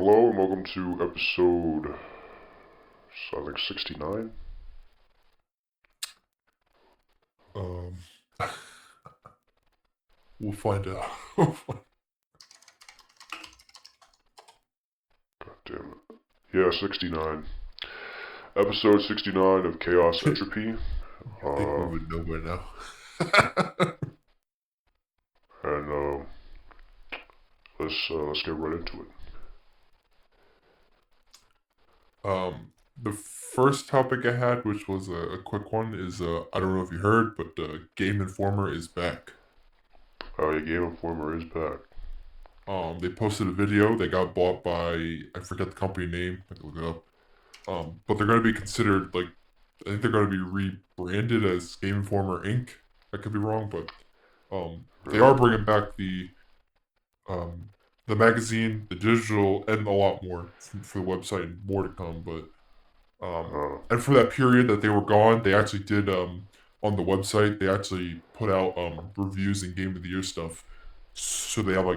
Hello and welcome to episode, I think 69. Um, we'll find out. God damn it. Yeah, 69. Episode 69 of Chaos Entropy. I think we would know by now. And let's get right into it. The first topic I had, which was a quick one, is I don't know if you heard, but Game Informer is back. Oh yeah, Game Informer is back. They posted a video. They got bought by, I forget the company name. I can look it up. But they're going to be considered I think they're going to be rebranded as Game Informer Inc. I could be wrong, but they are bringing back the magazine, the digital, and a lot more for the website, and more to come. But and for that period that they were gone, they actually did on the website. They actually put out reviews and Game of the Year stuff, so they have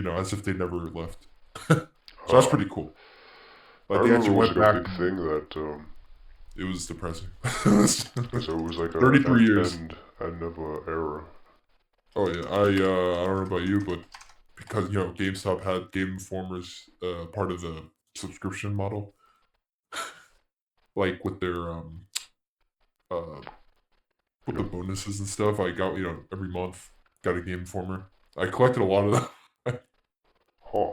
as if they never left. So that's pretty cool. I They actually remember it was went like a back. big thing that It was depressing. so it was like a 33 years. end of an era. Oh yeah, I don't know about you, but because GameStop had Game Informers part of the subscription model, like with their uh with the bonuses and stuff. I got every month got a Game Informer. I collected a lot of them. Huh.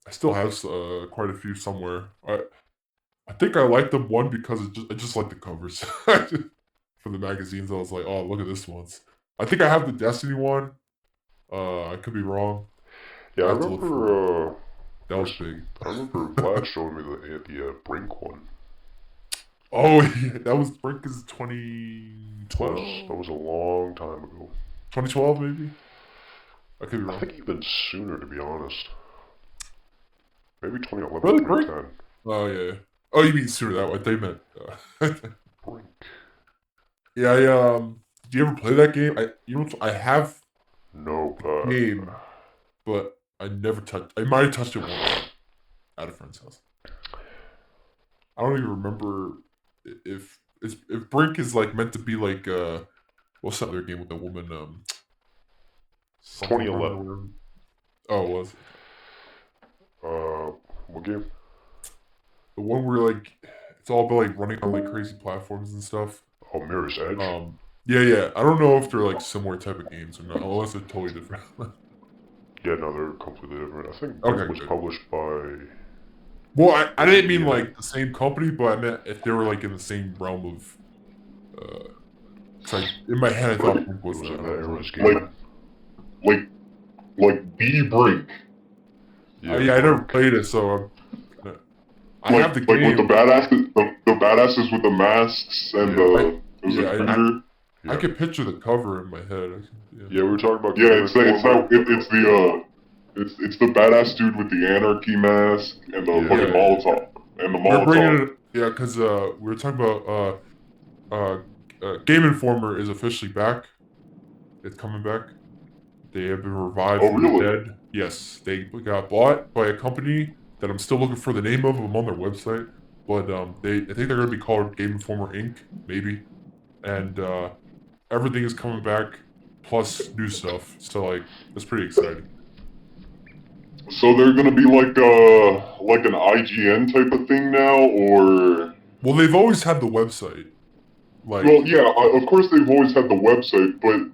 I still have quite a few somewhere. I think I like them one because I just like the covers for the magazines. I was like, oh, look at this one. I think I have the Destiny one. I could be wrong. Yeah, I have to look for remember. That was big. I remember Vlad showing me the Brink one. Oh yeah, that was Brink is 2012. That was a long time ago. 2012 maybe. I could be wrong. I think even sooner, to be honest. Maybe 2011, Really, 2010. Oh yeah. Oh, you mean sooner that way? They meant. Brink. Yeah. Do you ever play that game? I have No, the game, but I never touched. I might have touched it once at a friend's house. I don't even remember if Brink is meant to be what's that other game with the woman? 2011. Oh, it was What game? the one where it's all about running on crazy platforms and stuff. Oh, Mirror's Edge? Yeah. I don't know if they're similar type of games or not, unless they're totally different. Yeah, no, they're completely different. I think Okay, it was published by... Well, I didn't mean the same company, but I meant if they were in the same realm of... in my head I thought Brink was in that era's game. Like B Brink. Yeah, I never played it, so I have the game. With the badasses with the masks and the computer. I could picture the cover in my head. Yeah, we were talking about... Yeah, it's the badass dude with the anarchy mask and the fucking Molotov. And the Molotov. We're bringing it... Yeah, because we were talking about... Game Informer is officially back. It's coming back. They have been revived from the dead. Yes, they got bought by a company that I'm still looking for the name of. I'm on their website, but I think they're gonna be called Game Informer Inc. Maybe, and everything is coming back, plus new stuff. So it's pretty exciting. So they're gonna be like an IGN type of thing now, or? Well, they've always had the website. Well, yeah, of course they've always had the website, but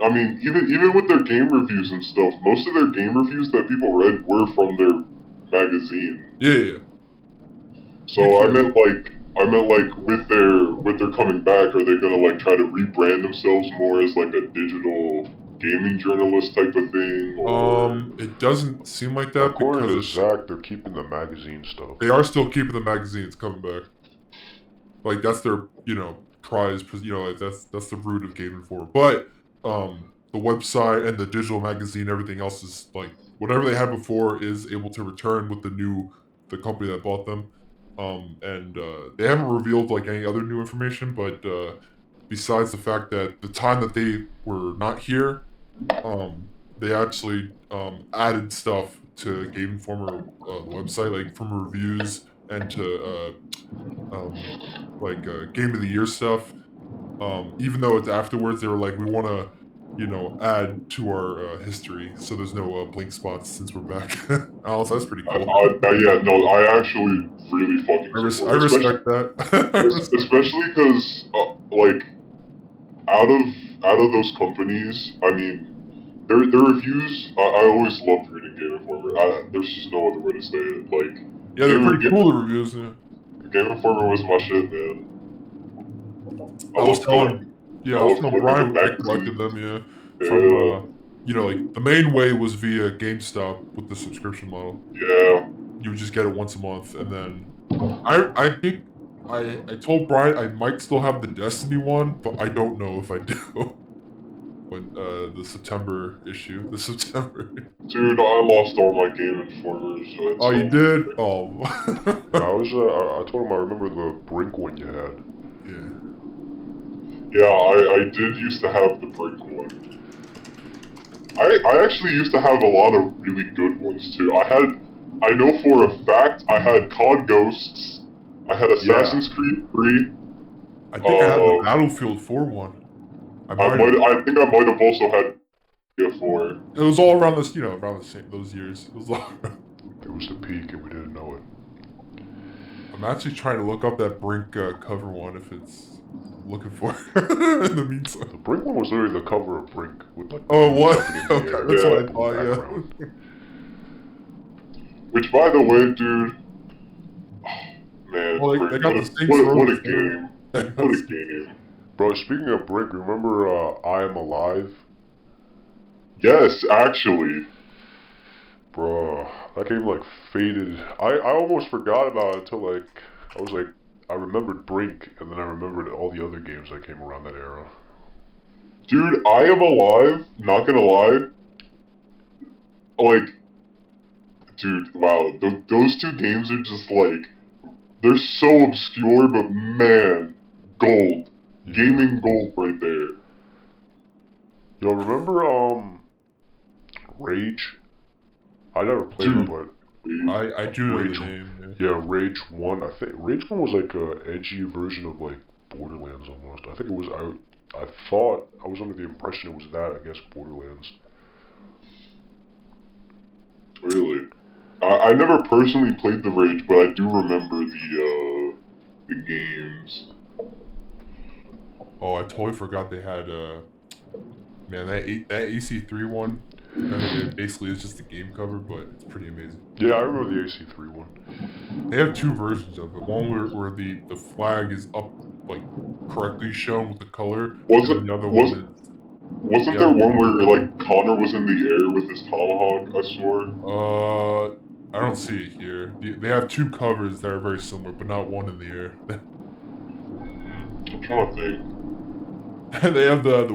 I mean, even with their game reviews and stuff, most of their game reviews that people read were from their magazine. Yeah. So I meant with their coming back, are they gonna try to rebrand themselves more as a digital gaming journalist type of thing? Or... it doesn't seem like that. According to Zach, they're keeping the magazine stuff. They are still keeping the magazines coming back. That's their prize. That's the root of Game Informer. But the website and the digital magazine, everything else is whatever they had before is able to return with the company that bought them. And they haven't revealed any other new information, but besides the fact that the time that they were not here, they actually added stuff to Game Informer website, like from reviews and to Game of the Year stuff. Even though it's afterwards, they were like, we want to, add to our history, so there's no blank spots since we're back. Also, that's pretty cool. Yeah, no, I actually really fucking I support it. respect that. Especially because, like, out of those companies, I mean, their reviews, I always loved reading Game Informer. There's just no other way to say it. Like, Yeah, they're pretty cool, the reviews. Yeah. Game Informer was my shit, man. I was telling Brian I magazine. collected them, yeah. Yeah. From like the main way was via GameStop with the subscription model. Yeah. You would just get it once a month, and then I think I told Brian I might still have the Destiny one, but I don't know if I do. When the September issue, Dude, I lost all my Game Informers. Oh, you did? Oh. I told him I remember the Brink one you had. Yeah, I did used to have the Brink one. I actually used to have a lot of really good ones too. I know for a fact I had COD Ghosts, I had Assassin's Creed 3. I think I had the Battlefield 4 one. I think I might have also had PS4. It was all around this, around the same those years. It was the peak and we didn't know it. I'm actually trying to look up that Brink cover one if it's looking for in the meantime. The Brink one was literally the cover of Brink with like. Oh, what? Okay, that's what I thought. Yeah. Which, by the way, dude, man, well, they got what a game! What a game! Bro, speaking of Brink, remember I Am Alive? Yes, actually. Bro, that game like faded. I almost forgot about it until like I remembered Brink, and then I remembered all the other games that came around that era. Dude, I Am Alive, not gonna lie, like, dude, wow, those two games are just like, they're so obscure, but man, gold. Gaming gold right there. Yo, remember, Rage? I never played it, but... I do know the name. Yeah, Rage 1. I think Rage 1 was like a edgy version of like Borderlands almost. I think it was, I thought, I was under the impression it was that, I guess, Borderlands. Really? I never personally played the Rage, but I do remember the games. Oh, I totally forgot they had, man, that AC3 one, it basically is just a game cover, but it's pretty amazing. Yeah, I remember the AC3 one. They have two versions of it. One where the flag is up, like, correctly shown with the color. Wasn't the other one wasn't there one where, like, Connor was in the air with his tomahawk, I swore? I don't see it here. They have two covers that are very similar, but not one in the air. I'm trying to think. They have the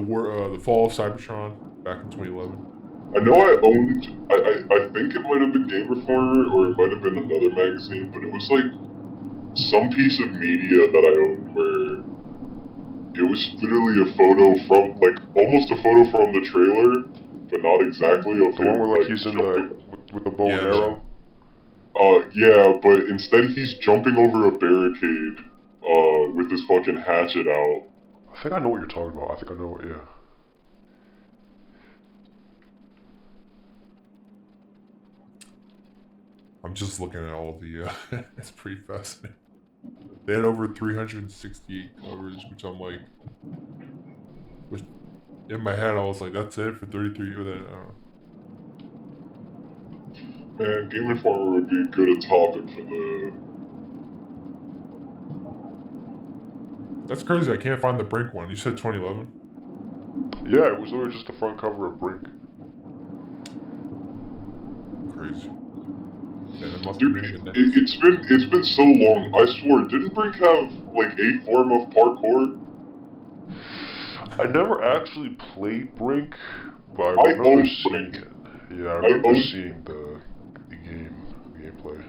Fall of Cybertron back in 2011. I know I owned, I think it might have been Game Informer, or it might have been another magazine, but it was like some piece of media that I owned where it was literally a photo from, like, almost a photo from the trailer, but not exactly. The one where like he's in with the bow and arrow? Yeah, but instead he's jumping over a barricade, with his fucking hatchet out. I think I know what you're talking about. I think I know what, yeah. I'm just looking at all the, it's pretty fascinating. They had over 368 covers, which I'm like, in my head I was like, that's it for 33, or that, I don't know. Man, Game Informer would be a good topic for the... That's crazy, I can't find the Brink one. You said 2011? Yeah, it was literally just the front cover of Brink. Crazy. Yeah, dude, it's been so long. I swore, didn't Brink have like a form of parkour? I never actually played Brink, but I remember seeing it. Yeah, I remember seeing the gameplay.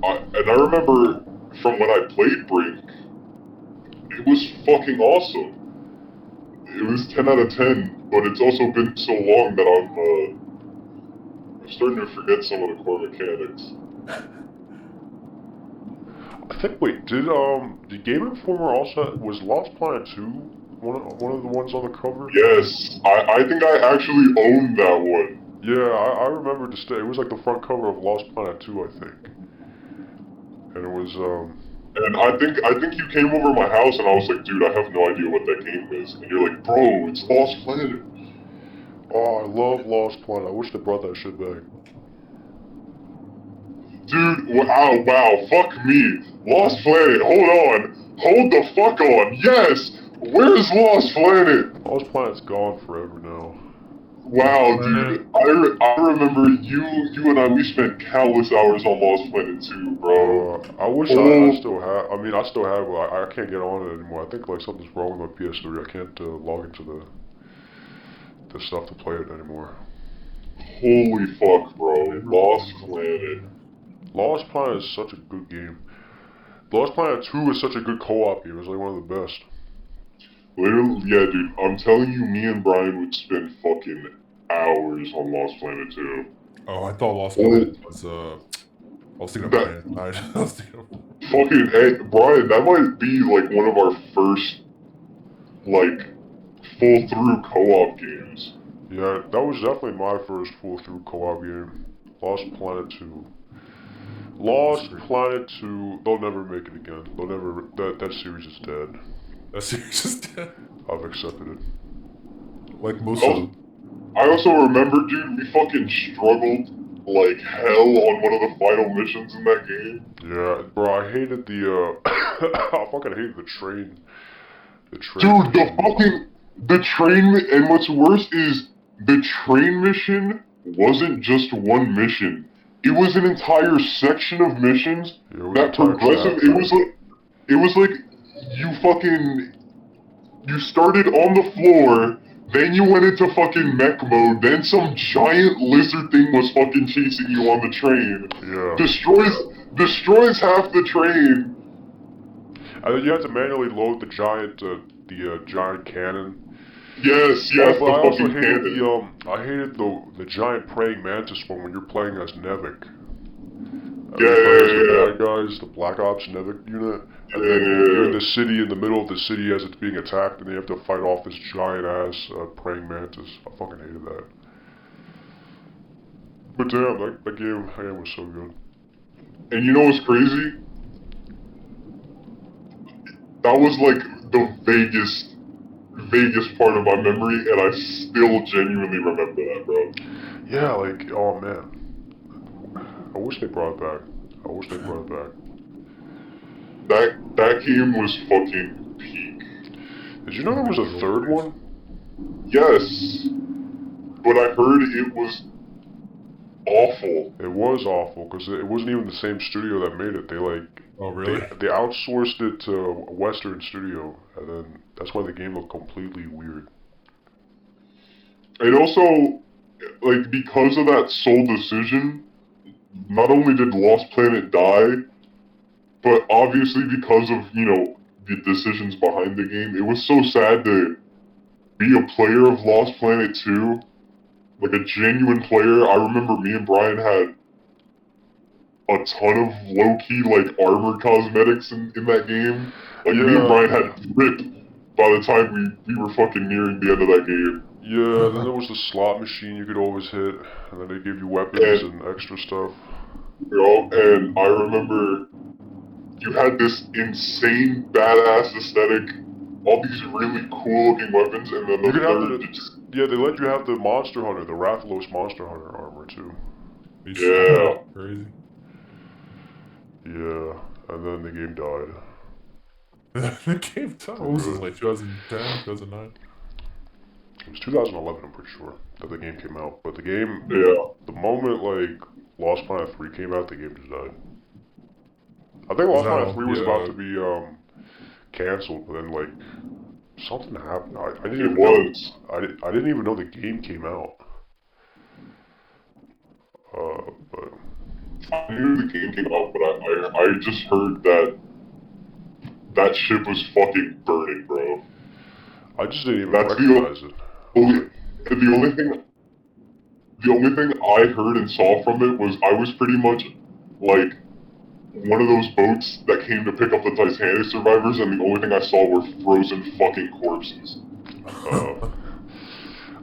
And I remember from when I played Brink, it was fucking awesome. it was 10 out of 10, but it's also been so long that I'm starting to forget some of the core mechanics. I think. Wait, did Game Informer also was Lost Planet 2 one of the ones on the cover? Yes, I think I actually owned that one. Yeah, I remember it was like the front cover of Lost Planet 2, I think. And it was And I think you came over my house and I was like, dude, I have no idea what that game is. And you're like, bro, it's Lost Planet. oh, I love Lost Planet. I wish they brought that shit back. Dude, wow, fuck me. Lost Planet, hold the fuck on. Yes, where's Lost Planet? Lost Planet's gone forever now. Wow, dude, I remember you and we spent countless hours on Lost Planet 2, bro. I wish I still have. I mean, I still have. But I can't get on it anymore. I think like something's wrong with my PS3. I can't log into the stuff to play it anymore. Holy fuck, bro. Lost Planet. Lost Planet is such a good game. Lost Planet 2 is such a good co-op game. It's like one of the best. Literally, yeah, dude. I'm telling you, me and Brian would spend fucking hours on Lost Planet 2. Oh, I thought Lost Planet was I was thinking of Planet 9. I was thinking of... Fucking, hey, Brian, that might be like one of our first, like, full-through co-op games. Yeah, that was definitely my first full-through co-op game. Lost Planet 2. Lost Planet 2. They'll never make it again. They'll never. That series is dead. That series is dead. I've accepted it. Like most of them. I also remember, dude, we fucking struggled like hell on one of the final missions in that game. Yeah, bro, I hated the, I fucking hated the train. The train. Dude, the train, and what's worse is, the train mission wasn't just one mission. It was an entire section of missions that progressive, it was like, you started on the floor, then you went into fucking mech mode, then some giant lizard thing was fucking chasing you on the train. Yeah. Destroys half the train. And then you had to manually load the giant cannon. Yes, But the I also fucking hated cannon. I hated the giant praying mantis one when you're playing as Nevik. Yeah. The bad guys, the Black Ops Nevik unit. And then you're in the city, in the middle of the city as it's being attacked, and they have to fight off this giant-ass praying mantis. I fucking hated that. But damn, that game was so good. And you know what's crazy? That was like the vaguest part of my memory, and I still genuinely remember that, bro. Yeah, like, oh man. I wish they brought it back. That game was fucking peak. Did you know there was a third one? Yes, but I heard it was awful. It was awful, because it wasn't even the same studio that made it. They like... Oh, really? They outsourced it to a Western studio, and then that's why the game looked completely weird. And also, like, because of that sole decision, not only did Lost Planet die, but obviously because of, you know, the decisions behind the game, it was so sad to be a player of Lost Planet 2, like a genuine player. I remember me and Brian had a ton of low-key, like, armor cosmetics in that game. Like, me and Brian had drip by the time we were fucking nearing the end of that game. Yeah, then there was the slot machine you could always hit, and then they gave you weapons and extra stuff. You know, and I remember you had this insane badass aesthetic, all these really cool looking weapons, and then yeah, they let you have the Monster Hunter, the Rathalos Monster Hunter armor too. Yeah. Crazy. Yeah, and then the game died. The game died? What was it, like 2010, 2009? It was 2011, I'm pretty sure, that the game came out. But the game, Yeah. the moment, like, Lost Planet 3 came out, the game just died. I think Lost Planet 3 was about to be, canceled, but then, like, something happened. I didn't even know. I didn't even know the game came out. But... I knew the game came out, but I just heard that ship was fucking burning, bro. I just didn't even That's recognize it. The only thing I heard and saw from it was I was pretty much like one of those boats that came to pick up the Titanic survivors, and the only thing I saw were frozen fucking corpses.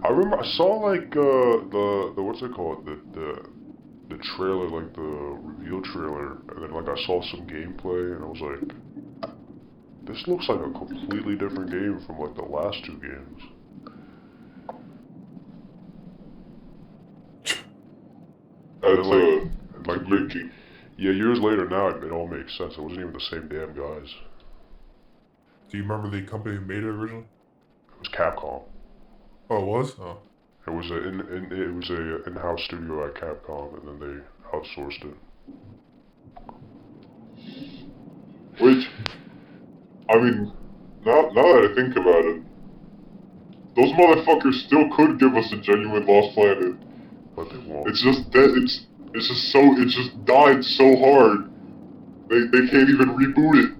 I remember I saw like the what's it called, the trailer, like the reveal trailer, and then like I saw some gameplay, and I was like, this looks like a completely different game from like the last two games. That's like great game. Yeah, years later now it all makes sense. It wasn't even the same damn guys. Do you remember the company who made it originally? It was Capcom. Oh, it was? Oh. It was a in-house studio at Capcom, and then they outsourced it. Which, I mean, now that I think about it, those motherfuckers still could give us a genuine Lost Planet. But they won't. It's just that it just died so hard. They can't even reboot it.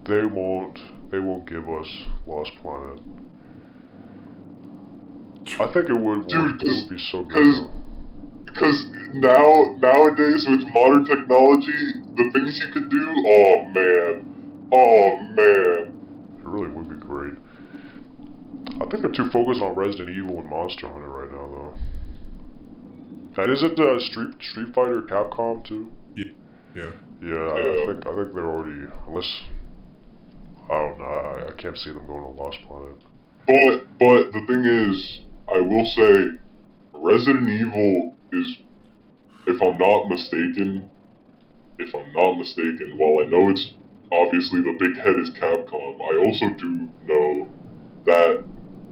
They won't give us Lost Planet. I think it would. Dude, it would be so good. Because nowadays with modern technology, the things you could do, oh man. It really would be great. I think they're too focused on Resident Evil and Monster Hunter right now, though. And isn't Street Fighter Capcom too? Yeah. Yeah, I think they're already, unless I don't know. I can't see them going to Lost Planet. But the thing is, I will say, Resident Evil is, if I'm not mistaken, while I know it's obviously the big head is Capcom, I also do know that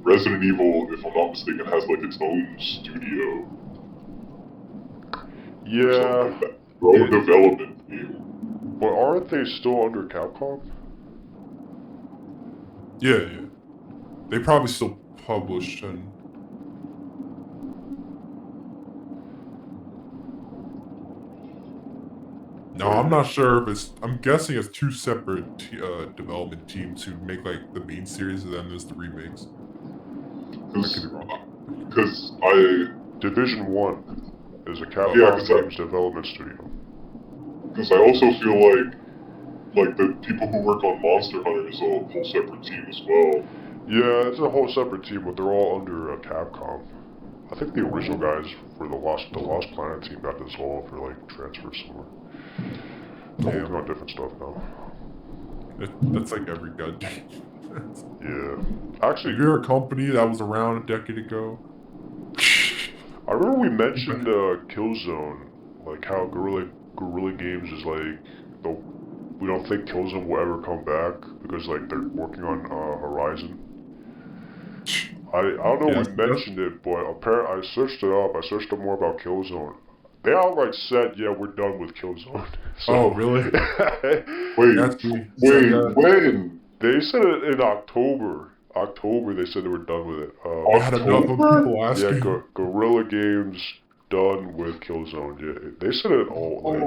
Resident Evil, if I'm not mistaken, has like its own studio. Yeah. Like development team. But aren't they still under Capcom? Yeah. They probably still publish and... No, I'm not sure if it's... I'm guessing it's two separate development teams who make like the main series, and then there's the remakes. I could be wrong. Because Division 1 is a Capcom Games development studio. Because I also feel like the people who work on Monster Hunter is a whole separate team as well. Yeah, it's a whole separate team, but they're all under Capcom. I think the original guys for the Lost Planet team got dissolved or like transferred somewhere. They're working on different stuff now. That's like every goddamn. Yeah. Actually, if you're a company that was around a decade ago. I remember we mentioned Killzone, like how Guerrilla Games is like, we don't think Killzone will ever come back because like they're working on Horizon. I don't know if we mentioned it, but apparently I searched it up. I searched up more about Killzone. They outright said, "Yeah, we're done with Killzone." So, oh, really? When? They said it in October. They said they were done with it. I had enough of people asking. Yeah, Guerrilla Games done with Killzone. Yeah, they said it all. Like,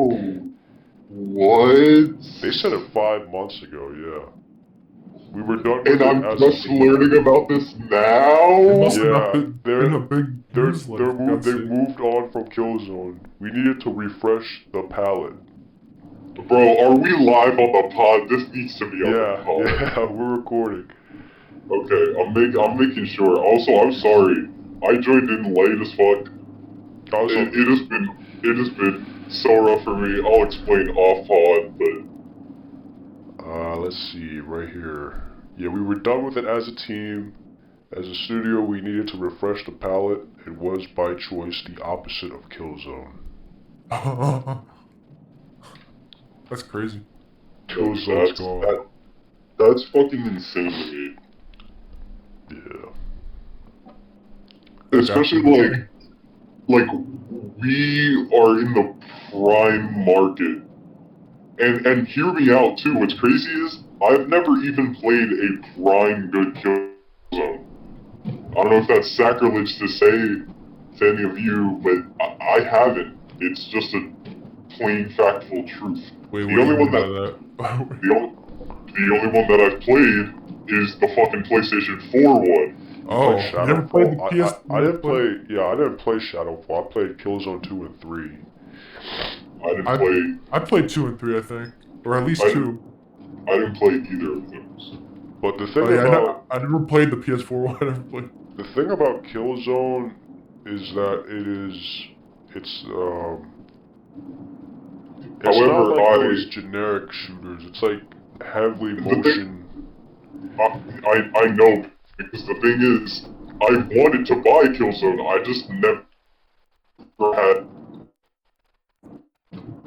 what? They said it 5 months ago. Yeah. We were done with it. And I'm just learning about this now? They moved on from Killzone. We needed to refresh the palette. Bro, are we live on the pod? This needs to be on the pod. Yeah, we're recording. Okay, I'm making sure. Also, I'm sorry. I joined in late as fuck. It has been so rough for me. I'll explain off pod, but... let's see, right here. Yeah, we were done with it as a team. As a studio, we needed to refresh the palette. It was, by choice, the opposite of Killzone. That's crazy. Killzone's gone. That's fucking insane to me. Yeah. Especially like we are in the prime market. And hear me out too, what's crazy is I've never even played a prime good Killzone. I don't know if that's sacrilege to say to any of you, but I haven't. It's just a plain factual truth. Wait, the only one that I've played is the fucking PlayStation 4 one. Oh, you never played the PS? I didn't play. Yeah, I didn't play Shadowfall. I played Killzone 2 and 3. I played 2 and 3, I think, or at least 2. I didn't play either of those. But the thing I never played the PS4 one. I never played. The thing about Killzone is that it's However, not like those generic shooters. It's like heavily motion. I know, because the thing is, I wanted to buy Killzone, I just never had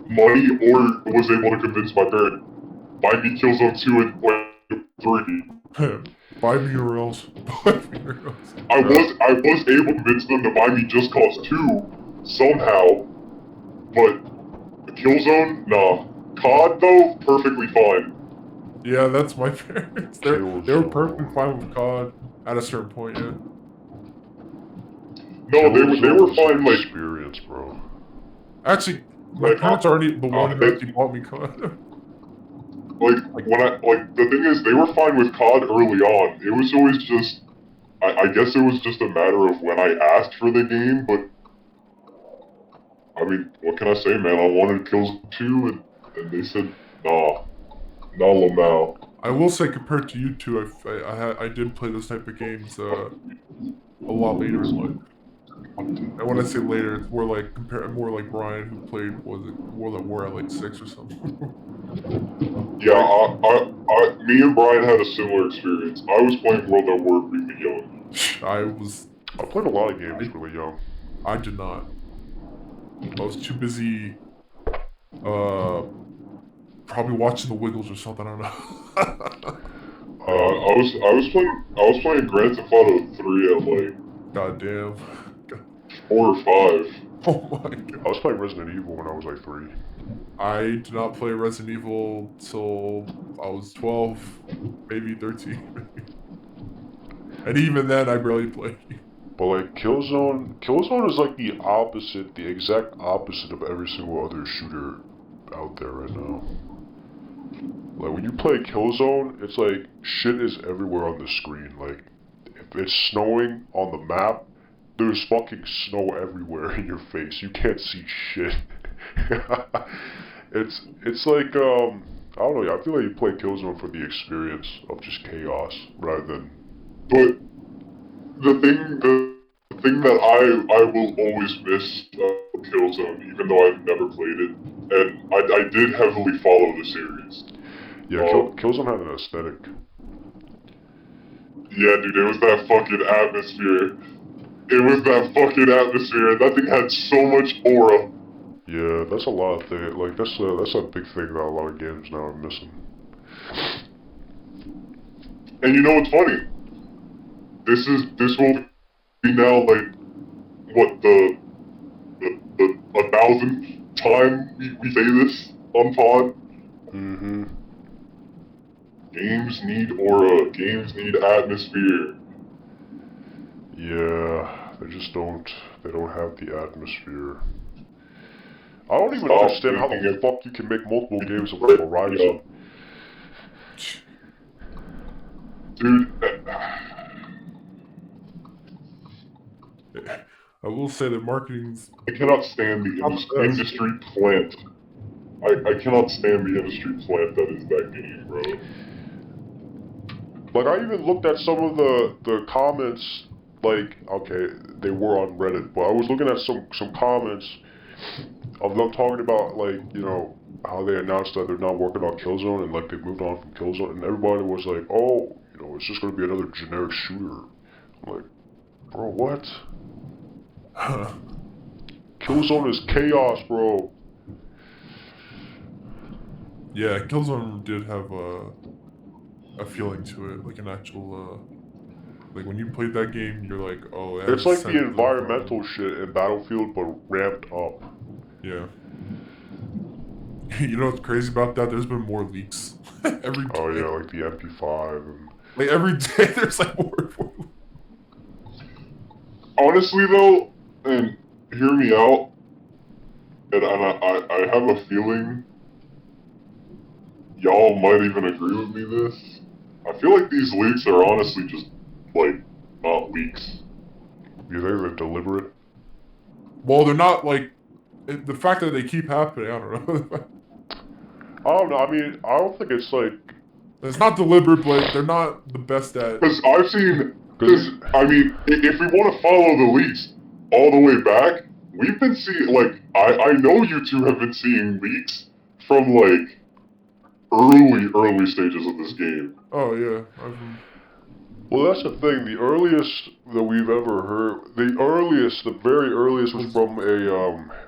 money or was able to convince my parents, buy me Killzone 2 and 3. Buy me or else. Buy me or else. I was able to convince them to buy me Just Cause 2 somehow, but Killzone, nah. COD though, perfectly fine. Yeah, that's my parents. They were perfectly fine with COD at a certain point, yeah. No, they were fine, like... experience, bro. Actually, my parents are already the one who actually bought me COD. The thing is, they were fine with COD early on. It was always just... I guess it was just a matter of when I asked for the game, but... I mean, what can I say, man? I wanted Killzone 2, and they said, nah. Nah, Lamau. I will say, compared to you two, I did play those type of games a lot later in life. And when I say later, it's more like Brian, who played World at War at like 6 or something. Yeah, me and Brian had a similar experience. I was playing World at War really young. I played a lot of games really young. I did not. I was too busy, probably watching The Wiggles or something. I don't know. I was playing Grand Theft Auto 3 at like... Goddamn. 4 or 5. Oh my god. I was playing Resident Evil when I was like 3. I did not play Resident Evil till I was 12, maybe 13. And even then, I barely played. But like Killzone is like the exact opposite of every single other shooter out there right now. Like when you play Killzone, it's like shit is everywhere on the screen. Like if it's snowing on the map, there's fucking snow everywhere in your face. You can't see shit. It's like I don't know. I feel like you play Killzone for the experience of just chaos rather than. But the thing that I will always miss about Killzone, even though I've never played it, and I did heavily follow the series. Yeah, Killzone had an aesthetic. Yeah, dude, it was that fucking atmosphere. That thing had so much aura. Yeah, that's a lot of things. Like that's a big thing that a lot of games now are missing. And you know what's funny? This will be now like what the 1,000th time we say this on pod. Mm-hmm. Games need aura. Games need atmosphere. Yeah, they don't have the atmosphere. I don't even understand how the fuck you can make multiple games of Horizon. Dude. I will say that marketing's... I cannot stand the industry plant. I cannot stand the industry plant that is that game, bro. Like, I even looked at some of the comments, like, okay, they were on Reddit, but I was looking at some comments of them talking about, like, you know, how they announced that they're not working on Killzone and, like, they moved on from Killzone, and everybody was like, oh, you know, it's just gonna be another generic shooter. I'm like, bro, what? Killzone is chaos, bro. Yeah, Killzone did have a feeling to it, like an actual, like when you played that game, you're like, oh, it's like the environmental shit in Battlefield, but ramped up. Yeah. You know what's crazy about that? There's been more leaks every day. Oh yeah, like the MP5 and... Like every day there's like more and more. Honestly though, and hear me out, and I have a feeling y'all might even agree with me this. I feel like these leaks are honestly just, like, not leaks. You think they're deliberate? Well, they're not like the fact that they keep happening. I don't know. I don't know. I mean, I don't think it's like. It's not deliberate, but they're not the best at. Because I've seen. Because I mean, if we want to follow the leaks all the way back, we've been seeing like I know you two have been seeing leaks from like early stages of this game. Oh yeah. Well, that's the thing. The earliest that we've ever heard, the very earliest was from it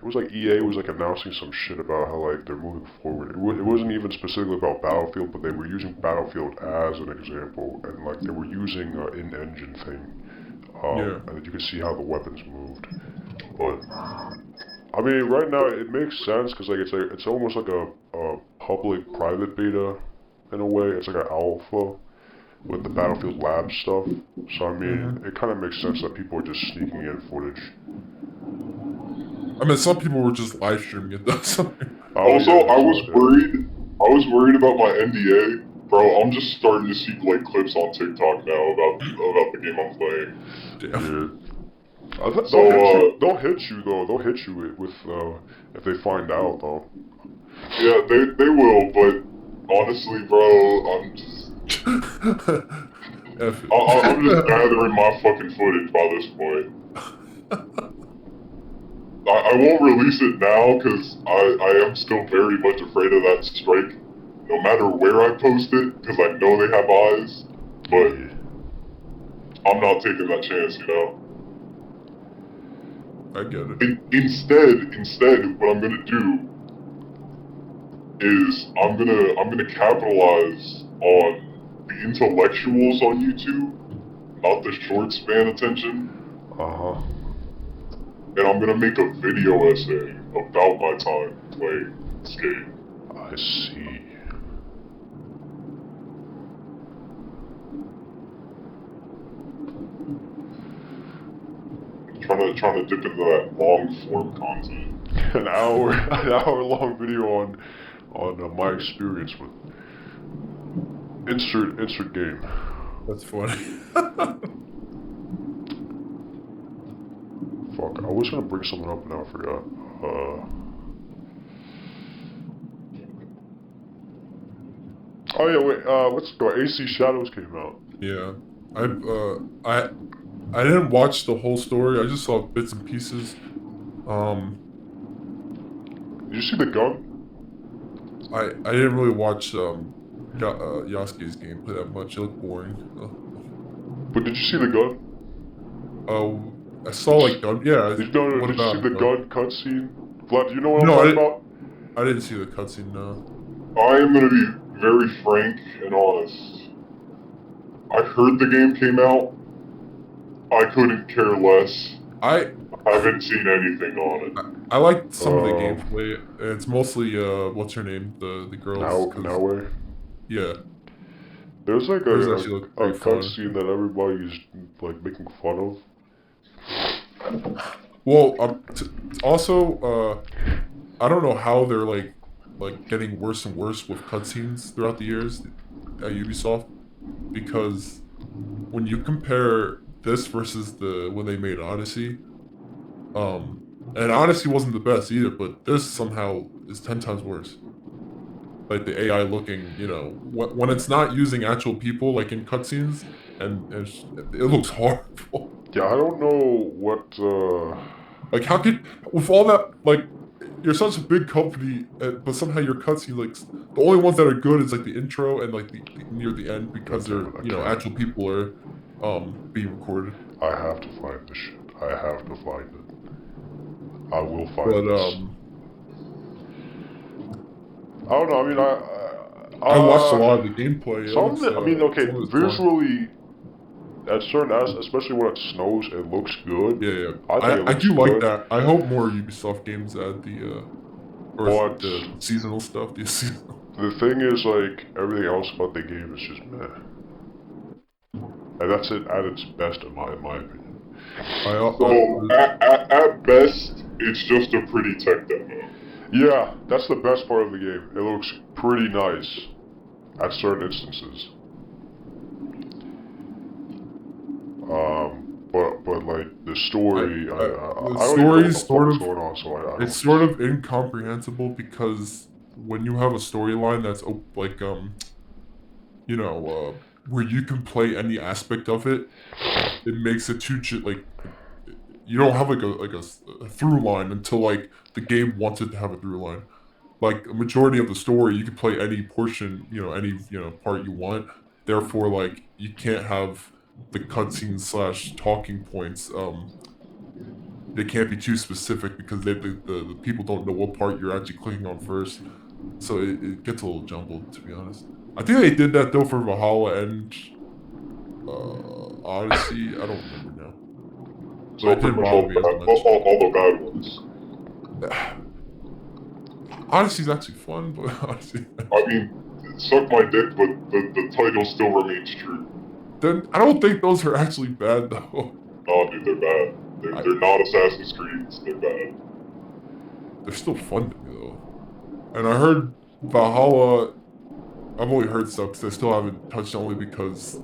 was like EA was like announcing some shit about how like they're moving forward. It wasn't even specifically about Battlefield, but they were using Battlefield as an example, and like they were using an in-engine thing, Yeah. and you could see how the weapons moved. But I mean, right now it makes sense because like it's almost like a public-private beta in a way. It's like an alpha with the Battlefield Lab stuff. So I mean, it kind of makes sense that people are just sneaking in footage. I mean, some people were just live streaming it though. Also, yeah, I was worried. I was worried about my NDA, bro. I'm just starting to see like clips on TikTok now about the game I'm playing. Damn. Yeah. They'll hit you though. They'll hit you with if they find out though. Yeah, they will. But honestly, bro, I'm just. I'm just gathering my fucking footage by this point. I won't release it now because I am still very much afraid of that strike. No matter where I post it, because I know they have eyes. But I'm not taking that chance, you know. I get it. Instead, what I'm gonna do is I'm gonna capitalize on the intellectuals on YouTube, not the short span attention. And I'm gonna make a video essay about my time playing this game. I see. Trying to dip into that long form content. An hour long video on my experience with insert game. That's funny. Fuck, I was gonna bring something up and now I forgot. Oh yeah, wait. Let's go. AC Shadows came out. Yeah, I didn't watch the whole story. I just saw bits and pieces. Did you see the gun? I didn't really watch Yasuke's gameplay that much. It looked boring. But did you see the gun? I saw like gun. Yeah. Did you see the gun cutscene? Vlad, do you know what I'm talking about? I didn't see the cutscene. No. I am gonna be very frank and honest. I heard the game came out. I couldn't care less. I haven't seen anything on it. I liked some of the gameplay. It's mostly what's her name? The girls. Now yeah. There's like a cutscene that everybody's like making fun of. Well, also, I don't know how they're like getting worse and worse with cutscenes throughout the years at Ubisoft, because when you compare this versus when they made Odyssey, and Odyssey wasn't the best either, but this somehow is 10 times worse. Like the AI looking, you know, when it's not using actual people like in cutscenes, and it looks horrible. Yeah, I don't know what. Like, how could, with all that, like, you're such a big company, but somehow your cutscenes, like, the only ones that are good is like the intro and like the near the end, because they're, you know, actual people are being recorded. I have to find this shit. I have to find it. I will find this. I don't know. I mean, I watched a lot of the gameplay. Visually, at certain aspects, especially when it snows, it looks good. Yeah. I do like that. I hope more Ubisoft games add the seasonal stuff. The seasonal. The thing is, like, everything else about the game is just meh. And that's it at its best, in my opinion. At best, it's just a pretty tech demo. Yeah, that's the best part of the game. It looks pretty nice at certain instances. the story, I the don't even know what the sort fuck's of going on, so I don't. it's sort of incomprehensible because when you have a storyline that's like where you can play any aspect of it, it makes it too like you don't have a through line until like the game wants it to have a through line. Like a majority of the story, you can play any portion, any part you want. Therefore, like you can't have the cutscenes slash talking points. They can't be too specific because the people don't know what part you're actually clicking on first. So it gets a little jumbled, to be honest. I think they did that though for Valhalla and Odyssey. I don't remember now. So But it pretty didn't much bother me as much. all the bad ones. Odyssey's actually fun, but Odyssey. I mean, suck my dick, but the title still remains true. Then I don't think those are actually bad though. Oh, dude, they're bad. They're not Assassin's Creeds. They're bad. They're still fun to me though. And I heard Valhalla. I've only heard stuff because I still haven't touched it only because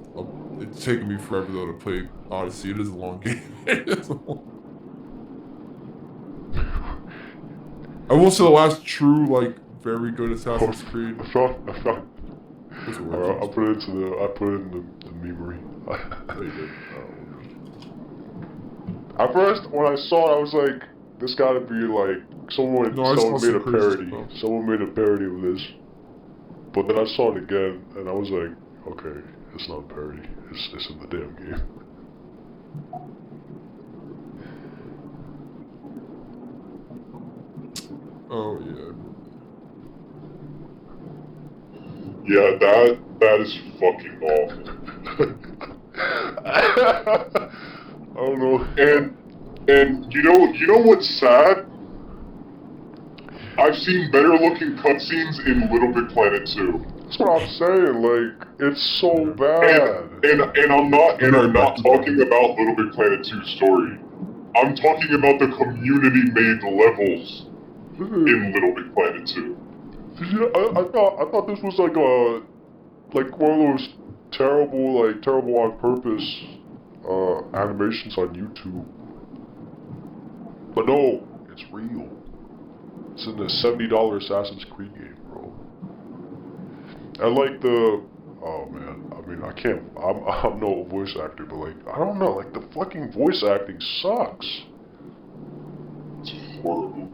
it's taken me forever though to play Odyssey. It is a long game. I will say the last true, like, very good Assassin's Creed. I put it in the memory. At first, when I saw it, I was like, this gotta be like, someone made a parody. Someone made a parody of this. But then I saw it again, and I was like, okay, it's not a parody. It's in the damn game. Oh, yeah. Yeah, that is fucking awful. I don't know. And you know what's sad? I've seen better looking cutscenes in Little Big Planet 2. That's what I'm saying, like, it's so bad. And I'm not talking about Little Big Planet 2's story. I'm talking about the community made levels in Little Big Planet 2. I thought this was like one of those terrible on purpose animations on YouTube. But no, it's real. It's in the $70 Assassin's Creed game, bro. And like oh man, I mean I'm no voice actor, but like, I don't know, like the fucking voice acting sucks. It's horrible.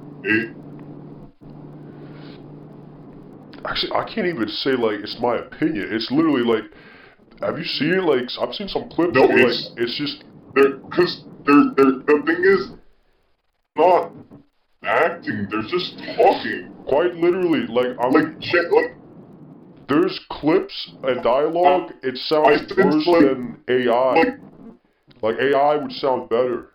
Actually, I can't even say like it's my opinion. It's literally like, have you seen it? Like, I've seen some clips where like it's just the thing is not acting. They're just talking. Quite literally, like there's clips and dialogue. It sounds worse than AI. Like AI would sound better.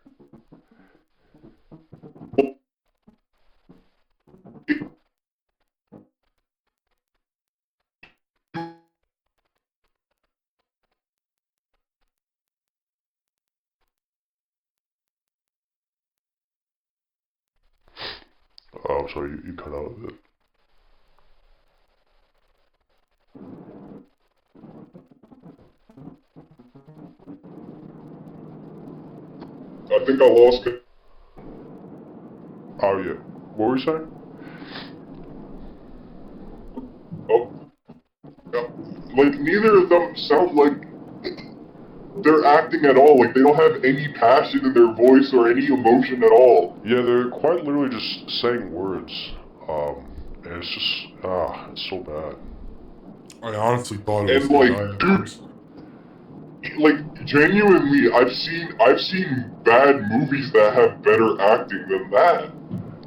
Oh, sorry, you cut out a bit. I think I lost it. Oh yeah. What were you saying? Oh. Yeah. Like, neither of them sound like they're acting at all. Like, they don't have any passion in their voice or any emotion at all. Yeah, they're quite literally just saying words. And it's just, it's so bad. I honestly thought it was and like, dude, like, genuinely, I've seen bad movies that have better acting than that.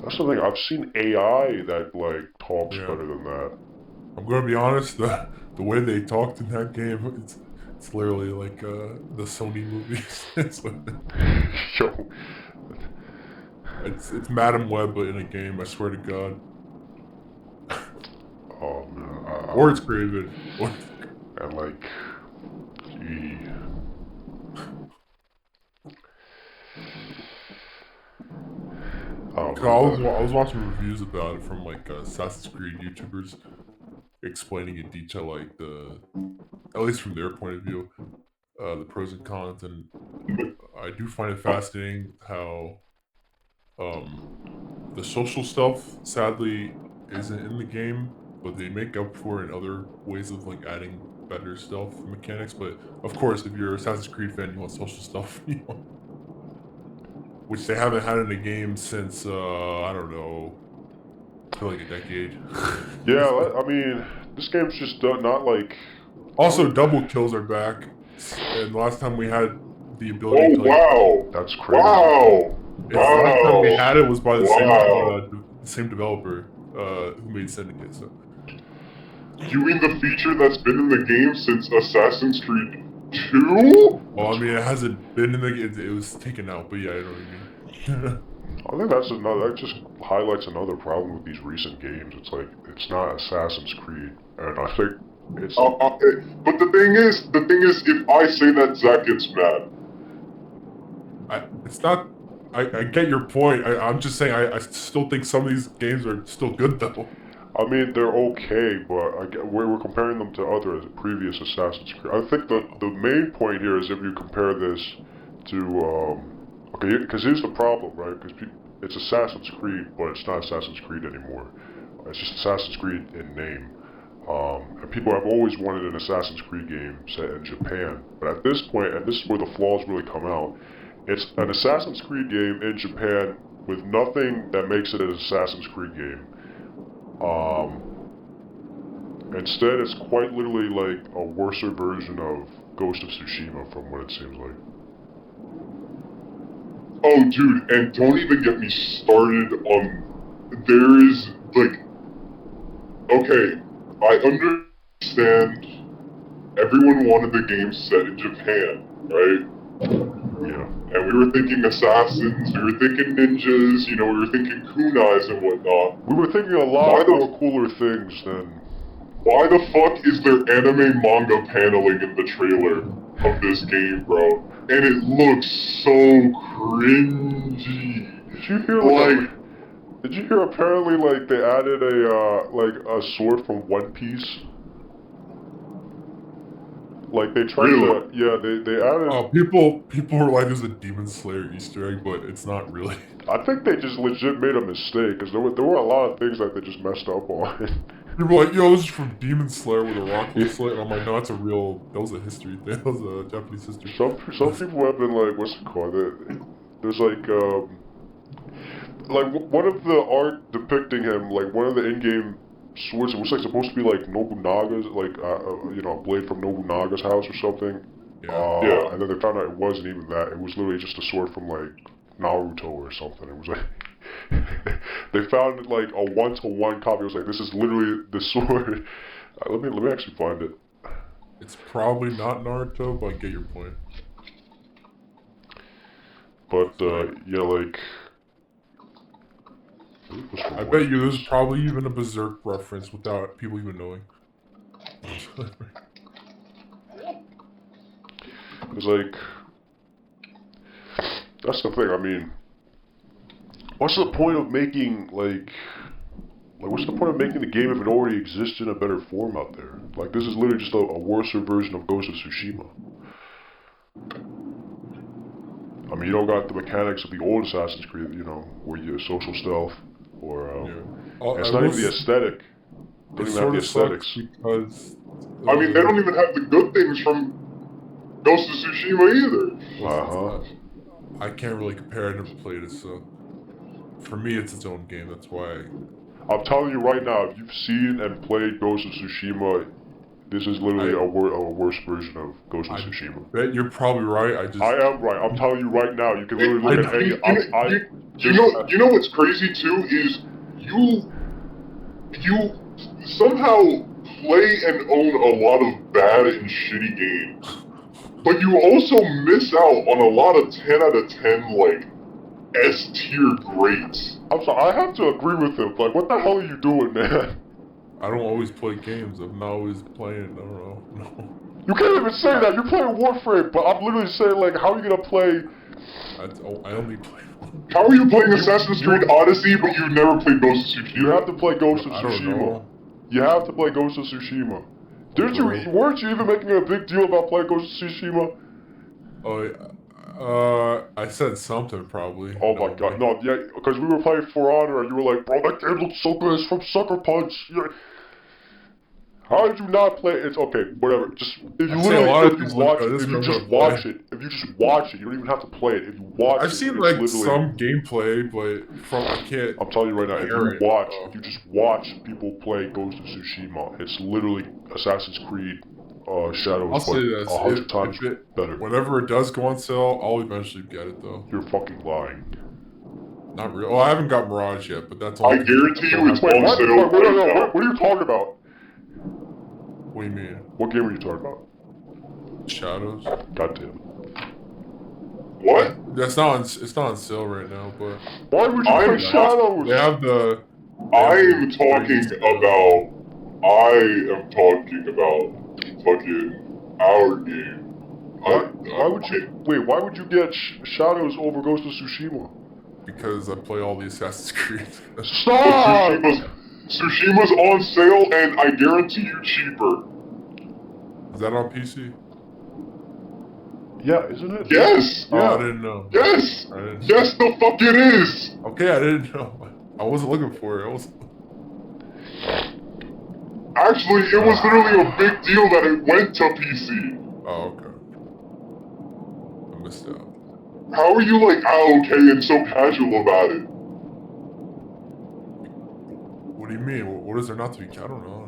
That's the thing, I've seen AI that, like, talks better than that. I'm gonna be honest, the way they talked in that game, it's literally like the Sony movies. Yo. It's Madam Web, but in a game, I swear to God. Oh, man. Or it's Craven. And, like, gee. I was watching reviews about it from like Assassin's Creed YouTubers explaining in detail like at least from their point of view, the pros and cons, and I do find it fascinating how the social stuff sadly isn't in the game, but they make up for it in other ways of like adding better stealth mechanics. But of course, if you're an Assassin's Creed fan, you want social stuff, which they haven't had in the game since I don't know, for like a decade. Yeah, I mean, this game's just not like. Also, double kills are back, and last time we had the ability to like. Wow! That's crazy. Wow! Last time we had it was by the Wow. same developer who made Syndicate. So. You mean the feature that's been in the game since Assassin's Creed 2? Well, I mean, it hasn't been in the game. It was taken out, but yeah, I know what you mean. I think that just highlights another problem with these recent games. It's like, it's not Assassin's Creed. And I think it's... But the thing is, if I say that, Zach gets mad. It's not... I get your point. I'm just saying I still think some of these games are still good, though. I mean, they're okay, but we're comparing them to other previous Assassin's Creed. I think the main point here is if you compare this to, okay, because here's the problem, right? Because it's Assassin's Creed, but it's not Assassin's Creed anymore. It's just Assassin's Creed in name. And people have always wanted an Assassin's Creed game set in Japan. But at this point, and this is where the flaws really come out, it's an Assassin's Creed game in Japan with nothing that makes it an Assassin's Creed game. Instead, it's quite literally like a worser version of Ghost of Tsushima, from what it seems like. Oh, dude, and don't even get me started on... There is, like... Okay, I understand everyone wanted the game set in Japan, right? Yeah. And we were thinking assassins, we were thinking ninjas, we were thinking kunais and whatnot. We were thinking a lot more cooler things than... Why the fuck is there anime manga paneling in the trailer of this game, bro? And it looks so cringy. Did you hear did you hear apparently like they added a sword from One Piece? Like they tried to, yeah, they added. Oh, people were like, "There's a Demon Slayer Easter egg," but it's not really. I think they just legit made a mistake because there were a lot of things that they just messed up on. People were like, "Yo, this is from Demon Slayer with a rocket slate." And I'm like, "No, that was a history thing. That was a Japanese history." Some people have been like, what's it called? There's like one of the art depicting him, like one of the in-game swords, it was like supposed to be like Nobunaga's, like a blade from Nobunaga's house or something. Yeah. And then they found out it wasn't even that. It was literally just a sword from like Naruto or something. It was like they found like a 1-to-1 copy. It was like, this is literally the sword. Let me actually find it. It's probably not Naruto, but I get your point. But yeah, like. I bet you there's probably even a Berserk reference without people even knowing. It's like, that's the thing, I mean, what's the point of making, what's the point of making the game if it already exists in a better form out there? Like, this is literally just a worser version of Ghost of Tsushima. I mean, you don't got the mechanics of the old Assassin's Creed, where you're social stealth, or, it's not even the aesthetic. Don't even have the aesthetics. Because, I mean, they don't even have the good things from Ghost of Tsushima either. I can't really compare. I never played it, so for me, it's its own game. That's why. I'm telling you right now, if you've seen and played Ghost of Tsushima, this is literally a worse version of Ghost of Tsushima. I bet you're probably right. I am right. I'm telling you right now. You can literally look at any. You know what's crazy too is you somehow play and own a lot of bad and shitty games. But you also miss out on a lot of 10 out of 10, like, S-tier greats. I'm sorry, I have to agree with him. Like, what the hell are you doing, man? I don't always play games. I'm not always playing, I don't know. No. You can't even say that. You're playing Warframe, but I'm literally saying, like, how are you gonna play... I only play one. How are you playing Assassin's Creed Odyssey, but you never played Ghost of Tsushima? You have to play Ghost of I don't Tsushima. know. You have to play Ghost of Tsushima. Weren't you even making a big deal about playing Ghost of Tsushima? Oh, I said something probably. Oh my god, no, yeah, because we were playing For Honor and you were like, bro, that game looks so good, it's from Sucker Punch. How did you not play it? It's okay, whatever. Just if you literally, if you watch it, if you just watch it, you don't even have to play it. If you watch it, I've seen like some gameplay, but I can't. I'm telling you right now, if you just watch people play Ghost of Tsushima, it's literally Assassin's Creed Shadows, I'll say this, 100 times better. Whenever it does go on sale, I'll eventually get it though. You're fucking lying. Not real. Well, I haven't got Mirage yet, but that's all. I guarantee you it's on sale. What are you talking about? What do you mean? What game are you talking about? Shadows. Goddamn. What? That's not on. It's not on sale right now, but. Why would you play Shadows? They have the. I am talking about fucking our game. Why would you? Wait, why would you get Shadows over Ghost of Tsushima? Because I play all the Assassin's Creed. Stop! Tsushima's on sale, and I guarantee you cheaper. Is that on PC? Yeah, isn't it? Yes! Oh, yeah. I didn't know. Yes! Yes, the fuck it is! Okay, I didn't know. I wasn't looking for it. Actually, it was literally a big deal that it went to PC. Oh, okay. I missed out. How are you like, okay, and so casual about it? What do you mean? What is there not to be? I don't know.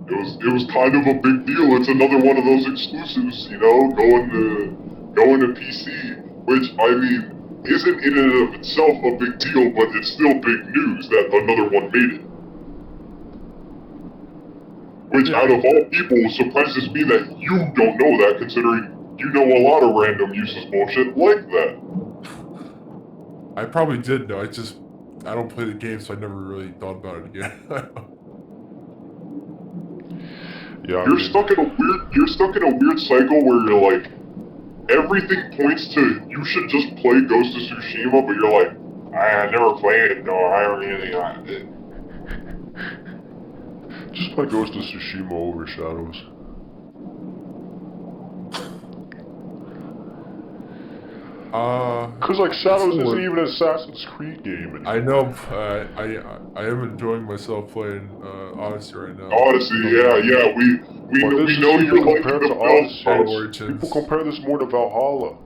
It was kind of a big deal. It's another one of those exclusives, you know, going to PC, which I mean isn't in and of itself a big deal, but it's still big news that another one made it. Which out of all people surprises me that you don't know that, considering you know a lot of random useless bullshit like that. I probably did know. I don't play the game, so I never really thought about it again. Yeah, you're stuck in a weird cycle where you're like, everything points to you should just play Ghost of Tsushima, but you're like, I never played it though. I really liked it. Just play Ghost of Tsushima over Shadows. Cause like Shadows isn't even an Assassin's Creed game anymore. I know. I am enjoying myself playing Odyssey right now. Odyssey, yeah. We know you're like the Odyssey. People compare this more to Valhalla.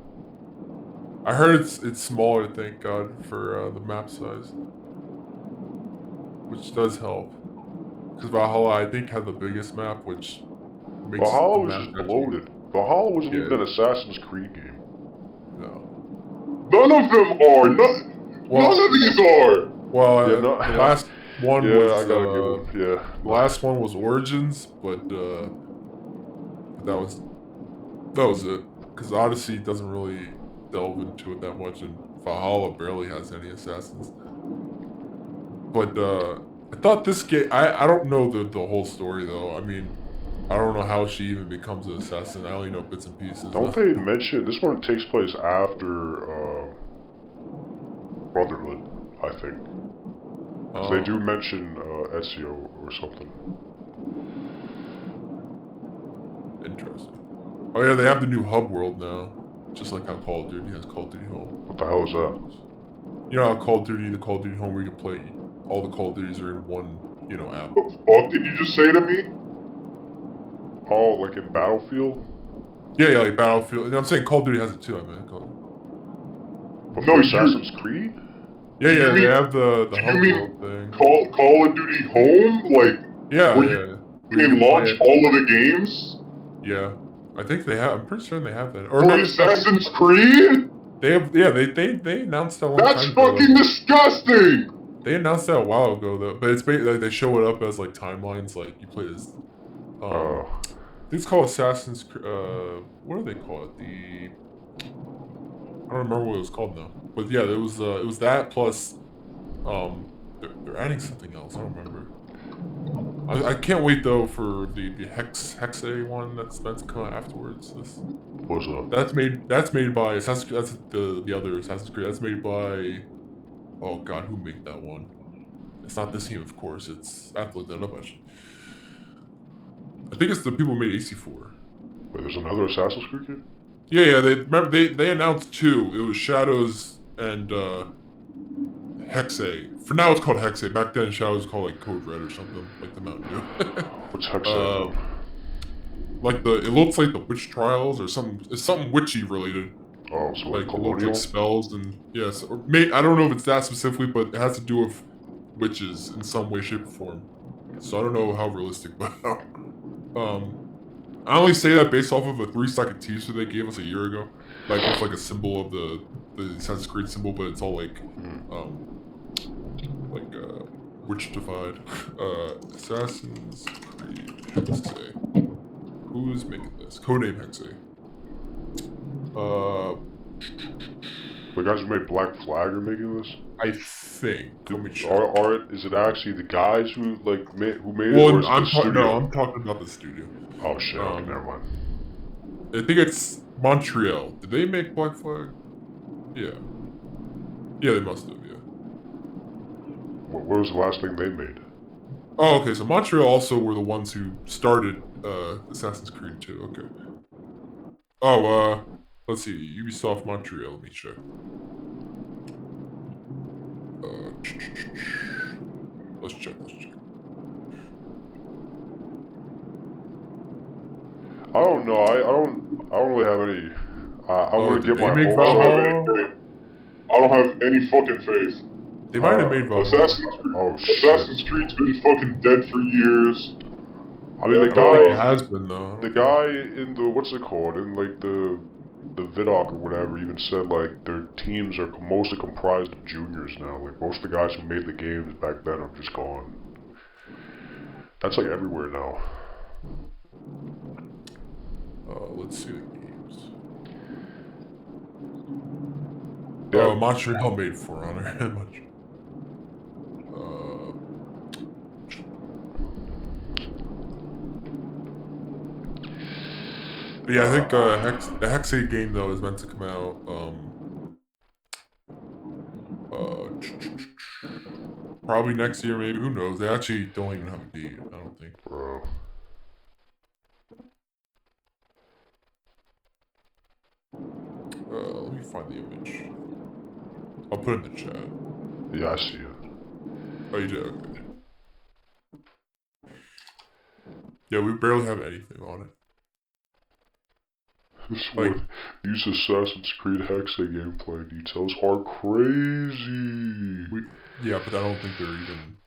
I heard it's smaller, thank God, for the map size, which does help. Because Valhalla, I think, had the biggest map, which makes Valhalla was just bloated. Valhalla wasn't even an Assassin's Creed game. No. None of them are. None of these are. Well, the last one was. I gotta give them. Yeah. The last one was Origins, but that was it. Because Odyssey doesn't really delve into it that much, and Valhalla barely has any assassins. But I thought this game. I don't know the whole story though. I mean, I don't know how she even becomes an assassin. I only know bits and pieces. Don't they mention this one takes place after Brotherhood? I think. So they do mention Ezio or something. Interesting. Oh yeah, they have the new hub world now, just like how Call of Duty has Call of Duty Home. What the hell is that? You know how the Call of Duty Home, where you can play all the Call of Duties are in one, app. What the fuck did you just say to me? Oh, like in Battlefield? Yeah, like Battlefield. I'm saying Call of Duty has it too, I mean. But no, Assassin's Creed? Yeah, they have the hub world thing. Call of Duty Home? Like, yeah. You can launch all of the games? Yeah. I think they have. I'm pretty sure they have that. Or Assassin's Creed? They have. Yeah, they announced that one time ago. That's fucking disgusting! They announced that a while ago, though. But it's basically like they show it up as like timelines. Like you play as. I think it's called Assassin's. What do they call it? I don't remember what it was called now. But yeah, it was that plus. They're adding something else. I don't remember. I can't wait though for the Hexa one that's come out afterwards. What's up? That's made by Assassin's Creed. That's the other Assassin's Creed. That's made by. Oh God, who made that one? It's not this team, of course. I have to look that up actually. I think it's the people who made AC4. Wait, there's another Assassin's Creed game? Yeah. They remember they announced 2. It was Shadows and Hexe. For now, it's called Hexe. Back then, Shadows was called like Code Red or something, like the Mountain Dew. What's Hex uh, like it looks like the witch trials or something. It's something witchy related. Oh, so like Like it looks colonial? like spells and yes, or I don't know if it's that specifically, but it has to do with witches in some way, shape, or form. So I don't know how realistic, but I only say that based off of a 3-second teaser they gave us a year ago, like with like a symbol of the Assassin's Creed symbol, but it's all like like witchified. Assassin's Creed Hexe. Who's making this? Codename Hexe. The guys who made Black Flag are making this? I think. Let me check. Is it actually the guys who like who made it, or Well, is it the studio? no, I'm talking about the studio. Oh shit! Okay, never mind. I think it's Montreal. Did they make Black Flag? Yeah. Yeah, they must have. Yeah. What was the last thing they made? Oh, okay. So Montreal also were the ones who started Assassin's Creed 2. Okay. Oh, let's see. Ubisoft Montreal. Let me check. Let's check. I don't know. I don't really have any. I want to did get my they make hopes Valhalla? up. I don't have any fucking faith. They might have made Valhalla. Assassin's Creed's been fucking dead for years. I mean, the guy has been though. The guy in the what's it called in like the Vidoc or whatever even said like their teams are mostly comprised of juniors now. Like most of the guys who made the games back then are just gone. That's like everywhere now. Let's see the games. Yeah. Montreal made For Honor. Yeah, I think the Hexe game though is meant to come out probably next year, maybe. Who knows? They actually don't even have a date, I don't think. Bro. Let me find the image. I'll put it in the chat. Yeah, I see it. Oh, you did? Okay. Yeah, we barely have anything on it. This one, these Assassin's Creed Hexe gameplay details are crazy. Yeah, but I don't think they're even.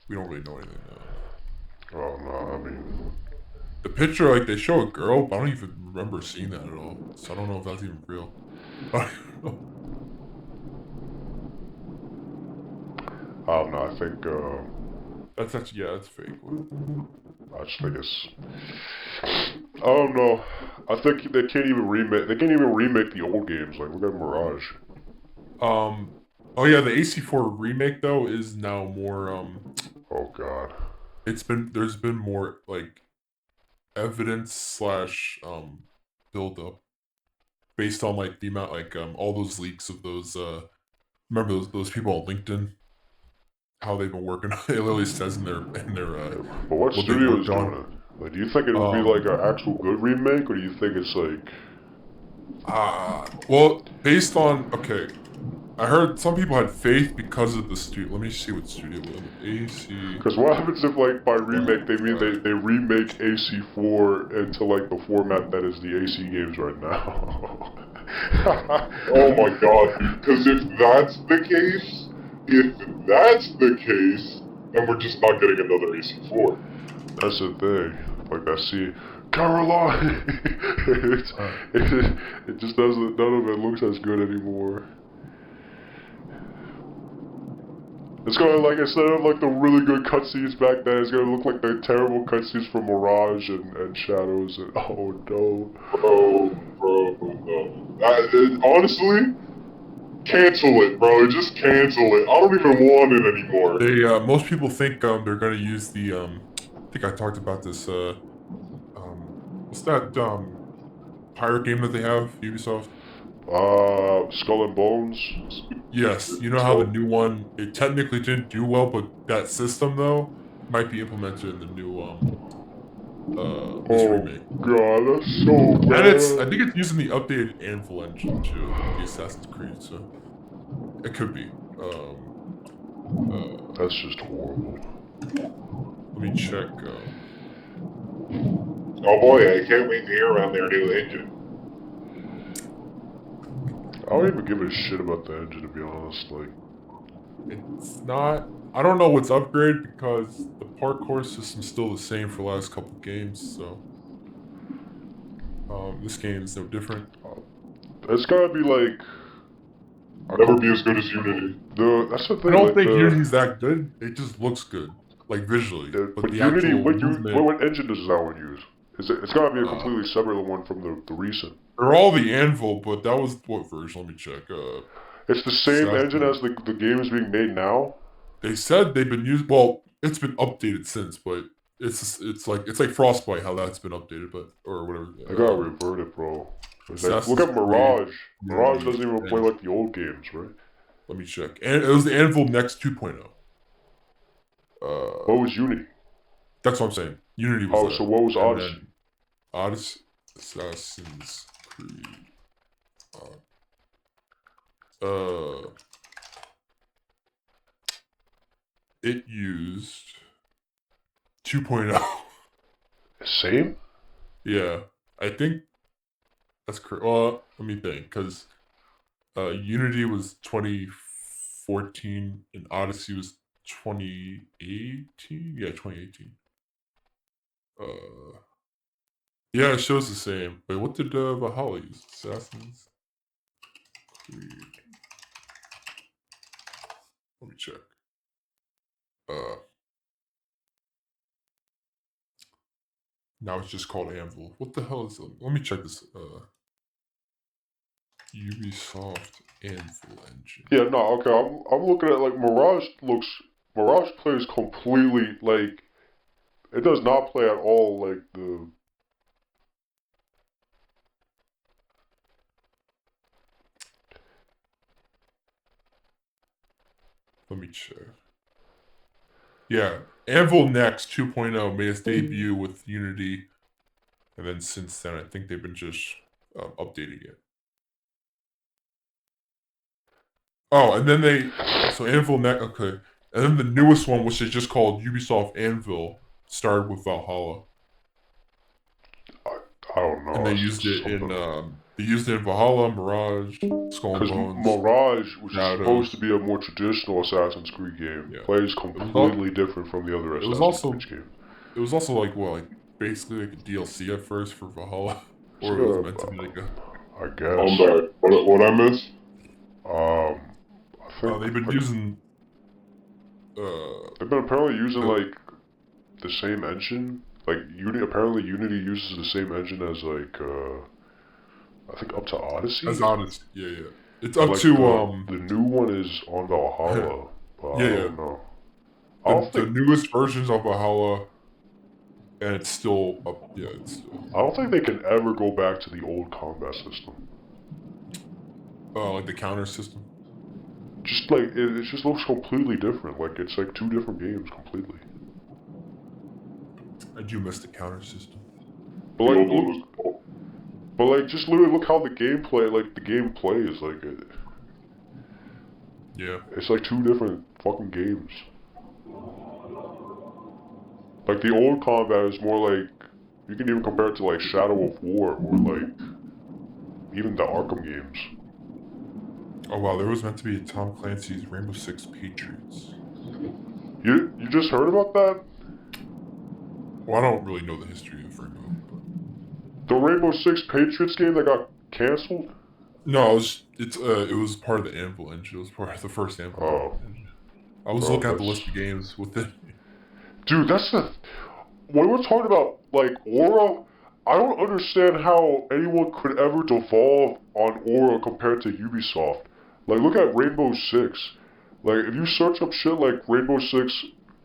We don't really know anything now. Oh no, I mean. The picture, like, they show a girl, but I don't even remember seeing that at all. So I don't know if that's even real. I don't know, I think, that's actually, yeah, that's fake. I just think it's... I don't know. I think they can't even remake the old games. Like, look at Mirage. Oh yeah, the AC4 remake, though, is now more, Oh god. There's been more, like, evidence slash, build up. Based on, like, the amount, like, all those leaks of those, remember those people on LinkedIn? How they've been working. It literally says in their But what studio is doing it? Like, do you think it would be like an actual good remake, or do you think it's like? Well, based on okay, I heard some people had faith because of the studio. Let me see what studio was. AC. Because what happens if, like, by remake they mean they remake AC4 into like the format that is the AC games right now? Oh my god! Because if that's the case. If that's the case, then we're just not getting another AC4. That's the thing. Like I see, Caroline. it just doesn't. None of it looks as good anymore. It's gonna, like, instead of like the really good cutscenes back then, it's gonna look like the terrible cutscenes from Mirage and Shadows. And oh no. Bro, no. Honestly. Cancel it, bro. Just cancel it. I don't even want it anymore. They most people think they're gonna use the I think I talked about this what's that pirate game that they have, Ubisoft? Skull and Bones? Yes, you know how the new one, it technically didn't do well, but that system though might be implemented in the new This remake. God, that's so bad. And I think it's using the updated Anvil engine too, the Assassin's Creed, so it could be. That's just horrible. Let me check. Oh boy, I can't wait to hear about their new engine. I don't even give a shit about the engine, to be honest. Like, it's not. I don't know what's upgraded because the parkour system's still the same for the last couple games, so this game is no different. it's gotta be like. Never be as good as Unity. That's the thing. I don't like, think Unity's that good. It just looks good, like visually. But the Unity, actual what movement, engine does that one use? It's gotta be a completely separate one from the recent. they're all the Anvil, but that was what version? Let me check. It's the same engine as the game is being made now. They said they've been used. Well, it's been updated since, but it's like Frostbite, how that's been updated, but or whatever. I gotta revert it, bro. Like, look at Mirage. Yeah, Mirage doesn't even play like the old games, right? Let me check. And it was the Anvil Next 2.0. What was Unity? That's what I'm saying. Unity was. So what was Odyssey? Odyssey, Assassin's Creed. It used 2.0. Same? Yeah, I think that's correct. Well, let me think, because Unity was 2014 and Odyssey was 2018. Yeah, 2018. Yeah, it shows the same. Wait, what did Valhalla use? Assassin's Creed. Let me check. Now it's just called Anvil. What the hell is it? Let me check this. Ubisoft Anvil engine. Yeah, no, okay. I'm looking at like Mirage plays completely like it does not play at all like the. Let me check. Yeah, Anvil Next 2.0 made its debut with Unity, and then since then, I think they've been just updating it. Oh, and then so Anvil Next, okay, and then the newest one, which is just called Ubisoft Anvil, started with Valhalla. I don't know. And they used it in Valhalla, Mirage, Skull and Bones. Mirage, which is supposed to be a more traditional Assassin's Creed game, plays completely different from the other Assassin's Creed game. It was also like basically like a DLC at first for Valhalla, or it was meant to be like a. I guess. I'm sorry. What I missed? I think they've been using. They've been apparently using like the same engine. Like apparently Unity uses the same engine as like I think up to Odyssey. As Odyssey, yeah. It's up to the new one is on Valhalla. But I don't know. The newest versions of Valhalla, and it's still up. Yeah, it's still. I don't think they can ever go back to the old combat system. Like the counter system. Just like it just looks completely different. Like it's like two different games completely. I do miss the counter system. But like, just literally look how the game plays. Like it. Yeah. It's like two different fucking games. Like the old combat is more like you can even compare it to like Shadow of War or like even the Arkham games. Oh wow, there was meant to be a Tom Clancy's Rainbow Six Patriots. You just heard about that? Well, I don't really know the history of Rainbow. The Rainbow Six Patriots game that got canceled? No, it was part of the Anvil engine. It was part of the first Anvil engine. I was looking at the list of games with it. Dude, when we're talking about like Aura, I don't understand how anyone could ever devolve on Aura compared to Ubisoft. Like, look at Rainbow Six. Like, if you search up shit like Rainbow Six,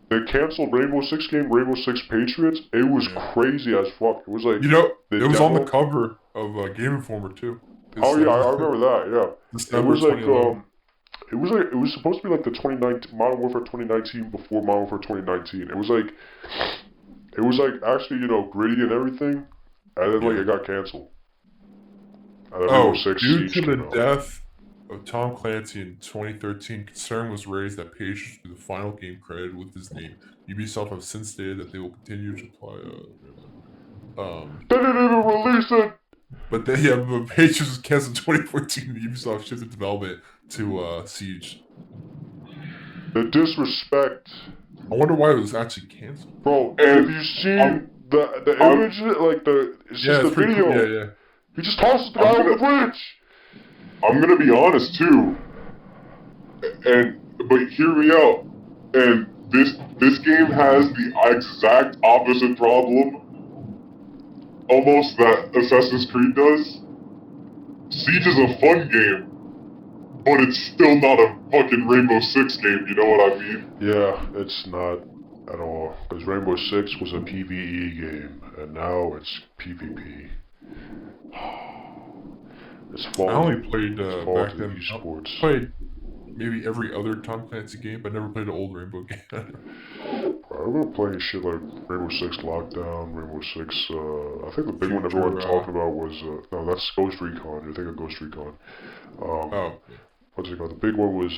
they canceled Rainbow Six game, Rainbow Six Patriots. It was crazy as fuck. It was like it was on the cover of Game Informer too. Oh yeah, I remember that. Yeah, it was like it was supposed to be like the 2019 Modern Warfare 2019 before Modern Warfare 2019. It was like It was like actually, you know, gritty and everything, and then like it got canceled. And then Rainbow Six due Siege to the came out. death of Tom Clancy in 2013, concern was raised that pages should be the final game credited with his name. Ubisoft have since stated that they will continue to apply. They didn't even release it. But then, yeah, but pages was canceled in 2014. And Ubisoft shifted development to Siege. The disrespect. I wonder why it was actually canceled. Bro, have you seen the image? Like it's just the video. Cool. Yeah. He just tosses the guy over the bridge. I'm gonna be honest too. But hear me out. And this game has the exact opposite problem, almost, that Assassin's Creed does. Siege is a fun game, but it's still not a fucking Rainbow Six game. You know what I mean? Yeah, it's not at all. Because Rainbow Six was a PvE game, and now it's PvP. It's I only played back then. Esports. Played maybe every other Tom Clancy game, but never played an old Rainbow game. I remember playing shit like Rainbow Six Lockdown, Rainbow Six. I think the big one everyone talking about was no, that's Ghost Recon. You're thinking of Ghost Recon. What's it called? The big one was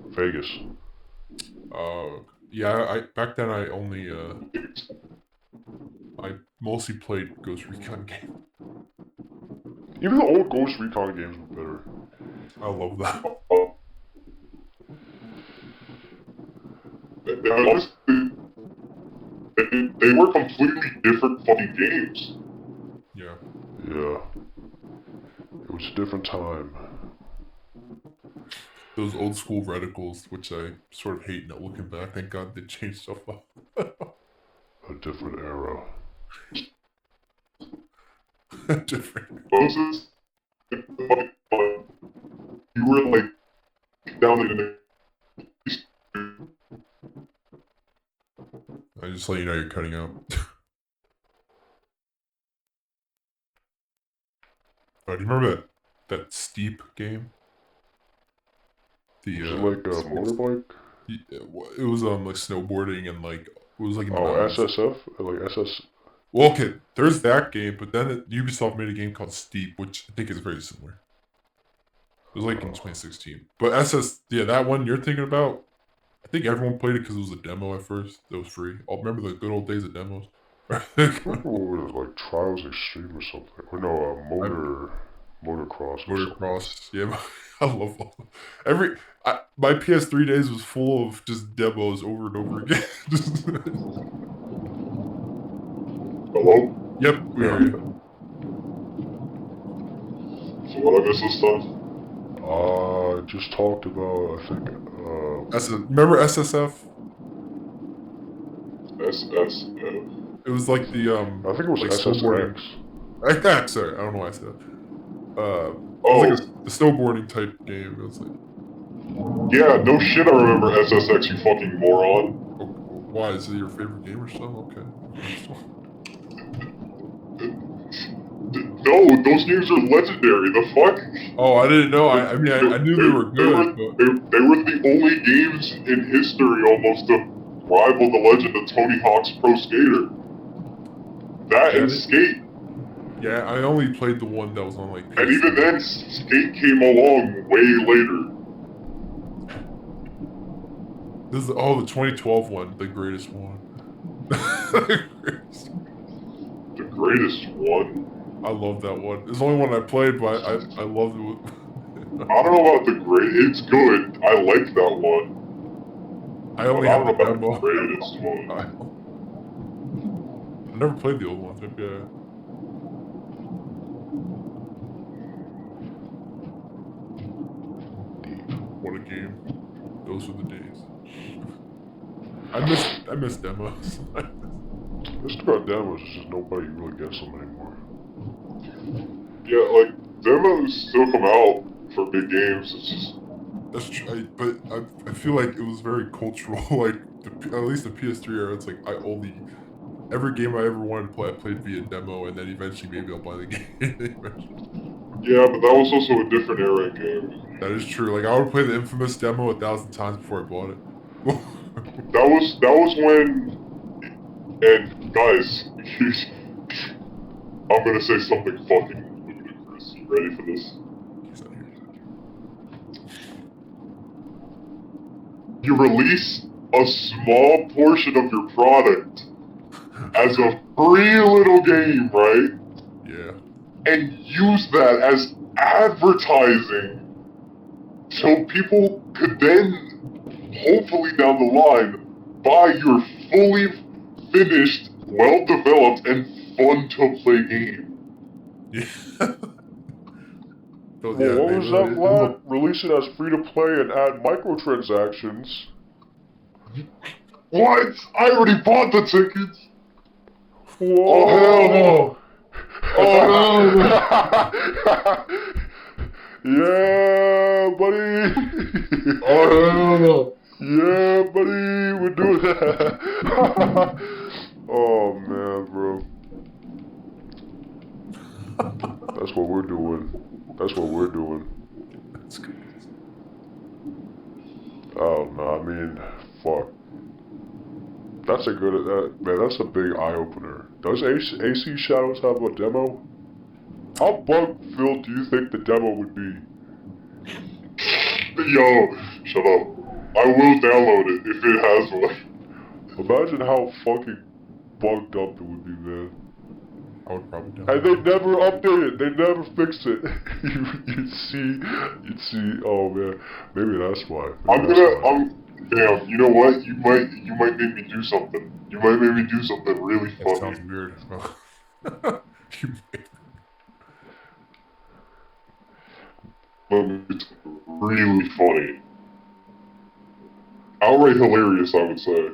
Vegas. Yeah. Back then I only I mostly played Ghost Recon games. Even the old Ghost Recon games were better. I love that. They were completely different fucking games. Yeah. Yeah. It was a different time. Those old school reticles, which I sort of hate now looking back. Thank God they changed stuff up. A different era. Different. Moses, you were like down in the. I just let you know you're cutting out. Oh, do you remember that Steep game? Was it like a motorbike? It was like snowboarding and like it was like in the SSF, like SS. Well, okay, there's that game, but then Ubisoft made a game called Steep, which I think is very similar. It was like in 2016, but that one you're thinking about, I think everyone played it because it was a demo at first. That was free. I remember the good old days of demos. I remember what was it, like Trials Extreme or something. Or no, Motocross. Motocross. Yeah, I love my PS3 days was full of just demos over and over again. Hello? Yep, we hear you. So what I missed this time? Just talked about, I think, remember SSF? SSF. It was like the, I think it was like SSX. Sorry, I don't know why I said that. It was like the snowboarding type game. It was like... Yeah, no shit I remember SSX, you fucking moron. Why? Is it your favorite game or something? Okay. No, those games are legendary. The fuck? Oh, I didn't know. I mean, I knew they were good. They were the only games in history almost to rival the legend of Tony Hawk's Pro Skater. That and Skate. Yeah, I only played the one that was on like PS3. And even then, Skate came along way later. This is the 2012 one, the greatest one. The greatest one? I love that one. It's the only one I played, but I loved it. I don't know about the great. It's good. I like that one. I only have the demo. The greatest one. I never played the old ones. Okay. What a game. Those were the days. I miss demos. This got demos, it's just nobody really gets them anymore. Yeah, like, demos still come out for big games, it's just... That's true, but I feel like it was very cultural, like, at least the PS3 era, it's like, every game I ever wanted to play, I played via demo, and then eventually maybe I'll buy the game. Yeah, but that was also a different era game. That is true, like, I would play the infamous demo 1,000 times before I bought it. That was when, and Guys, I'm gonna say something fucking ludicrous. You ready for this? He's not here. You release a small portion of your product as a free little game, right? Yeah. And use that as advertising so people could then, hopefully down the line, buy your fully finished, well-developed, and fun-to-play game. Yeah. Well, what was that, Vlad? Release it as free-to-play and add microtransactions. What? I already bought the tickets! Whoa! Oh, hell no! Oh, no! Yeah, buddy! Oh, hell no! Yeah, buddy! We're doing that! Oh, man, bro. That's what we're doing. That's what we're doing. That's good. Oh, no, I mean, fuck. That's a good, man, that's a big eye-opener. Does AC Shadows have a demo? How bug-filled do you think the demo would be? Yo, shut up. I will download it if it has one. Imagine how fucking bugged up it would be, man. I would probably do. And they never update it. They never fix it. you'd see. Oh man, maybe that's why. Damn. You know what? You might make me do something. You might make me do something really That funny. sounds weird. You But it's really funny. Outright hilarious, I would say.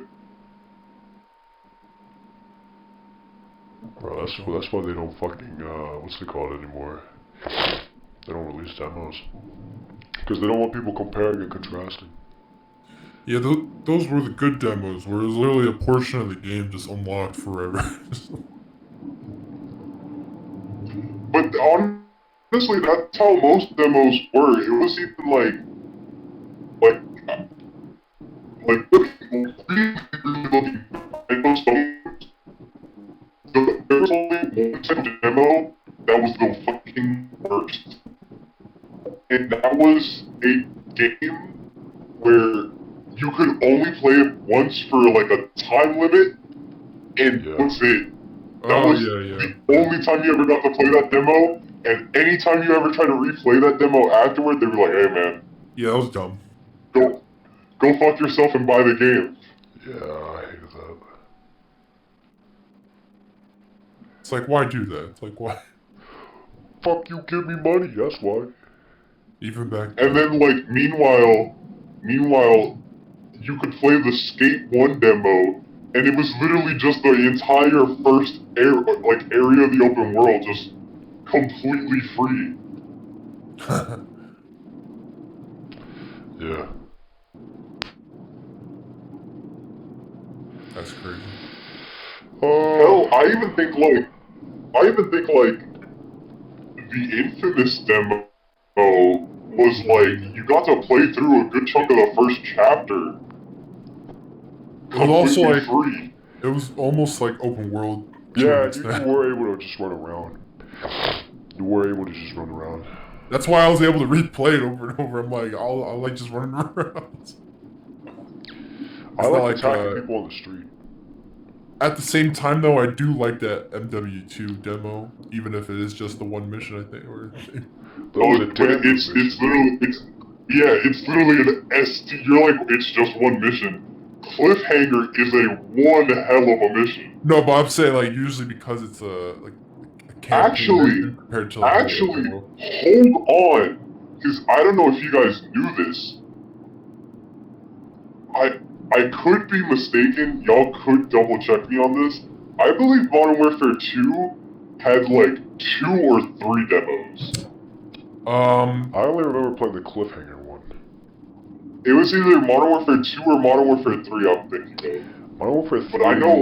Bro, that's why they don't fucking what's it called anymore? They don't release demos because they don't want people comparing and contrasting. Yeah, those were the good demos, where it was literally a portion of the game just unlocked forever. But honestly, that's how most demos were. It was even like really looking. There was only one type of demo that was the fucking worst, and that was a game where you could only play it once for like a time limit, and that's it. That was the only time you ever got to play that demo, and anytime you ever try to replay that demo afterward, they were like, "Hey man, yeah, that was dumb. Go fuck yourself and buy the game." Yeah, I hated that. It's like, why do that? It's like, why? Fuck you, give me money. That's why. Even back then. And then like meanwhile, you could play the Skate 1 demo, and it was literally just the entire first area of the open world just completely free. Yeah. That's crazy. Hell, I even think like the Infamous demo was like you got to play through a good chunk of the first chapter. It was also like free. It was almost like open world. Yeah, you were able to just run around. You were able to just run around. That's why I was able to replay it over and over. I'm like, I like just running around. I like attacking people on the street. At the same time, though, I do like that MW2 demo, even if it is just the one mission, I think. It's literally an ST. You're like, it's just one mission. Cliffhanger is a one hell of a mission. No, but I'm saying like usually because it's a campaign compared to hold on, because I don't know if you guys knew this. I could be mistaken. Y'all could double check me on this. I believe Modern Warfare 2 had like 2 or 3 demos. I only remember playing the Cliffhanger one. It was either Modern Warfare 2 or Modern Warfare 3, I'm thinking of. Modern Warfare 3 but I know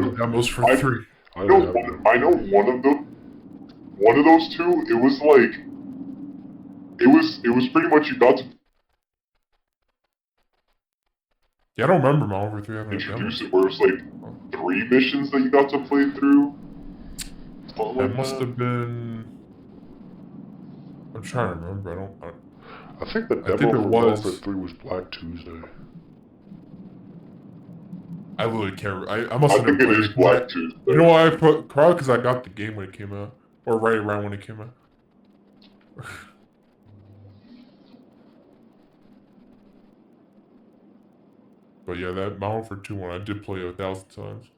the demos for 3. I know one of them. One of those two, it was like it was pretty much you got to Yeah, I don't remember Modern Warfare 3 having a demo. Introduced it, where it was like 3 missions that you got to play through. That must have been. I'm trying to remember. I think the demo for Modern Warfare 3 was Black Tuesday. I literally can't. I must have never played it. Black Tuesday. You know why I put probably because I got the game when it came out, or right around when it came out. But yeah, that Modern Warfare 2 one I did play 1,000 times.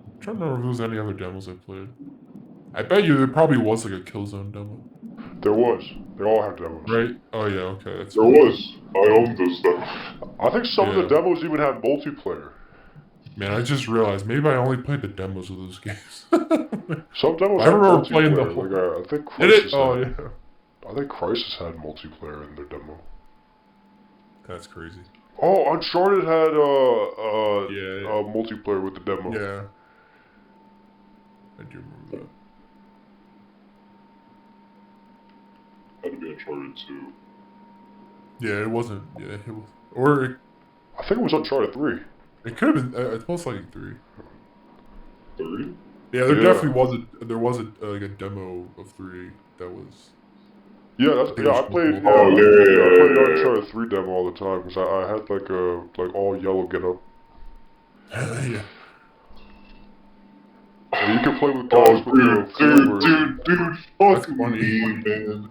I'm trying to remember if there was any other demos I played. I bet you there probably was like a Killzone demo. There was. They all had demos. Right? Oh yeah, okay. There was. I owned those demos. I think some of the demos even had multiplayer. Man, I just realized maybe I only played the demos of those games. Some demos I had remember multiplayer. playing the whole... Like, I think Crisis yeah. I think Crisis had multiplayer in their demo. That's crazy. Oh, Uncharted had multiplayer with the demo. Yeah. I do remember that. Had to be Uncharted 2. Yeah, it wasn't. Yeah, it was. Or I think it was Uncharted 3. It could have been. It's most likely 3. 3? Yeah, there definitely wasn't. There was like a demo of 3 that was. Yeah, I played. I played Uncharted 3 demo all the time because I had like all yellow get up. Yeah. And you can play with guys dude, fuck me, man.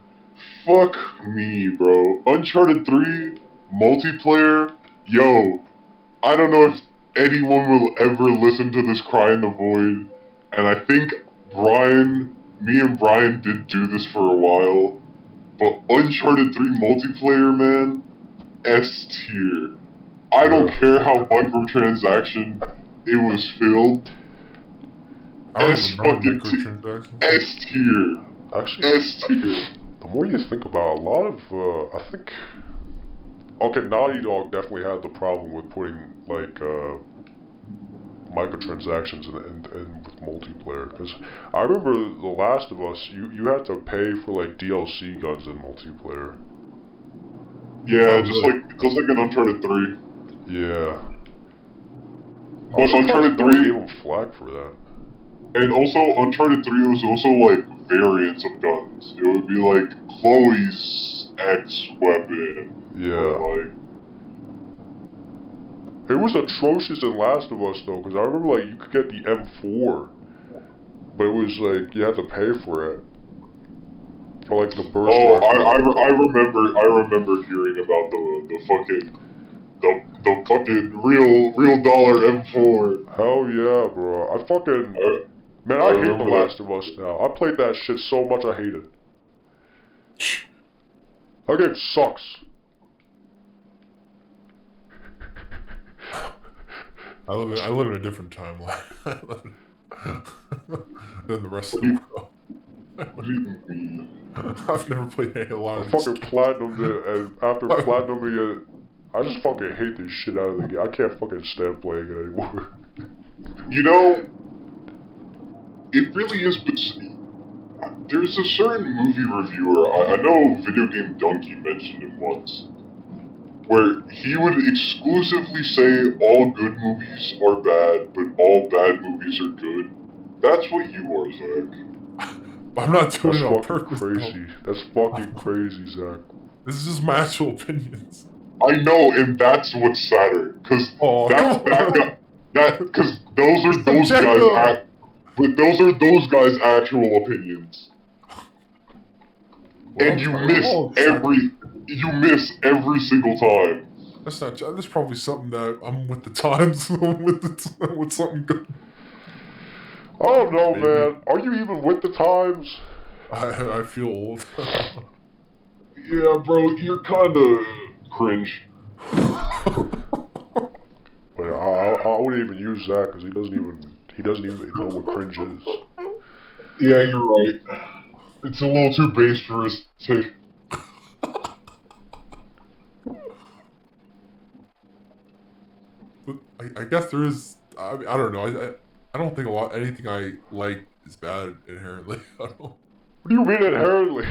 Fuck me, bro. Uncharted 3 multiplayer, yo. I don't know if anyone will ever listen to this Cry in the Void, and I think me and Brian did do this for a while, but Uncharted 3 multiplayer, man, S tier. I don't care how microtransaction it was filled. S fucking S tier. Actually, S tier. The more you think about it, a lot of, I think... Okay, Naughty Dog definitely had the problem with putting, like, microtransactions in with multiplayer. Because I remember The Last of Us, you had to pay for, like, DLC guns in multiplayer. Yeah, just like in Uncharted 3. Yeah. But Uncharted 3 gave them flack for that. And also, Uncharted 3 was also, like, variants of guns. It would be, like, Chloe's X weapon. Yeah. Or, like... It was atrocious in Last of Us, though, because I remember, like, you could get the M4, but it was, like, you had to pay for it. For, like, the burst rifle. I remember hearing about the fucking real dollar M4. Hell yeah, bro. Man, I hate The Last of Us now. I played that shit so much I hate it. That game sucks. I live in a different timeline than the rest of the world. I've never played any of I fucking platinumed it, and after platinuming it, I just fucking hate this shit out of the game. I can't fucking stand playing it anymore. You know, it really is. There's a certain movie reviewer, I know Video Game Donkey mentioned it once, where he would exclusively say all good movies are bad, but all bad movies are good. That's what you are, Zach. I'm not doing it on purpose. Crazy. That's fucking crazy, Zach. This is just my actual opinions. I know, and that's what's sadder, because because those are those guys. But those are those guys' actual opinions. Well, and you miss every single time. That's not. That's probably something that I'm with the times. with something good. I don't know, man. Are you even with the times? I feel old. Yeah, bro, you're kind of cringe. But I wouldn't even use that because he doesn't even know what cringe is. Yeah, you're right. It's a little too base for his taste. I guess there is. I don't know. I don't think anything I like is bad inherently. I don't. What do you mean inherently?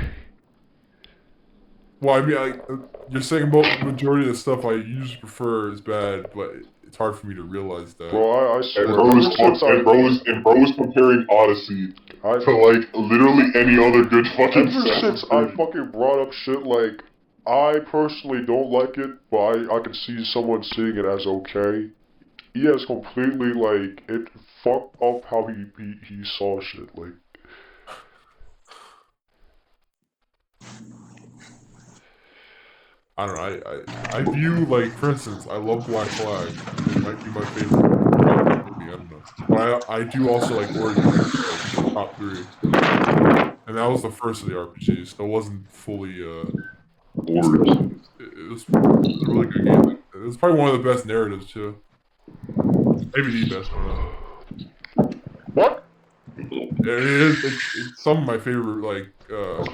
Well, I mean, you're saying the majority of the stuff I usually prefer is bad, but it's hard for me to realize that. Bro, I And bro was comparing Odyssey to like literally any other good fucking ever since I fucking brought up shit like, I personally don't like it, but I can see someone seeing it as okay. He has completely, like, it fucked up how he saw shit, like. I don't know, I view, like, for instance, I love Black Flag. It might be my favorite RPG, maybe, I don't know. But I do also like Origins, like, top 3. And that was the first of the RPGs, so it wasn't fully, Origins. it was a really good game. It was probably one of the best narratives, too. Maybe the best, I don't know. What? It's some of my favorite, like,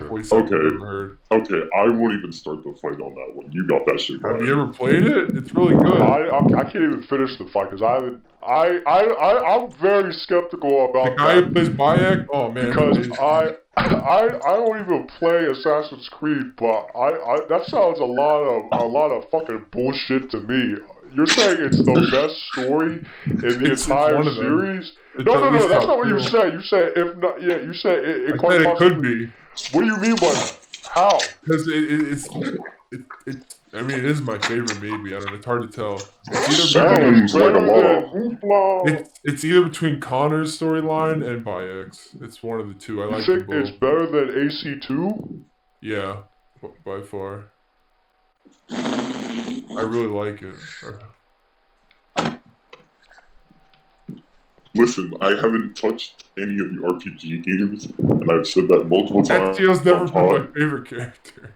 voices I've ever heard. Okay, I won't even start the fight on that one. You got that shit right. Have you ever played it? It's really good. I can't even finish the fight, because I'm very skeptical about the guy who plays Bayek? Oh, man. Because I don't even play Assassin's Creed, but that sounds a lot of fucking bullshit to me. You're saying it's the best story in the entire series? No, that's not what you said. You said if not, yeah, you said it quite possibly. It could be. What do you mean by that? How? Because I mean, it is my favorite, maybe. I don't know. It's hard to tell. Sounds like a lot of hoopla. It's either between Connor's storyline and Bayek's. It's one of the two. I like them both. It's better than AC2? Yeah, by far. I really like it. Listen, I haven't touched any of the RPG games, and I've said that multiple times. Ezio's never been my favorite character.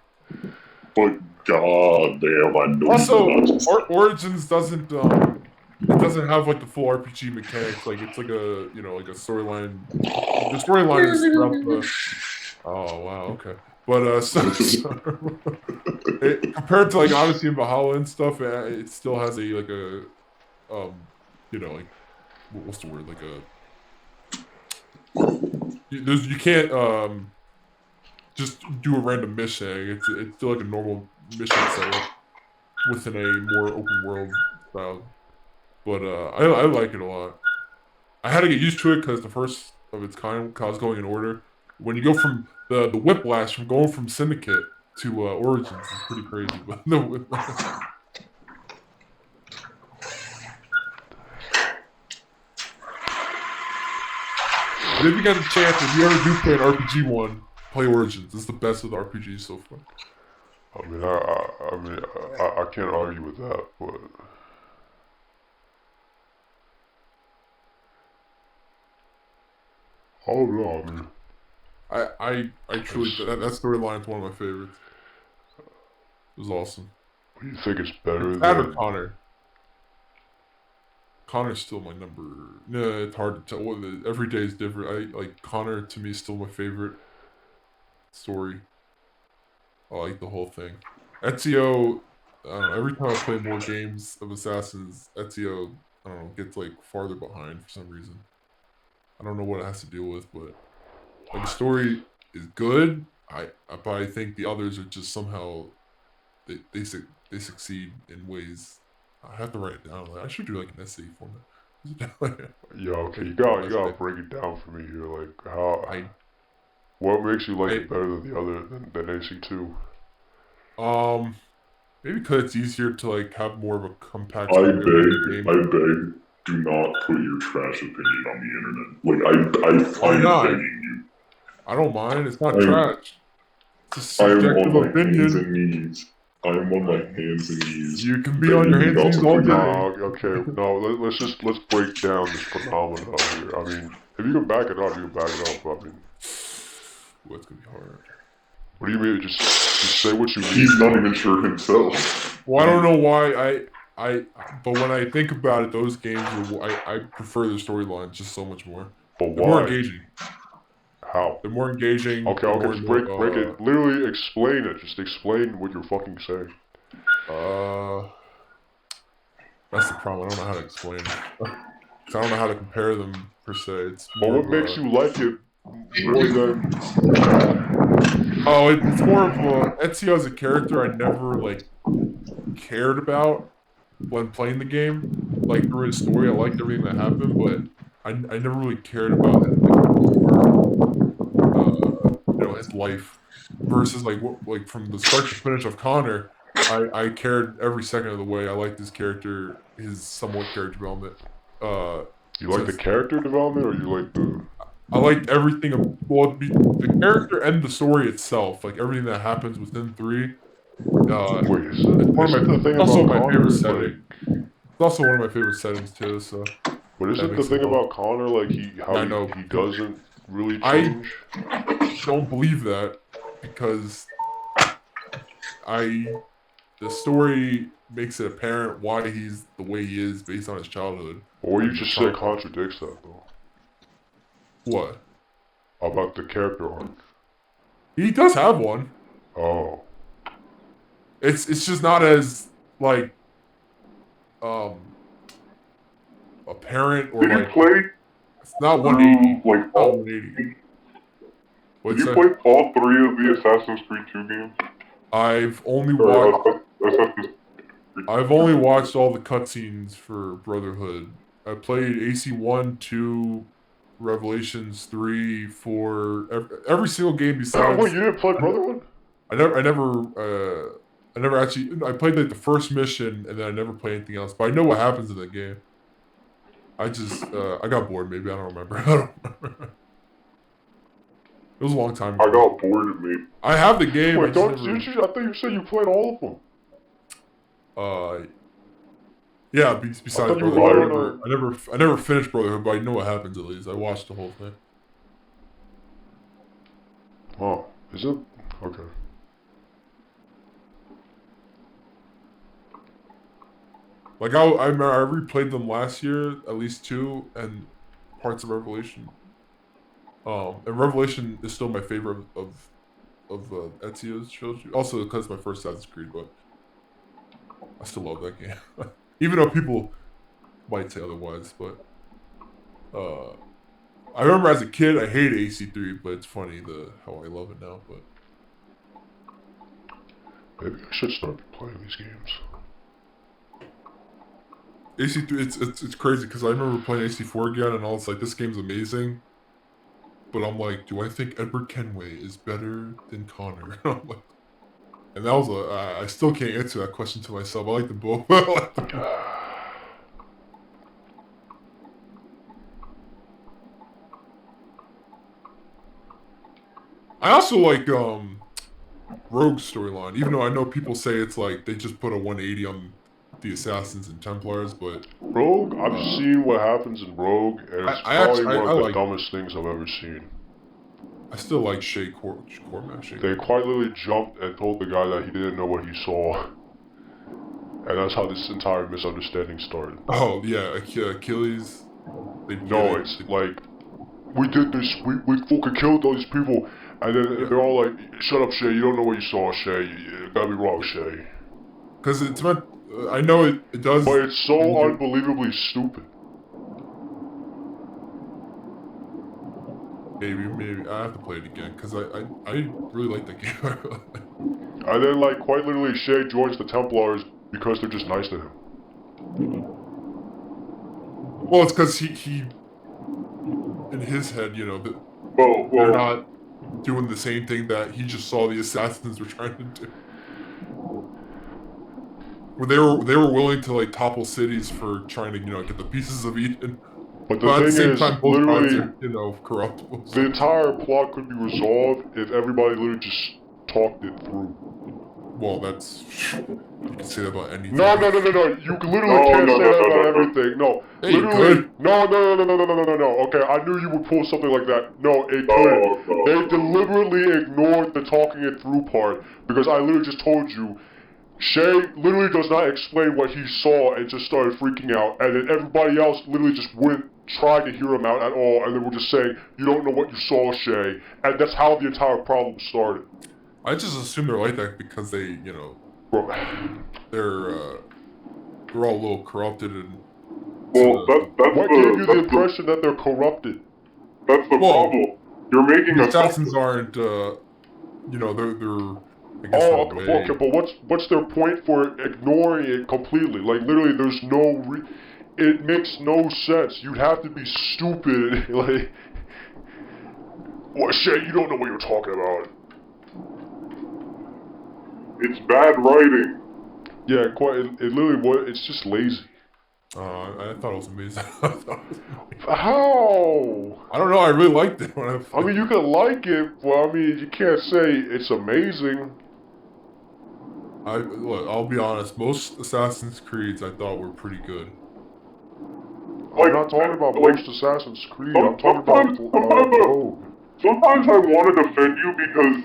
But goddamn, I know. Also, Origins doesn't it doesn't have like the full RPG mechanics. Like it's like a like a storyline. The storyline is throughout the. Oh wow, okay. But compared to like Odyssey and Valhalla and stuff, it still has like a like what's the word, like you can't just do a random mission. It's still like a normal mission setup within a more open world style. But I like it a lot. I had to get used to it because the first of its kind, cause I was going in order. When you go from the whiplash from going from Syndicate to Origins is pretty crazy. But no whiplash. If you got a chance, if you ever do play an RPG one, play Origins. It's the best of the RPGs so far. I mean, I can't argue with that, but oh no, I mean, I truly that storyline is one of my favorites. It was awesome. What do you think is better than Connor? Connor's still my number. No, it's hard to tell. Every day is different. Like Connor to me is still my favorite story. I like the whole thing. Ezio, I don't know, every time I play more games of Assassins, Ezio, I don't know, gets like farther behind for some reason. I don't know what it has to deal with, but like the story is good. But I think the others are just somehow they succeed in ways. I have to write it down. Like, I should do like an essay format. Yeah, okay, you gotta break it down for me here. Like how what makes you like it better than the other than AC2? Maybe because it's easier to like have more of a compact. I beg, do not put your trash opinion on the internet. Like I'm begging you. I don't mind. It's not trash. It's a subjective opinion. I'm on my hands and knees. You can be on your hands and knees all day. Okay, no, let's break down this phenomenon here. I mean, if you can back it up, you can back it up. I mean, it's gonna be hard. What do you mean? Just say what you mean. He's not even sure himself. Well, I don't know why but when I think about it, those games I prefer the storylines just so much more. But why? They're more engaging. How? They're more engaging. Okay, just break it. Literally explain it. Just explain what you're fucking saying. That's the problem. I don't know how to explain it. I don't know how to compare them per se. But what makes you like it more than? Oh, it's more of Ezio as a character I never, like, cared about when playing the game. Like, through his story, I liked everything that happened, but I never really cared about his, like, core, his life versus, like, like, from the start to finish of Connor, I cared every second of the way. I liked his character, his somewhat character development. You like the character development, or you like the? I liked everything. Well, the character and the story itself, like everything that happens within 3. Wait, It's one of isn't my. the thing It's also about my favorite Connor setting. like? It's also one of my favorite settings too. So But that isn't the makes it thing help. about Connor like Yeah, how I know. he doesn't really I change? don't believe that because I the story makes it apparent why he's the way he is based on his childhood Or you and the just say trauma. contradicts that though What? about the character arc. He does have one. Oh, It's just not as like um apparent or Did you like play it's not through 180. like Not all? 180. Did What's you that? play all 3 of the Assassin's Creed 2 games? I've only Or watched Assassin's Creed I've 2 only games? watched all the cutscenes for Brotherhood. I played AC 1, 2, Revelations 3, 4, every single game wait, besides you didn't play I, Brotherhood? I never actually I played like the first mission and then I never played anything else. But I know what happens in the game. I just I got bored maybe, I don't remember. I don't remember. It was a long time I ago. got bored of me. I have the game, I Wait, just don't never you? I thought you said you played all of them. yeah, I besides thought you were Brotherhood, going on I never finished Brotherhood, but I know what happens at least. I watched the whole thing. a. Oh, is it? Okay. Like I remember I replayed them last year, at least 2, and parts of Revelation. And Revelation is still my favorite of Ezio's trilogy. Also because it's my first Assassin's Creed, but I still love that game. Even though people might say otherwise, but I remember as a kid I hated AC3, but it's funny how I love it now. But Maybe I should start playing these games. AC3, it's crazy because I remember playing AC4 again, and I was like, this game's amazing. But I'm like, do I think Edward Kenway is better than Connor? And that was I still can't answer that question to myself. I like them both. I also like Rogue's storyline, even though I know people say it's like they just put a 180 on the Assassins and Templars, but Rogue, I've seen what happens in Rogue, and it's probably one of the dumbest things I've ever seen. I still like Shay Cormac. They quite literally jumped and told the guy that he didn't know what he saw. And that's how this entire misunderstanding started. Oh, yeah, Achilles. No, it's like, we did this, we fucking killed all these people. And then they're all like, shut up, Shay, you don't know what you saw, Shay. You gotta be wrong, Shay. Because it's meant, I know it does. But it's so unbelievably stupid. Maybe I have to play it again because I really like that game. And then like quite literally Shay joins the Templars because they're just nice to him. Well, it's because he in his head, you know, they're not doing the same thing that he just saw the Assassins were trying to do. Where they were willing to like topple cities for trying to get the pieces of Eden. But the thing is, literally, corruptible. The entire plot could be resolved if everybody literally just talked it through. Well, you can say that about anything. No. You literally can't say that about everything. No, hey, literally. No. Okay, I knew you would pull something like that. No, it couldn't. They deliberately ignored the talking it through part because I literally just told you. Shay literally does not explain what he saw and just started freaking out, and then everybody else literally just wouldn't try to hear him out at all, and they were just saying, you don't know what you saw, Shay, and that's how the entire problem started. I just assume they're like that because they, Bro. they're all a little corrupted and... Well, what gave you the impression that they're corrupted? That's the problem. You're making the Assassins aren't, you know, I guess Oh, in a way. okay, but what's their point for ignoring it completely? Like literally, there's no it makes no sense. You'd have to be stupid, like, what shit? You don't know what you're talking about. It's bad writing. Yeah, quite. It literally what? It's just lazy. I thought it was amazing. How? I don't know. I really liked it when I I mean, you can like it, but I mean, you can't say it's amazing. Look, I'll be honest. Most Assassin's Creeds I thought were pretty good. I'm not talking about most Assassin's Creed. I'm talking about Rogue. Sometimes I want to defend you because,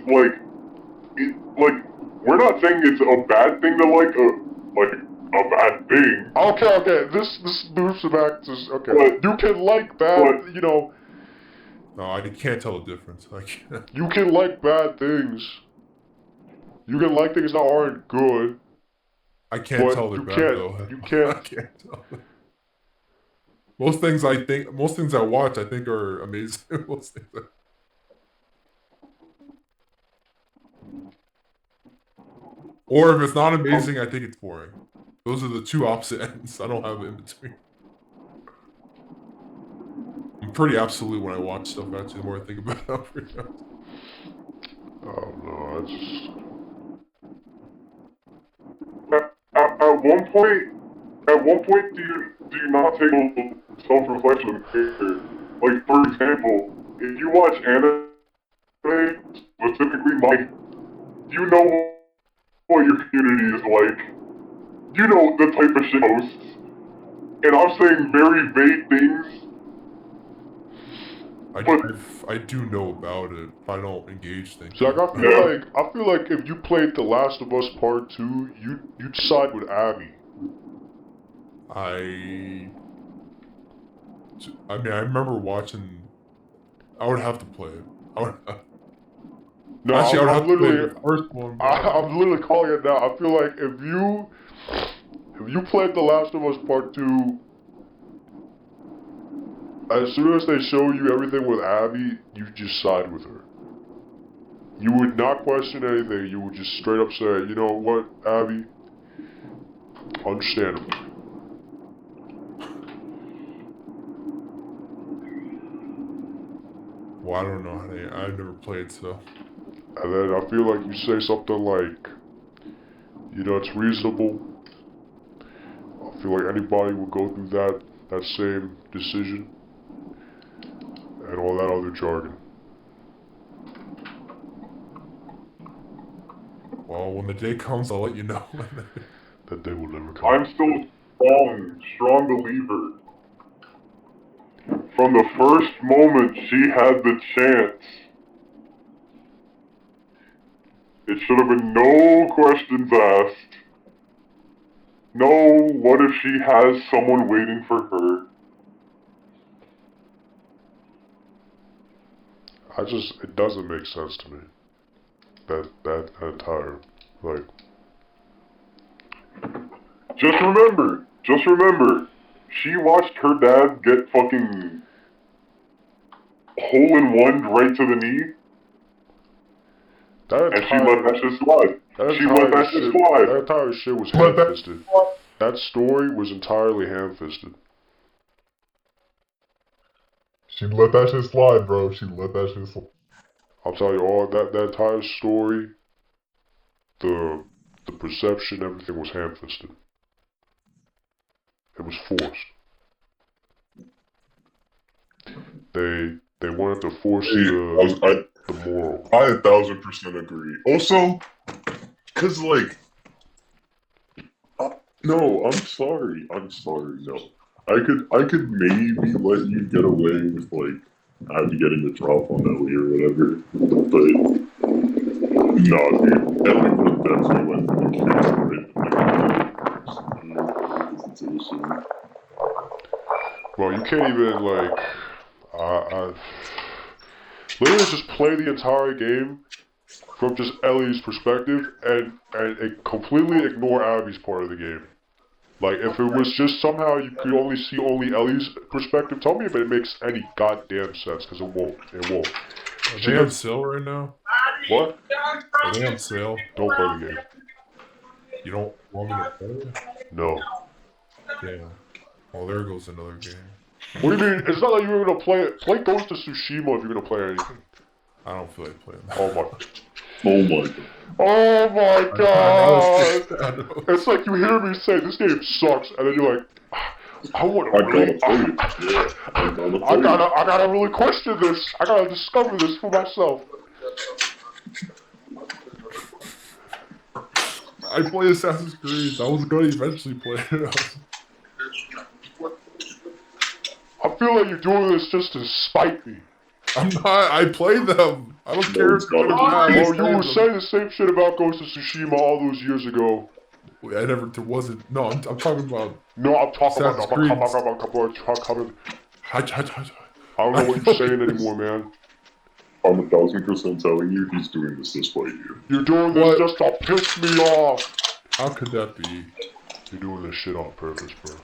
we're not saying it's a bad thing to like a bad thing. Okay. This moves back to okay. You can like bad, you know. No, I can't tell the difference. You can like bad things. You can like things that aren't good. I can't tell they're bad though. You can't. I can't tell. Most things I watch, I think are amazing. Most things. Or if it's not amazing, I think it's boring. Those are the two opposite ends. I don't have in between. I'm pretty absolute when I watch stuff. Actually, the more I think about it, I'm pretty absolute. Oh no, I just. At one point, do you not take a self-reflection of the character? Like, for example, if you watch anime, specifically you know what your community is like. You know the type of shit posts. And I'm saying very vague things. I do know about it. I don't engage things. So like, I feel like if you played The Last of Us Part 2, you'd side with Abby. I mean, I remember watching. I would have to play it. No, Actually, I would have to play literally, the first one. I'm literally calling it now. I feel like if you played The Last of Us Part 2, as soon as they show you everything with Abby, you just side with her. You would not question anything. You would just straight up say, you know what, Abby? Understandable. Well, I don't know. I've never played, so. And then I feel like you say something like, you know, it's reasonable. I feel like anybody would go through that same decision and all that other jargon. Well, when the day comes, I'll let you know. That day will never come. I'm still a strong believer. From the first moment she had the chance, it should have been no questions asked. No, what if she has someone waiting for her? It doesn't make sense to me. That entire, like. Just remember, she watched her dad get fucking hole-in-one right to the knee. And she let that shit slide. That entire shit was ham-fisted. That story was entirely ham-fisted. She let that shit slide, bro. She let that shit slide. I'll tell you all, that entire story, the perception, everything was ham-fisted. It was forced. They wanted to force the moral. I 1,000% agree. Also, cause like, no, I'm sorry, no. I could maybe let you get away with like Abby getting the drop on Ellie or whatever, but no, dude, Ellie would have definitely went to the case right. Well, you can't even like, literally just play the entire game from just Ellie's perspective and completely ignore Abby's part of the game. Like, if it was just somehow you could only see Ellie's perspective, tell me if it makes any goddamn sense, because it won't. It won't. Are they on sale right now? What? Are they on sale? Don't play the game. You don't want me to play it? No. Yeah. Well, there goes another game. What do you mean? It's not like you're gonna play it. Play Ghost of Tsushima if you're gonna play anything. I don't feel like playing that. Oh my. Oh my god. Oh my god! God! It's like you hear me say this game sucks, and then you're like, I want to I really. gotta play it. Yeah, I gotta really question this. I gotta discover this for myself. I play Assassin's Creed. I was gonna eventually play it. I feel like you're doing this just to spite me. I'm not. I play them. I don't care if they're bad. Bro, you were saying the same shit about Ghost of Tsushima all those years ago. Wait, I never. There wasn't. No, I'm talking about. No, I'm talking about. Assassin's Creed. I don't know what you're saying anymore, man. I'm 1000% telling you he's doing this to spite you. You're doing this just to piss me off. How could that be? You're doing this shit on purpose, bro.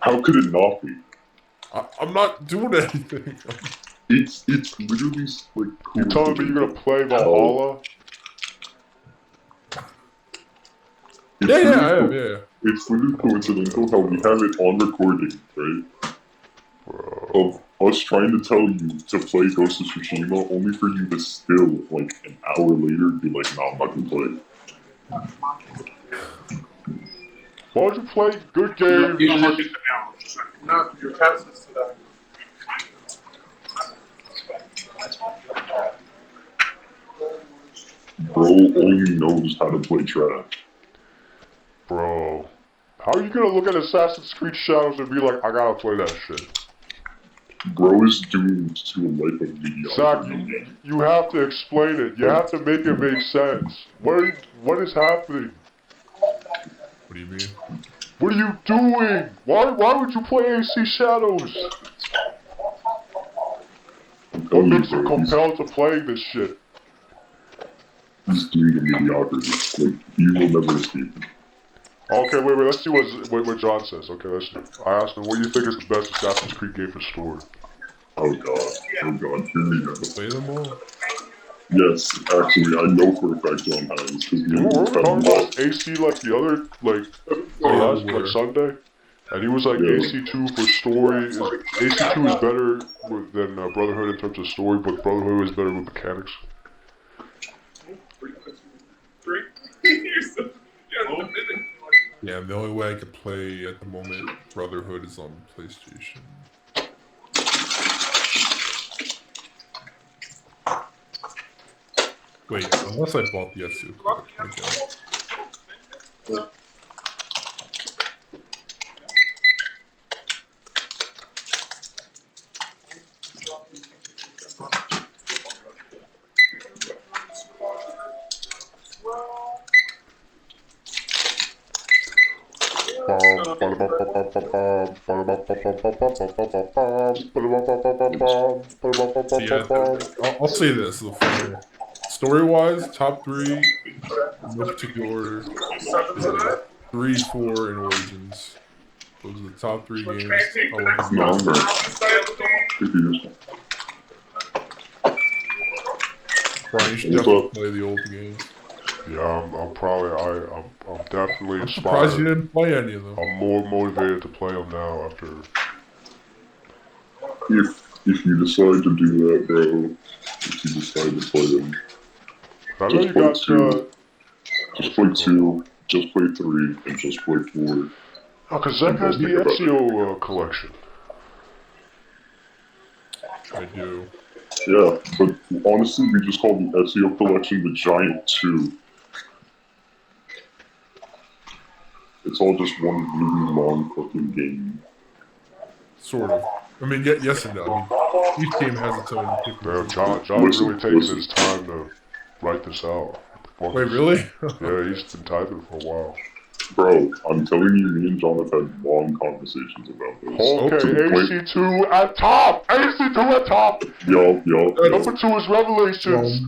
How could it not be? I'm not doing anything. It's literally like. You're telling me you're gonna play Valhalla? Yeah. It's literally coincidental how we have it on recording, right? Bro. Of us trying to tell you to play Ghost of Tsushima, only for you to still, like, an hour later, be like, no, I'm not gonna play. Why don't you play good games? You don't look at the now. No, your test is today. Bro only knows how to play trash. Bro. How are you gonna look at Assassin's Creed Shadows and be like, I gotta play that shit? Bro is doomed to a life of mediocrity. Zach, you have to explain it. You have to make it make sense. What is happening? What do you mean? What are you doing? Why would you play AC Shadows? What makes you compelled to playing this shit? He's doomed to mediocrity. Like, you will never escape him. Okay, wait, let's see what John says. Okay, let's see. I asked him, what do you think is the best Assassin's Creed game for story? Oh god, here we go. Play them all. Yes, actually, I know for a fact John has, because You were talking about AC like the other, like Sunday? And he was like, Yeah. AC2 for story, AC2 is better than Brotherhood in terms of story, but Brotherhood is better with mechanics. Yeah, the only way I could play at the moment Brotherhood is on PlayStation. Wait, unless I bought the S2 collection. I'll say this. Story-wise, top 3, no particular order. 3, 4, and Origins. Those are the top 3 games. I love them. No, Brian, you should definitely play the old games. Yeah, I'm definitely I'm surprised you inspired. didn't play any of them. I'm more motivated to play them now after. if you decide to do that, bro, if you decide to play them, I know you got just play 2, just play 3, and just play 4. Oh, cause Zach has the Ezio collection. I do. Yeah, but honestly, we just call the Ezio collection the Giant 2. It's all just one really long fucking game. Sort of. I mean, yes and no. I mean, each game has its own Man, different. John's really taking his time to write this out. Wait, really? Yeah, he's been typing for a while. Bro, I'm telling you, me and John have had long conversations about this. Okay, AC2 at top! AC2 at top! Yo. Number 2 is Revelations.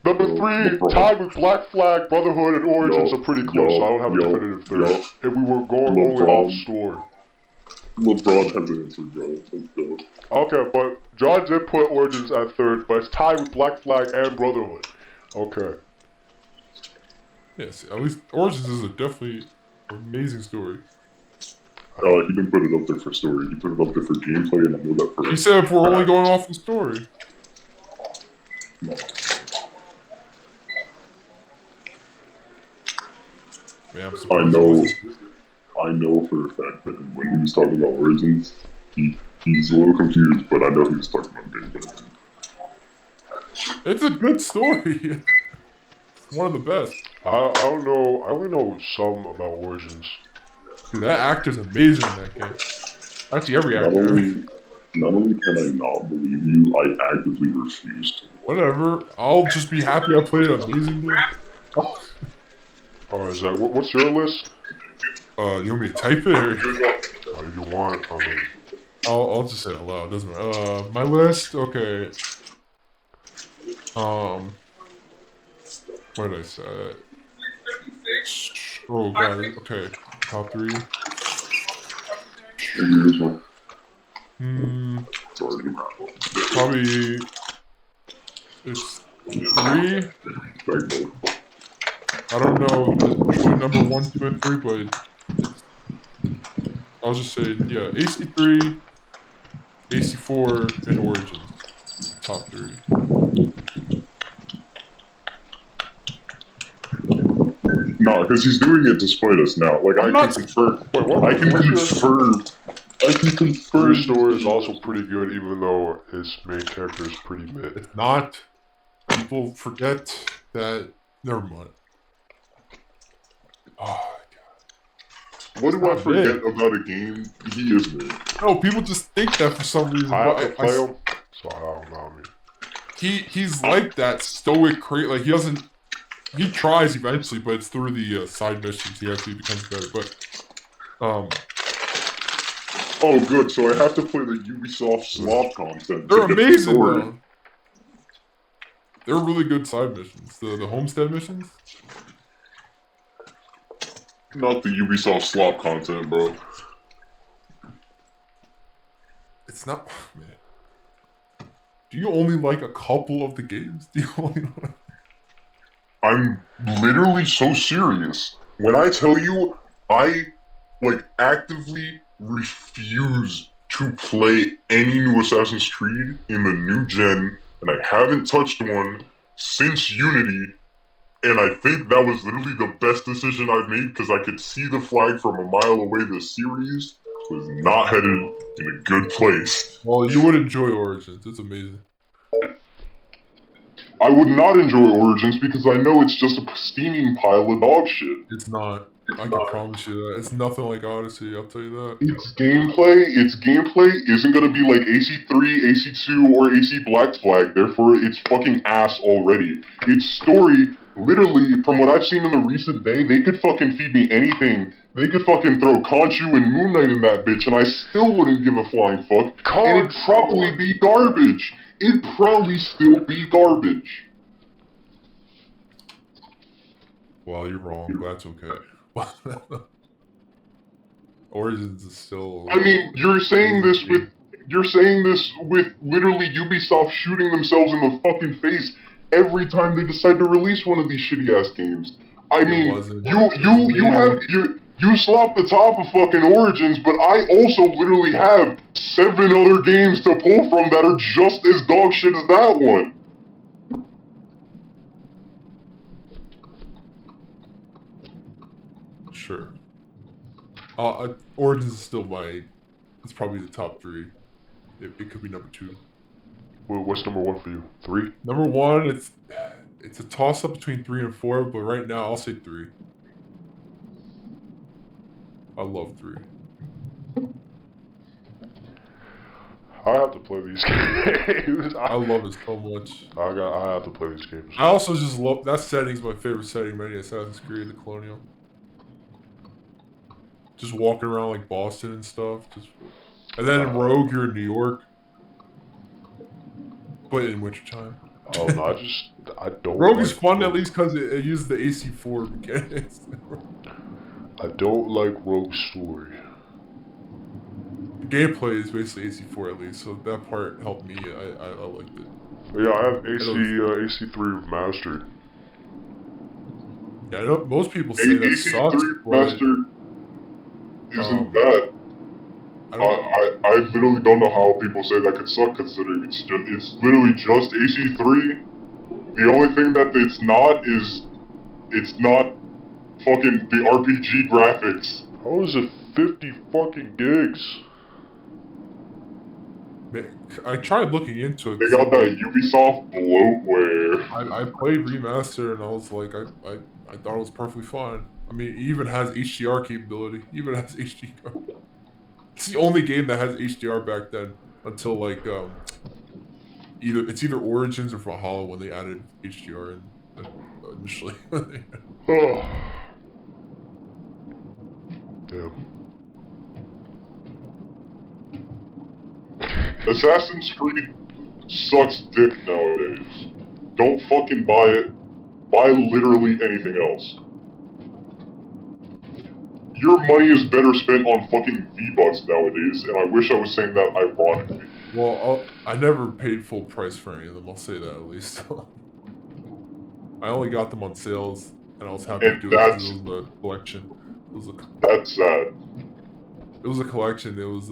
Number 3, tied with Black Flag, Brotherhood, and Origins are pretty close, so I don't have a definitive third. If we were going only off story. LeBron has an answer, bro. Let's go. Okay, but John did put Origins at third, but it's tied with Black Flag and Brotherhood. Okay. Yes, at least Origins is a definitely amazing story. He didn't put it up there for story. He put it up there for gameplay, and I know that for. He said if we're only going off the story. No. Man, I know for a fact that when he was talking about Origins, he's a little confused, but I know he was talking about gameplay. It's a good story. One of the best. I don't know. I only know some about Origins. Dude, that actor's amazing in that game. Actually, every actor. Not only can I not believe you, I actively refuse to. Whatever. I'll just be happy I played an amazing game. Oh, is that what's your list? You want me to type it or? If you want, I mean. I'll just say it aloud. Doesn't matter. My list. Okay. What did I say? Oh god. Okay. Top 3. Probably it's 3. I don't know which one number 1, 2, and 3, but I'll just say yeah. AC3, AC4, and Origins. Top 3. No, because he's doing it to spite us now. Like, I can confirm. I can confirm. Your story is also pretty good, even though his main character is pretty mid. It's not. People forget that. Never mind. Oh, God. What do I forget about a game? He is mid. No, people just think that for some reason. I have to play him, so I don't know. I mean, he's like that stoic, like he doesn't. He tries eventually, but it's through the side missions he actually becomes better. But, Oh, good. So I have to play the Ubisoft slop content. They're amazing, though. They're really good side missions. The homestead missions. Not the Ubisoft slop content, bro. It's not, man. Do you only like a couple of the games? Do you only? I'm literally so serious. When I tell you, I, actively refuse to play any new Assassin's Creed in the new gen, and I haven't touched one since Unity, and I think that was literally the best decision I've made because I could see the flag from a mile away. The series was not headed in a good place. Well, you would enjoy Origins. It's amazing. I would not enjoy Origins because I know it's just a steaming pile of dog shit. It's not. I can promise you that. It's nothing like Odyssey, I'll tell you that. Its gameplay isn't gonna be like AC3, AC2, or AC Black Flag, therefore it's fucking ass already. Its story, literally, from what I've seen in the recent day, they could fucking feed me anything. They could fucking throw Conchu and Moon Knight in that bitch and I still wouldn't give a flying fuck. And it'd probably be garbage. It'd probably still be garbage. Well, you're wrong, but that's okay. Origins is still. I mean, you're saying this with literally Ubisoft shooting themselves in the fucking face every time they decide to release one of these shitty ass games. I mean, you slop the top of fucking Origins, but I also literally have 7 other games to pull from that are just as dog shit as that one. Sure. Origins is still it's probably the top 3. It could be number 2. Well, what's number 1 for you? 3? Number 1, it's a toss-up between 3 and 4, but right now I'll say 3. I love 3. I have to play these games. I love it so much. I have to play these games. I also just love that setting's my favorite setting of any Assassin's Creed, the Colonial. Just walking around like Boston and stuff. And then in Rogue, you're in New York. But in wintertime. Oh, no, I don't Rogue is fun at least because it uses the AC4 mechanics. I don't like Rogue's story. The gameplay is basically AC4 at least, so that part helped me. I liked it. Yeah, I have AC3 remastered. Yeah, I know most people say that AC3 sucks, but remaster isn't bad. I don't. I literally don't know how people say that could suck, considering it's literally just AC3. The only thing that it's not is it's not fucking the RPG graphics. How is it 50 fucking gigs? I tried looking into it. They 'Cause got I'm that like, Ubisoft bloatware. I played remaster and I was like, I thought it was perfectly fine. I mean, it even has HDR capability. It even has HDR. It's the only game that has HDR back then until like either Origins or Valhalla when they added HDR in initially. Oh. Damn. Assassin's Creed sucks dick nowadays. Don't fucking buy it. Buy literally anything else. Your money is better spent on fucking V-Bucks nowadays, and I wish I was saying that ironically. Well, I never paid full price for any of them. I'll say that at least. I only got them on sales, and I was happy to And do it because it was a collection. That's sad. It was a collection. It was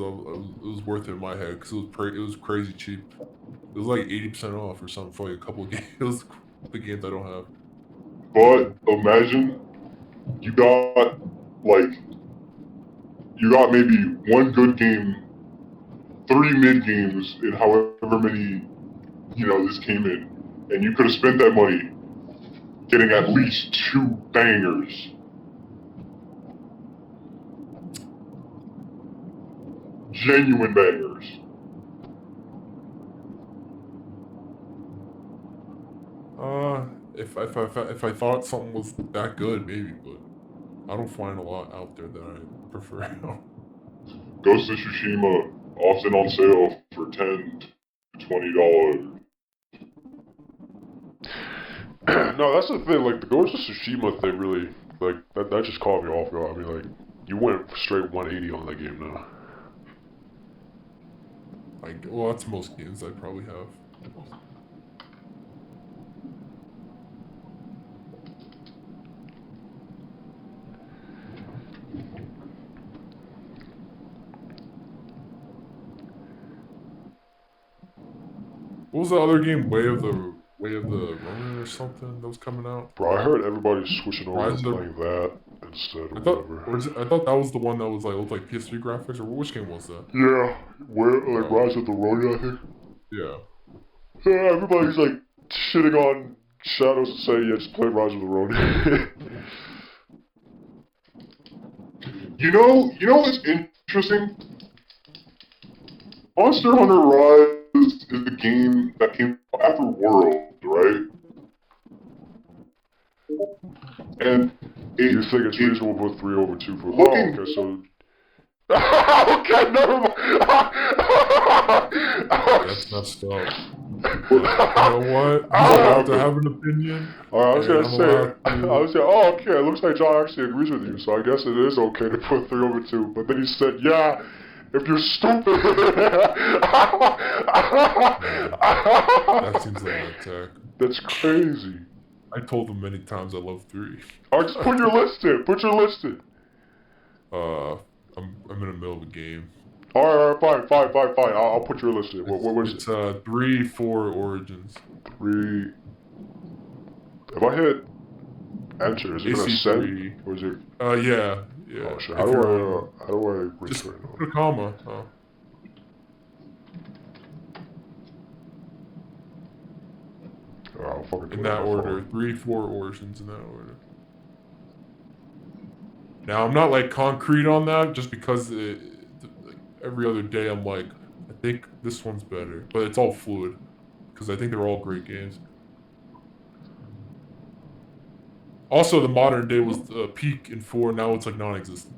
worth it in my head because it was crazy cheap. It was like 80% off or something for like a couple of games. It was the games I don't have. But imagine you got maybe one good game, 3 mid games, and however many this came in, and you could have spent that money getting at least 2 bangers. Genuine bangers. If I thought something was that good, maybe, but I don't find a lot out there that I prefer. Ghost of Tsushima often on sale for $10 to $20. No, that's the thing. Like the Ghost of Tsushima thing, really, like that just caught me off guard. I mean, like you went straight 180 on that game now. Well, that's most games I probably have. What was the other game? Way of the Ronin or something that was coming out? Bro, I heard everybody's switching over Rise to of the- playing that instead or I thought, whatever. I thought that was the one that was like looked like PS3 graphics, or which game was that? Yeah, where like Rise of the Ronin, I think. Yeah. Yeah, everybody's like shitting on Shadows and saying, yeah, just play Rise of the Ronin. You know what's interesting? Monster Hunter Rise is the game that came after World, right? And you think it's reasonable to put 3 over 2 for... looking, Oh, okay, so... okay, never mind. That's messed up. You know what? I'm allowed to have an opinion. I was gonna say, to... oh, okay, it looks like John actually agrees with you, so I guess it is okay to put 3 over 2. But then he said, yeah, if you're stupid. That seems like an attack. That's crazy. I told him many times I love 3. Alright, just put your list in. Put your list in. I'm in the middle of a game. Alright, fine. I'll put your list in. What is it? It's 3, 4 Origins. 3. If I hit enter, is it gonna send? Or is it? Yeah. Oh shit! How do I just return? put a comma. Oh. I'll fucking do In it that on my order, phone. 3, 4 Origins in that order. Now I'm not like concrete on that, just because like, every other day I'm like, I think this one's better, but it's all fluid, because I think they're all great games. Also, the modern day was peak in 4, now it's like non-existent,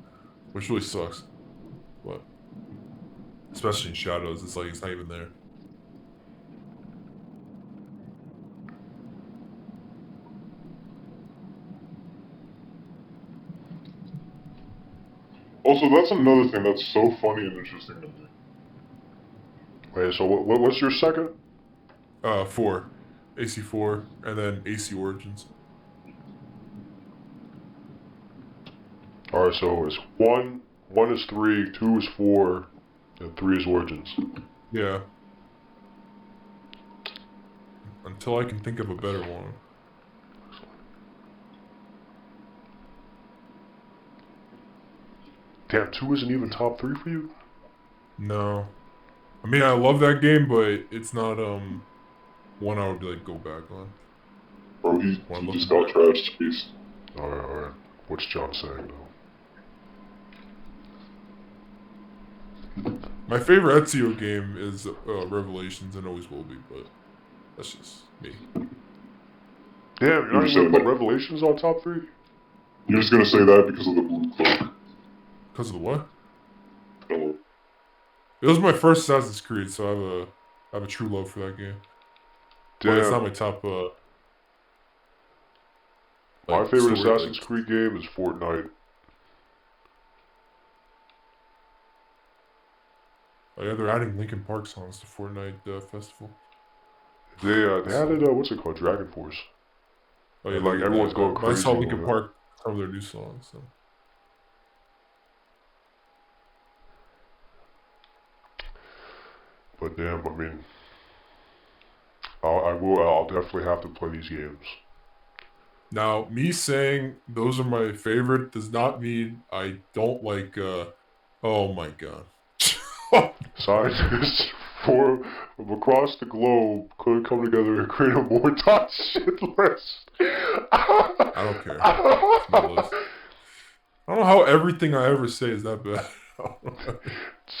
which really sucks. But especially in Shadows, it's like it's not even there. also, that's another thing that's so funny and interesting to me. Wait, so what's your second? 4. AC4, and then AC Origins. Alright, so it's 1 is 3, 2 is 4, and 3 is Origins. Yeah. Until I can think of a better one. Damn, 2 isn't even top 3 for you? No. I mean, I love that game, but it's not, one I would, like, go back on. Bro, he just got trash chased. Alright. What's John saying, though? My favorite Ezio game is, Revelations, and always will be, but that's just me. Damn, you're not even gonna put Revelations on top 3? You're just gonna say that because of the blue cloak. Because of the what? No. It was my first Assassin's Creed, so I have a true love for that game. Damn. But it's not my top, my favorite Assassin's Creed game is Fortnite. Oh yeah, they're adding Linkin Park songs to Fortnite festival. They added, what's it called? Dragon Force. Oh yeah, and, like, everyone's going crazy. I saw Linkin Park, some of their new songs, so. But damn, I mean, I'll definitely have to play these games. Now, me saying those are my favorite does not mean I don't like, oh my god. Scientists from across the globe could come together and create a more top shit list. I don't care. It's my list. I don't know how everything I ever say is that bad.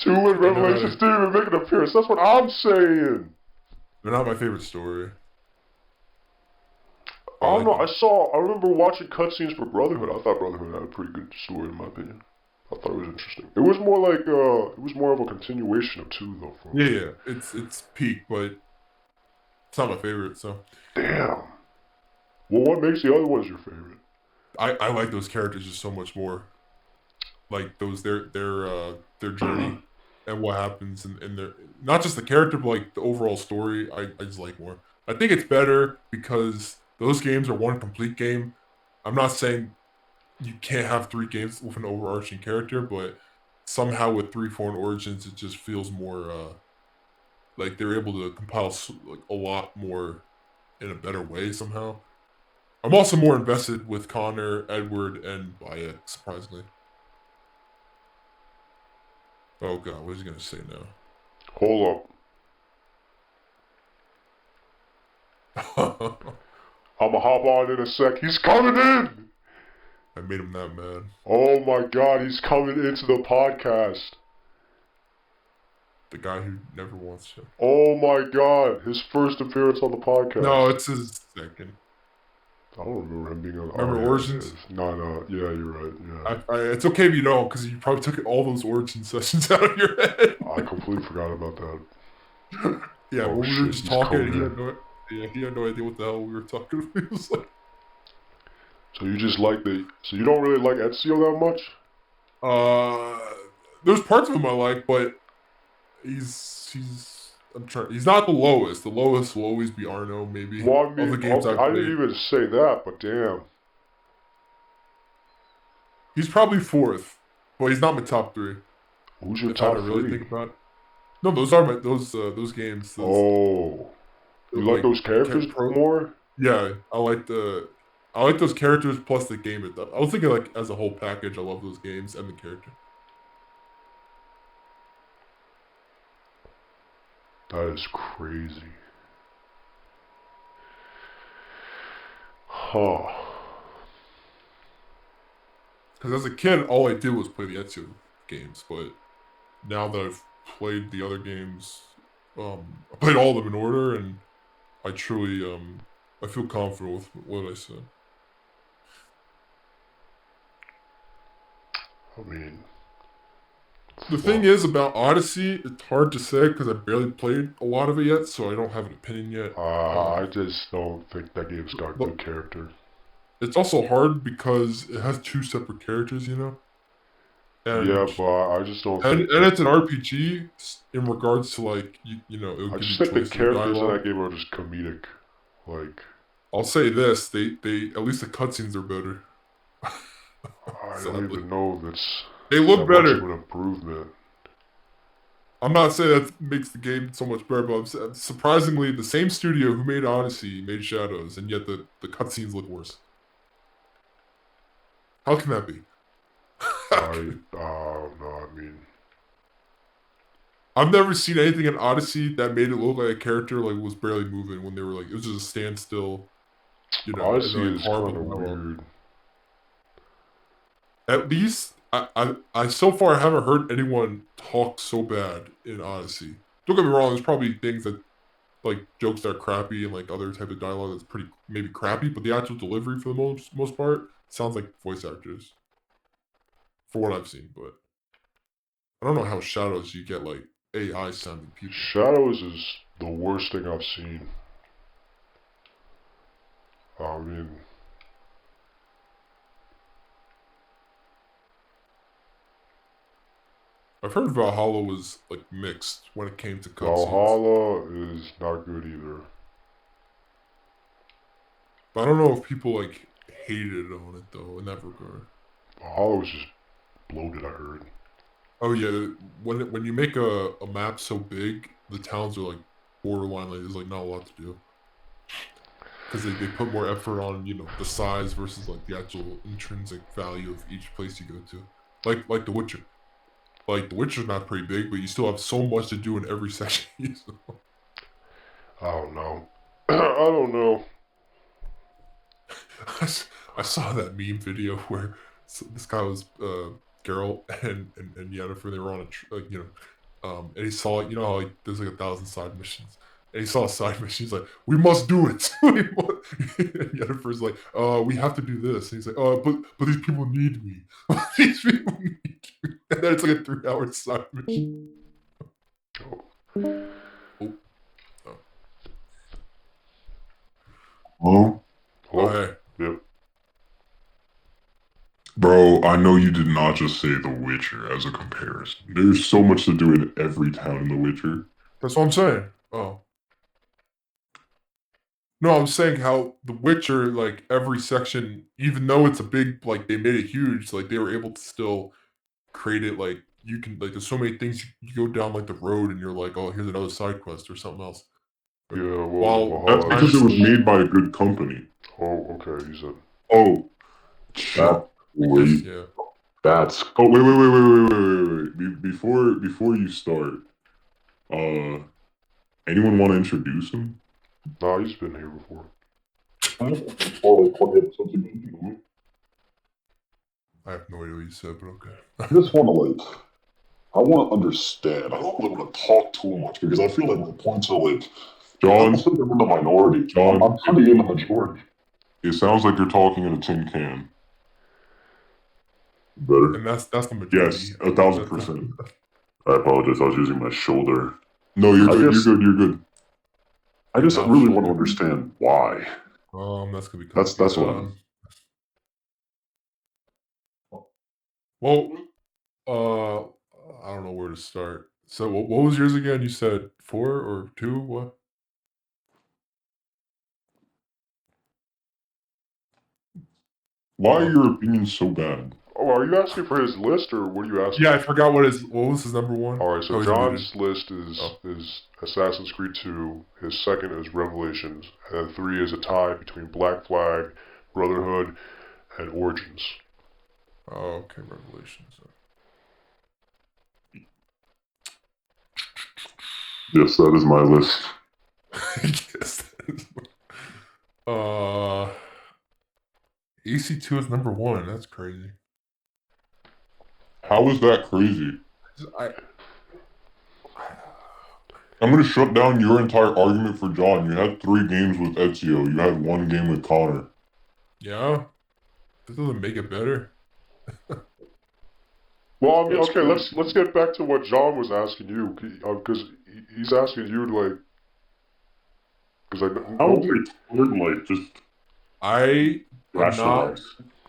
2 and Revelations didn't even make an appearance. That's what I'm saying. They're not my favorite story. I don't know. I remember watching cutscenes for Brotherhood. I thought Brotherhood had a pretty good story, in my opinion. I thought it was interesting. It was more like, it was more of a continuation of 2, though. Yeah. It's peak, but it's not my favorite, so. Damn. Well, what makes the other ones your favorite? I like those characters just so much more. Like their journey and what happens in their, not just the character, but like the overall story. I just like more. I think it's better because those games are one complete game. I'm not saying you can't have 3 games with an overarching character, but somehow with 3, 4, and Origins, it just feels more like they're able to compile like a lot more in a better way somehow. I'm also more invested with Connor, Edward, and Bayek, surprisingly. Oh god, what is he gonna say now? Hold up. I'ma hop on in a sec. He's coming in! I made him that mad. Oh my god, he's coming into the podcast. The guy who never wants to. Oh my god, his first appearance on the podcast. No, it's his second. I don't remember him being on. Remember Origins? No, yeah, you're right. Yeah. It's okay if you don't, because you probably took all those Origin sessions out of your head. I completely forgot about that. Yeah, when we were just talking, he had no idea what the hell we were talking about. He was like, so you just like so you don't really like Ezio that much? There's parts of him I like, but he's not the lowest. The lowest will always be Arno, maybe. Well, I mean, all the games I didn't even say that, but damn. He's probably 4th, but he's not my top 3. Who's your top 3? Really think about it. No, those are those games. You like those characters more? Yeah, I like those characters plus the game. I was thinking like as a whole package. I love those games and the character. That is crazy. Huh. Because as a kid, all I did was play the Ezio games, but now that I've played the other games, I played all of them in order, and I truly, I feel confident with what I said. I mean, the thing is about Odyssey, it's hard to say because I barely played a lot of it yet, so I don't have an opinion yet. I just don't think that game's got good character. It's also hard because it has 2 separate characters, you know? And, yeah, but I just don't think... And it's an RPG in regards to, like, you know... I just think the characters in that game are just comedic. Like... I'll say this, they at least the cutscenes are better. I don't even know if it's they look that better. much of an improvement. I'm not saying that makes the game so much better, but surprisingly, the same studio who made Odyssey made Shadows, and yet the cutscenes look worse. How can that be? I don't know. I mean, I've never seen anything in Odyssey that made it look like a character like was barely moving when they were like it was just a standstill. You know, Odyssey and, like, is kind of weird. At least I so far haven't heard anyone talk so bad in Odyssey. Don't get me wrong. There's probably things that like jokes that are crappy and like other type of dialogue that's pretty maybe crappy, but the actual delivery for the most part sounds like voice actors. For what I've seen, but I don't know how Shadows you get like AI sounding people. Shadows is the worst thing I've seen. I mean, I've heard Valhalla was like mixed when it came to cutscenes. Valhalla is not good either. But I don't know if people like hated on it though in that regard. Valhalla was just bloated, I heard. Oh yeah, when you make a map so big, the towns are like borderline. Like there's like not a lot to do because they put more effort on the size versus like the actual intrinsic value of each place you go to. Like The Witcher. Like The Witcher's not pretty big, but you still have so much to do in every section. I don't know. I don't know. I saw that meme video where this guy was Geralt and Yennefer. They were on and he saw how like there's like 1,000 side missions, and he saw a side mission. He's like, "We must do it." And Yennefer's like, we have to do this." And he's like, but these people need me. These people need me. And then it's like a 3-hour side mission. Hello? Hello? Hey. Yep. Bro, I know you did not just say The Witcher as a comparison. There's so much to do in every town in The Witcher. That's what I'm saying. Oh. No, I'm saying how The Witcher, like every section, even though it's a big, like they made it huge, like they were able to still create it. Like you can, like there's so many things you go down like the road, and you're like, oh, here's another side quest or something else. Yeah, well, While That's because it was made by a good company. Oh, okay, you said. Oh, wait. yeah. That's. Oh, wait. Before you start, anyone want to introduce him? Nah, he's been here before. Or like 20 episodes ago, you know me? I have no idea what you said, but okay. I just want to I want to understand. I don't really want to talk too much because I feel like my points are John, I'm in the minority. John, I'm kind of in the majority. It sounds like you're talking in a tin can. Better. And that's the majority. Yes, 1,000%. I apologize. I was using my shoulder. No, you're good. You're good. I just really want to understand why. That's gonna be that's what I'm. Well, I don't know where to start. So, what was yours again? You said 4 or 2? What? Why are your opinions so bad? Oh, are you asking for his list, or what are you asking? Yeah, I forgot what was his number 1. Alright, so John's list is Assassin's Creed 2, his second is Revelations, and then 3 is a tie between Black Flag, Brotherhood, and Origins. Oh, okay, Revelations. Yes, that is my list. Yes, that is AC2 is number 1. That's crazy. How is that crazy? I'm gonna shut down your entire argument for John. You had 3 games with Ezio. You had 1 game with Connor. Yeah? This doesn't make it better. Well, I mean, okay, let's get back to what John was asking you, because he's asking you to, like, because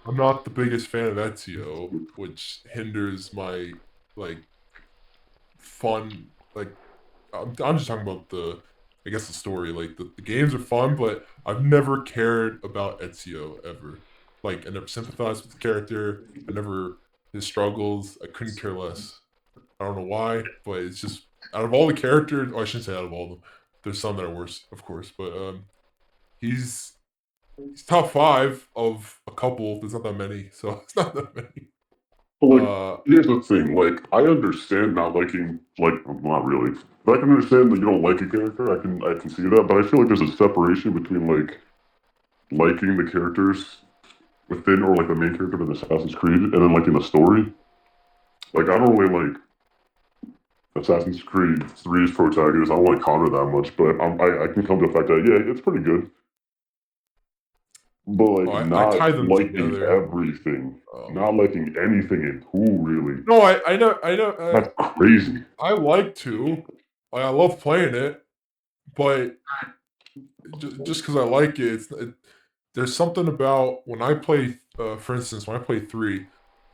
I'm not the biggest fan of Ezio, which hinders my, like, fun, like, I'm just talking about the story. Like, the games are fun, but I've never cared about Ezio, ever. Like, I never sympathized with the character. His struggles, I couldn't care less. I don't know why, but it's just out of all the characters, I shouldn't say out of all of them. There's some that are worse, of course, but he's top 5 of a couple. There's not that many, so it's not that many. But like, here's the thing. Like, I understand not liking, like, not really, but I can understand that you don't like a character. I can see that, but I feel like there's a separation between like liking the characters within, or like the main character in Assassin's Creed, and then liking the story. Like, I don't really like Assassin's Creed 3's protagonist. I don't like Connor that much, but I can come to the fact that yeah, it's pretty good. But like, I tie not them liking together. everything, not liking anything in 2, really. No, I know. That's crazy. I like 2. Like, I love playing it, but just because I like it, there's something about when I play, for instance, when I play 3,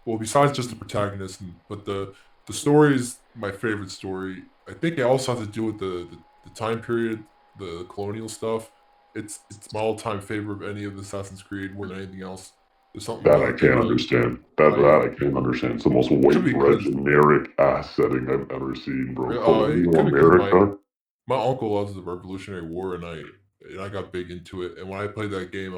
well, besides just the protagonist, but the story is my favorite story. I think it also has to do with the time period, the colonial stuff. It's my all-time favorite of any of the Assassin's Creed more than anything else. There's something That about I it can't understand. That I can't understand. It's the most white bread generic ass setting I've ever seen, bro. Colonial America. My uncle loves the Revolutionary War, and I got big into it. And when I played that game,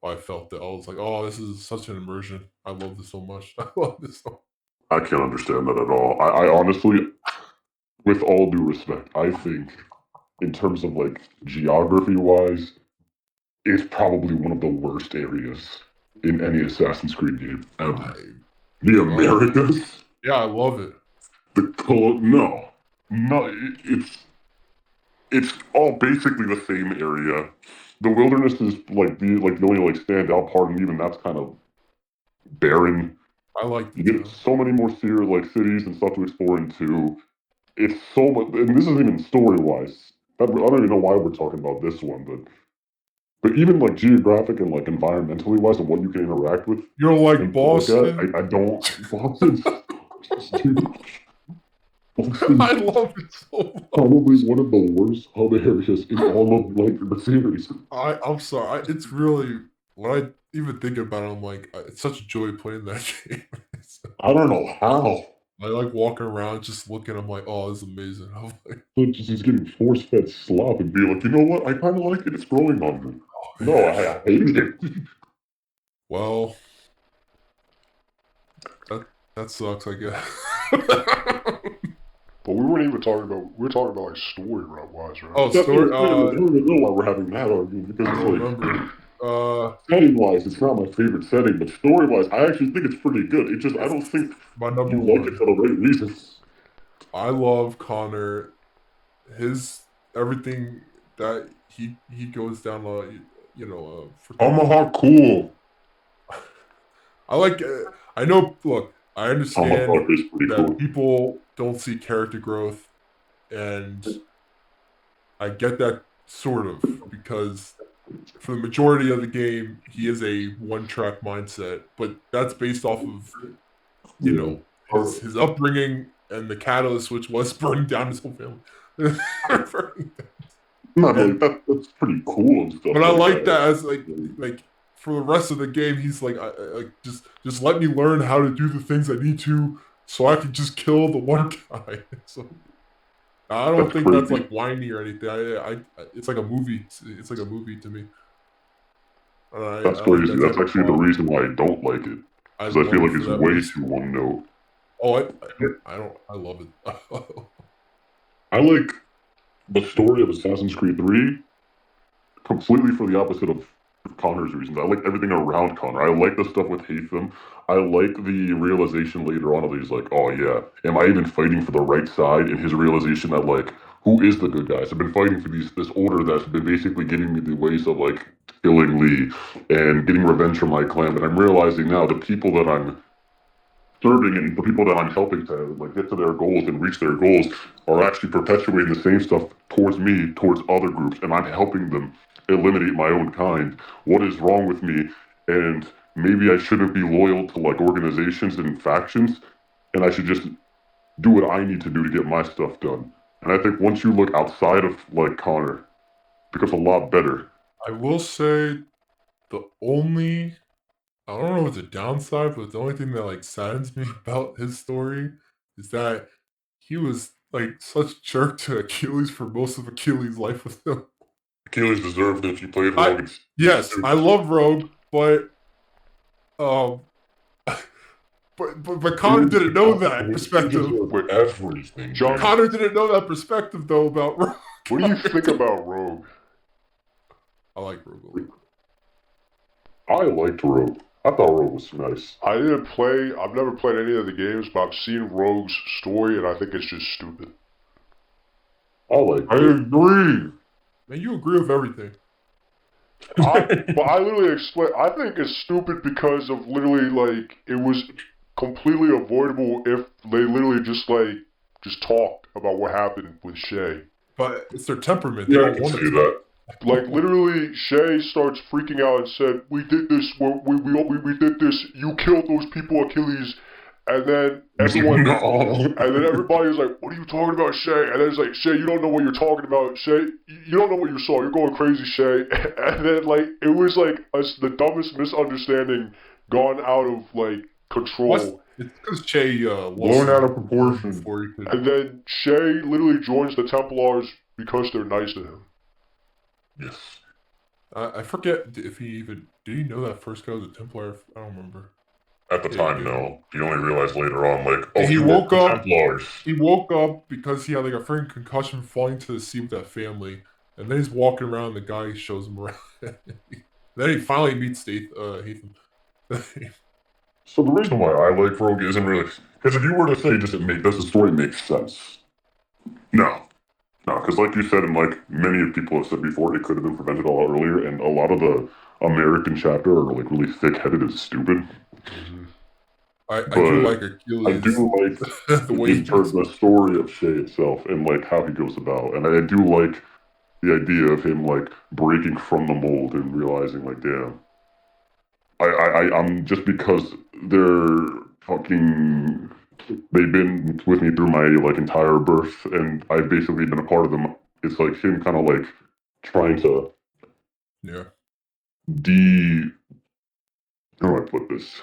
I felt that I was like, oh, this is such an immersion. I love this so much. I love this so much. I can't understand that at all. I honestly, with all due respect, I think in terms of like geography wise, it's probably one of the worst areas in any Assassin's Creed game ever. The Americas. Yeah, I love it. No, it's all basically the same area. The wilderness is like the only like standout part, and even that's kind of barren. I like you get so many more cities and stuff to explore into. It's so much, and this isn't even story wise. I don't even know why we're talking about this one, but even like geographic and like environmentally wise, and what you can interact with. You don't like Boston? I don't. Boston. I love it so much. Probably one of the worst hub areas in all of like the series. I'm sorry. It's really, when I even think about it, I'm like, it's such a joy playing that game. I don't know how. I like walking around just looking. I'm like, oh, this is amazing. I'm like, just getting force fed slop and be like, you know what? I kind of like it. It's growing on me. Oh, no, I hate it. Well, that sucks, I guess. But we weren't even talking about. We were talking about like story wise, right? Oh, story. I don't even know why we're having that argument because it's like setting wise, it's not my favorite setting, but story wise, I actually think it's pretty good. It just I don't think my number you one. like it for the right reasons. I love Connor. His everything that he goes down, Tomahawk cool. I like. I know. Look, I understand that cool. people don't see character growth, and I get that sort of because for the majority of the game, he is a one-track mindset, but that's based off of his upbringing and the catalyst, which was burning down his whole family. That's pretty cool and stuff. But I like that as like for the rest of the game, he's like, just let me learn how to do the things I need to, so I can just kill the one guy. So I don't think that's like whiny or anything. It's like a movie. It's like a movie to me. That's crazy. That's actually the reason why I don't like it. Because I feel like it's way too one note. Oh, I love it. I like the story of Assassin's Creed 3 completely for the opposite of Connor's reasons. I like everything around Connor. I like the stuff with Haytham. I like the realization later on of he's like, oh yeah, am I even fighting for the right side? And his realization that like, who is the good guys? I've been fighting for this order that's been basically giving me the ways of like killing Lee and getting revenge for my clan. But I'm realizing now the people that I'm serving and the people that I'm helping to like get to their goals and reach their goals are actually perpetuating the same stuff towards me, towards other groups, and I'm helping them eliminate my own kind. What is wrong with me? And maybe I shouldn't be loyal to like organizations and factions, and I should just do what I need to do to get my stuff done. And I think once you look outside of like Connor, it becomes a lot better. I will say the only I don't know if it's a downside, but the only thing that like saddens me about his story is that he was like such a jerk to Achilles for most of Achilles' life with him. Achilles deserved it. He played Rogue. Yes, I love Rogue, but um, but Connor didn't know that perspective. Everything. Connor didn't know that perspective though about Rogue. What do you think about Rogue? I like Rogue. I liked Rogue. I thought Rogue was nice. I've never played any of the games, but I've seen Rogue's story, and I think it's just stupid. I agree. Man, you agree with everything. But I literally explain. I think it's stupid because of literally like it was completely avoidable if they literally just talked about what happened with Shay. But it's their temperament. They don't want to do that. Like literally, Shay starts freaking out and said, "We did this. We did this. You killed those people, Achilles." And then everyone, and then everybody was like, "What are you talking about, Shay?" And then it's like, "Shay, you don't know what you're talking about, Shay. You don't know what you saw. You're going crazy, Shay." And then like it was like the dumbest misunderstanding gone out of like control. It's because Shay blown out of proportion. And then Shay literally joins the Templars because they're nice to him. Yes. I forget if he even did he know that first guy was a Templar. I don't remember. At the time, no. He only realized later on, like, oh, he woke up. Templars. He woke up because he had like a freaking concussion falling to the sea with that family, and then he's walking around. And the guy shows him around. Then he finally meets Hatham. So the reason why I like Rogue isn't really because if you were to say does the story make sense? No, because like you said, and like many people have said before, it could have been prevented a lot earlier, and a lot of the American chapter are like really thick-headed and stupid. Mm-hmm. I do like Achilles. I do like the story of Shay itself and like how he goes about, and I do like the idea of him like breaking from the mold and realizing like, damn, I'm just because they've been with me through my like entire birth, and I've basically been a part of them. It's like him kind of like trying to how do I put this?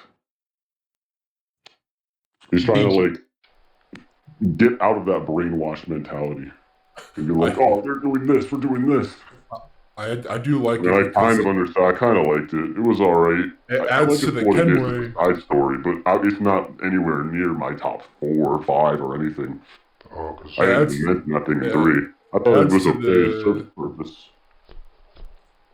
He's trying to like get out of that brainwashed mentality and be like, oh, they're doing this, we're doing this. I do like it. I kind of understand. I kind of liked it. It was alright. It adds to the Kenway side story, but it's not anywhere near my top 4 or 5 or anything. Oh, because I didn't mention that thing in 3. I thought it was a service purpose.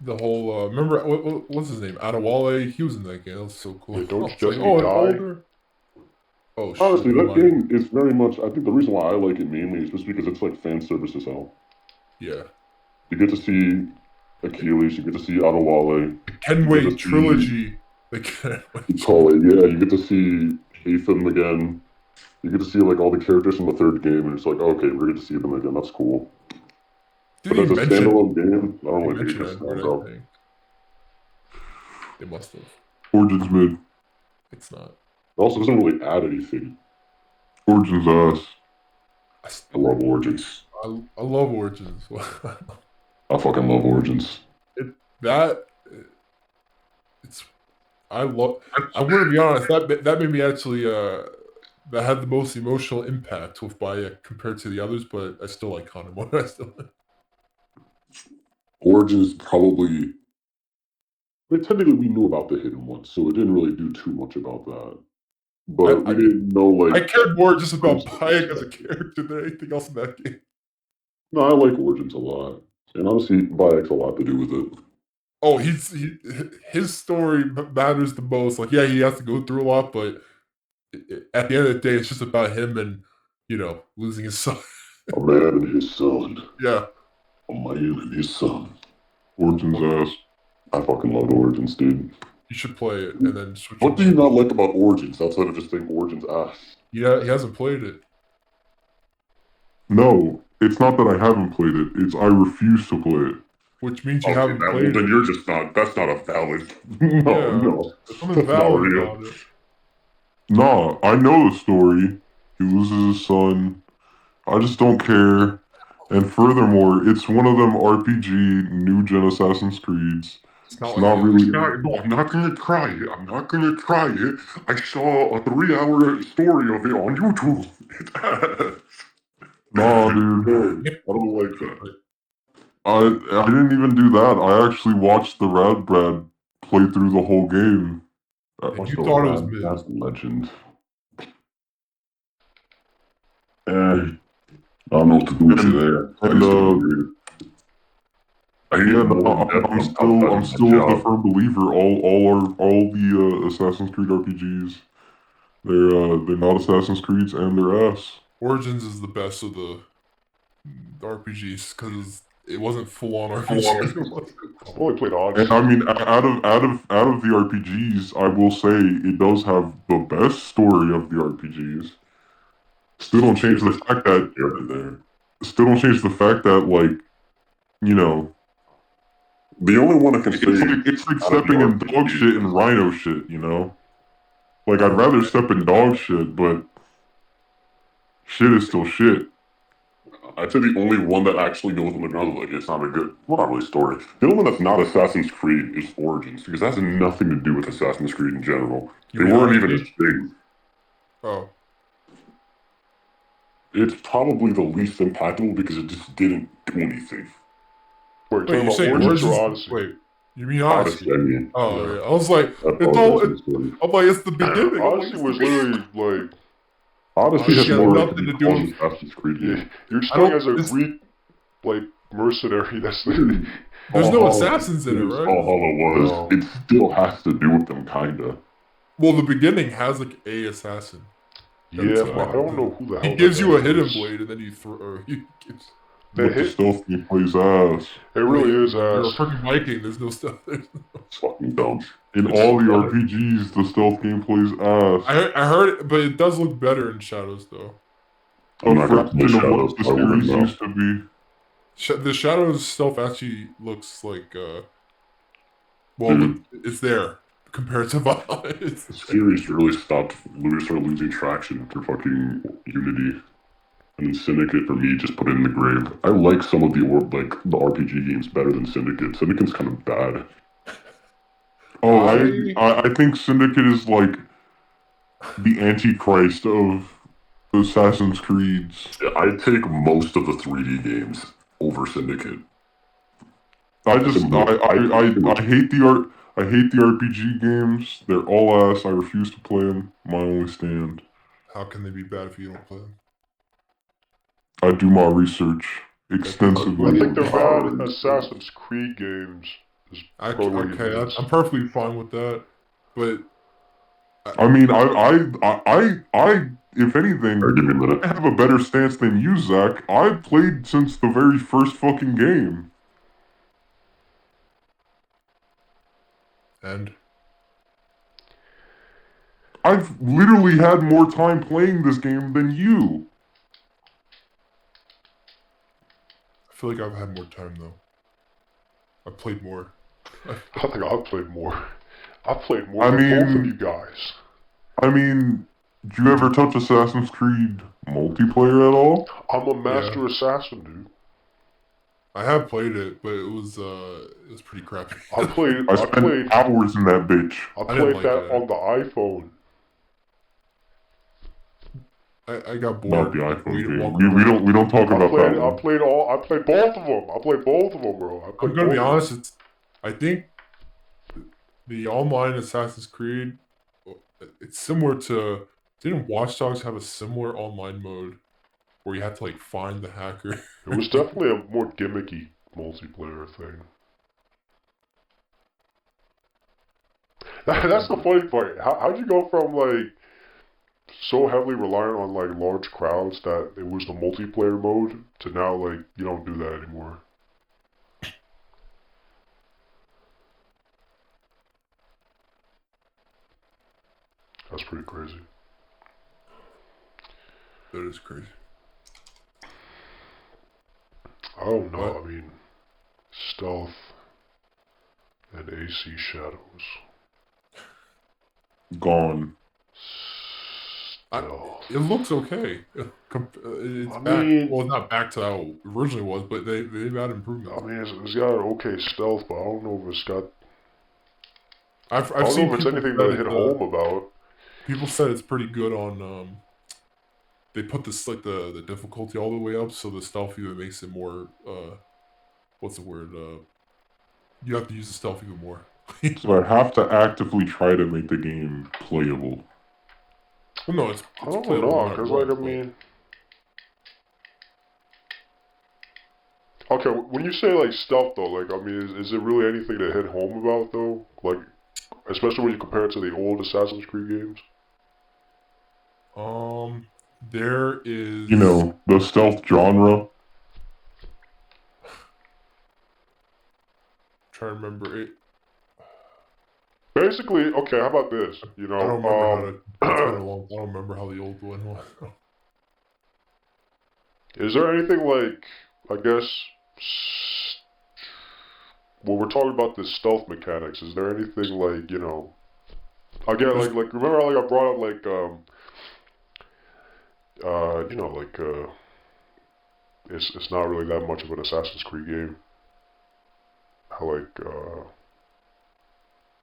The whole remember what's his name? Adewale. He was in that game. That was so cool. Yeah, don't just die. Oh, honestly, that game is very much. I think the reason why I like it mainly is just because it's like fan service as hell. Yeah. You get to see Achilles. You get to see Adewale. The Kenway trilogy. You call it, yeah. You get to see Hatham again. You get to see like all the characters from the 3rd game, and it's like, okay, we're going to see them again. That's cool. But as a standalone game, I don't really think it stands out. They must have. Origins mid. It's not. It also doesn't really add anything. Origins ass. I love Origins. I love Origins. I fucking love Origins. I want to be honest. That made me actually. That had the most emotional impact with Bayek compared to the others, but I still like Connor more. Origins probably. But technically, we knew about the hidden ones, so it didn't really do too much about that. But we didn't know, like... I cared more just about Bayek as a character than anything else in that game. No, I like Origins a lot. And honestly, Bayek's a lot to do with it. Oh, his story matters the most. Like, yeah, he has to go through a lot, but at the end of the day, it's just about him and, losing his son. A man and his son. Yeah. A man and his son. Origins ass. I fucking love Origins, dude. You should play it and then switch. What do you not like about Origins outside of just saying Origins ass? Yeah, he hasn't played it. No, it's not that I haven't played it. It's I refuse to play it. Which means you haven't played it. Then you're just not. That's not a valid. No. There's something valid about it. Nah, I know the story. He loses his son. I just don't care. And furthermore, it's one of them RPG New Gen Assassin's Creeds. It's not It's like not it- really. No, I'm not gonna try it. I'm not gonna try it. I saw a 3-hour story of it on YouTube. Nah, dude. I don't like that. I didn't even do that. I actually watched the Rad Brad play through the whole game. And you thought it was mid. That's legend. I don't know what to do with you there. I'm still a firm believer. All the Assassin's Creed RPGs, they're not Assassin's Creeds and they're ass. Origins is the best of the RPGs because it wasn't full on RPG. I've only played Odyssey. And I mean, out of the RPGs, I will say it does have the best story of the RPGs. Still don't change the fact that Still don't change the fact that, like, you know, the only one I can say it's like stepping in dog shit and rhino shit, you know? Like, I'd rather step in dog shit, but shit is still shit. I'd say the only one that actually goes on the ground, like, it's not a good, well, not really story. The only one that's not Assassin's Creed is Origins, because that has nothing to do with Assassin's Creed in general. They weren't even a thing. Oh. It's probably the least impactful because it just didn't do anything. Wait, you're saying Origins or Odyssey? Wait, you mean Odyssey? I mean, oh, yeah. I was like, it's the beginning. Odyssey was literally like... Odyssey has nothing to do with Assassin's Creed. Yeah, you're playing as a Greek, like, mercenary. That's the... There's no assassins in it, right? Valhalla was. It still has to do with them, kinda. Well, the beginning has like a assassin. Yeah, but I don't know who the hell. He gives you a hidden blade and then you throw. The stealth game plays ass. It really is ass. You're a freaking Viking. There's no stealth. It's fucking dumb. In all the RPGs, the stealth game plays ass. I heard it, but it does look better in Shadows, though. I'm not gonna play Shadows. The series used to be. The Shadows stealth actually looks like, well, it's there compared to Valhalla. The series really started losing traction for fucking Unity. And Syndicate, for me, just put it in the grave. I like some of the RPG games better than Syndicate. Syndicate's kind of bad. Oh, I think Syndicate is like the Antichrist of Assassin's Creeds. Yeah, I take most of the 3D games over Syndicate. I hate the RPG games. They're all ass. I refuse to play them. My only stand. How can they be bad if you don't play them? I do my research extensively. I think they're bad Assassin's Creed games. I'm perfectly fine with that, but I mean, if anything, I have a better stance than you, Zach. I've played since the very first fucking game. And? I've literally had more time playing this game than you. I feel like I've had more time, though. I've played more. I think I've played more. I've played more than both of you guys. I mean, did you ever touch Assassin's Creed multiplayer at all? I'm a master assassin, dude. I have played it, but it was pretty crappy. I spent hours in that bitch. I played that on the iPhone. I got bored. Not the iPhone game. We don't talk about that. I played both of them. I played both of them, bro. I'm gonna be honest. I think the online Assassin's Creed, it's similar to. Didn't Watch Dogs have a similar online mode where you had to like find the hacker? It was definitely a more gimmicky multiplayer thing. That's the funny part. How'd you go from like so heavily reliant on like large crowds that it was the multiplayer mode to now like you don't do that anymore? That's pretty crazy. That is crazy. I don't know. What? I mean, stealth and AC shadows. Gone. It looks okay. It's back. Well, not back to how it originally was, but they've had improvements. I mean, it's got okay stealth, but I don't know if it's got I've I don't seen know if it's people anything said to hit home about. people said it's pretty good on they put this like the difficulty all the way up, so the stealth even makes it more what's the word? You have to use the stealth even more. So I have to actively try to make the game playable. Well, no, it's I don't playable no know, matter because, what, like, I mean... Okay, when you say, like, stealth, though, like, I mean, is it really anything to hit home about, though? Like, especially when you compare it to the old Assassin's Creed games? There is... You know, the stealth genre. Trying to remember it. Basically, okay, how about this? You know, I don't remember how to... It's been a long... I don't remember how the old one was. Is there anything like, I guess, when we're talking about the stealth mechanics, is there anything like, you know, again, like remember how like I brought up like, you know, like, it's not really that much of an Assassin's Creed game. How like,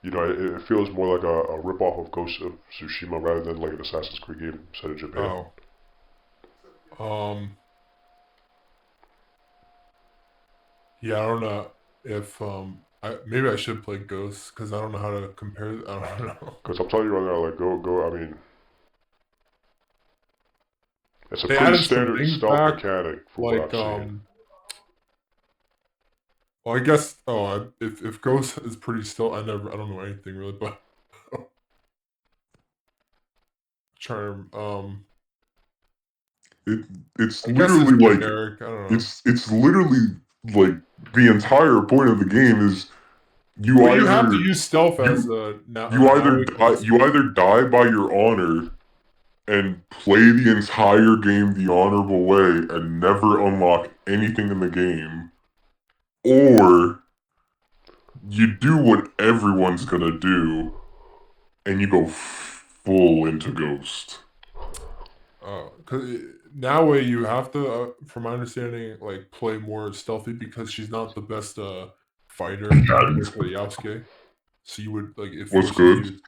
you know, it feels more like a rip-off of Ghost of Tsushima rather than like an Assassin's Creed game set in Japan. Oh. Yeah, I don't know if maybe I should play Ghost because I don't know how to compare. I don't know. Because I'm telling you right now, like go. I mean, it's a They pretty added some standard things stealth back, mechanic from what I've seen. Well, I guess if Ghost is pretty still, I don't know anything really, but Charm It's I guess literally it's like generic. I don't know. it's literally like the entire point of the game is you Well, either you have to use stealth as you either die by your honor and play the entire game the honorable way and never unlock anything in the game, or you do what everyone's gonna do and you go full into Ghost. Because now you have to, from my understanding, like play more stealthy because she's not the best fighter compared to Yasuke. So you would like if What's good?